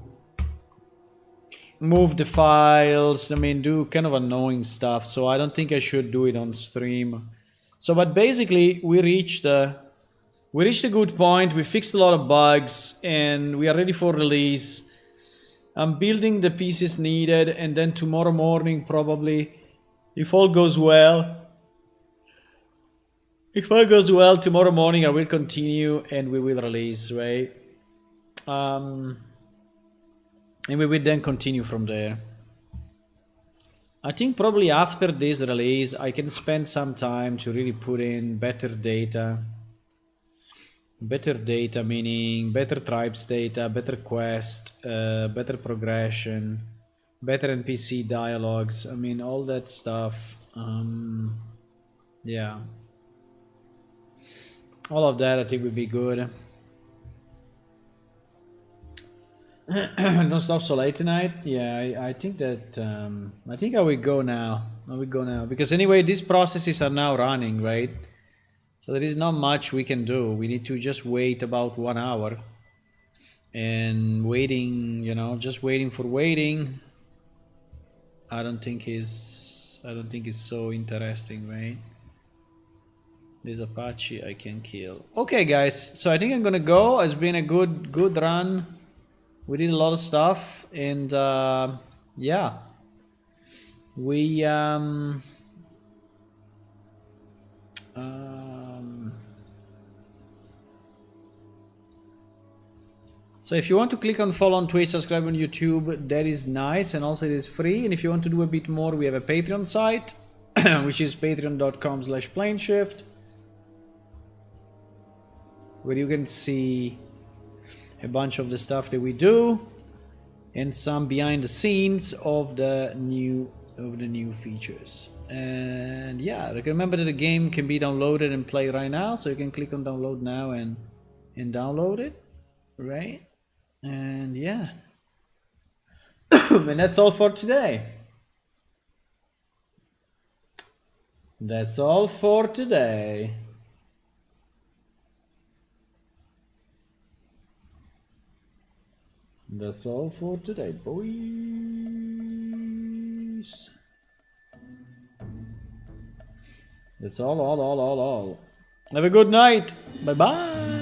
move the files. I mean, do kind of annoying stuff. So I don't think I should do it on stream. So, but basically we reached a good point. We fixed a lot of bugs and we are ready for release. I'm building the pieces needed, and then tomorrow morning probably, if all goes well, tomorrow morning I will continue and we will release, right? And we will then continue from there. I think probably after this release I can spend some time to really put in better data. Better data meaning better tribes data, better quest, better progression, better NPC dialogues. I mean, all that stuff. Yeah. All of that I think would be good. Don't stop so late tonight. Yeah, I think that I think I will go now. Because anyway, these processes are now running, right? So there is not much we can do. We need to just wait about 1 hour. And waiting, you know, just waiting for waiting, I don't think is so interesting, right? This Apache I can kill. Okay, guys. So I think I'm gonna go. It's been a good run. We did a lot of stuff, and yeah, We so if you want to click on follow on Twitch, subscribe on YouTube, that is nice, and also it is free. And if you want to do a bit more, we have a Patreon site, which is patreon.com/planeshift, where you can see a bunch of the stuff that we do and some behind the scenes of the new features. And yeah, remember that the game can be downloaded and played right now, so you can click on download now and download it, right? And yeah, and that's all for today. That's all for today. That's all for today, boys. That's all. Have a good night. Bye-bye.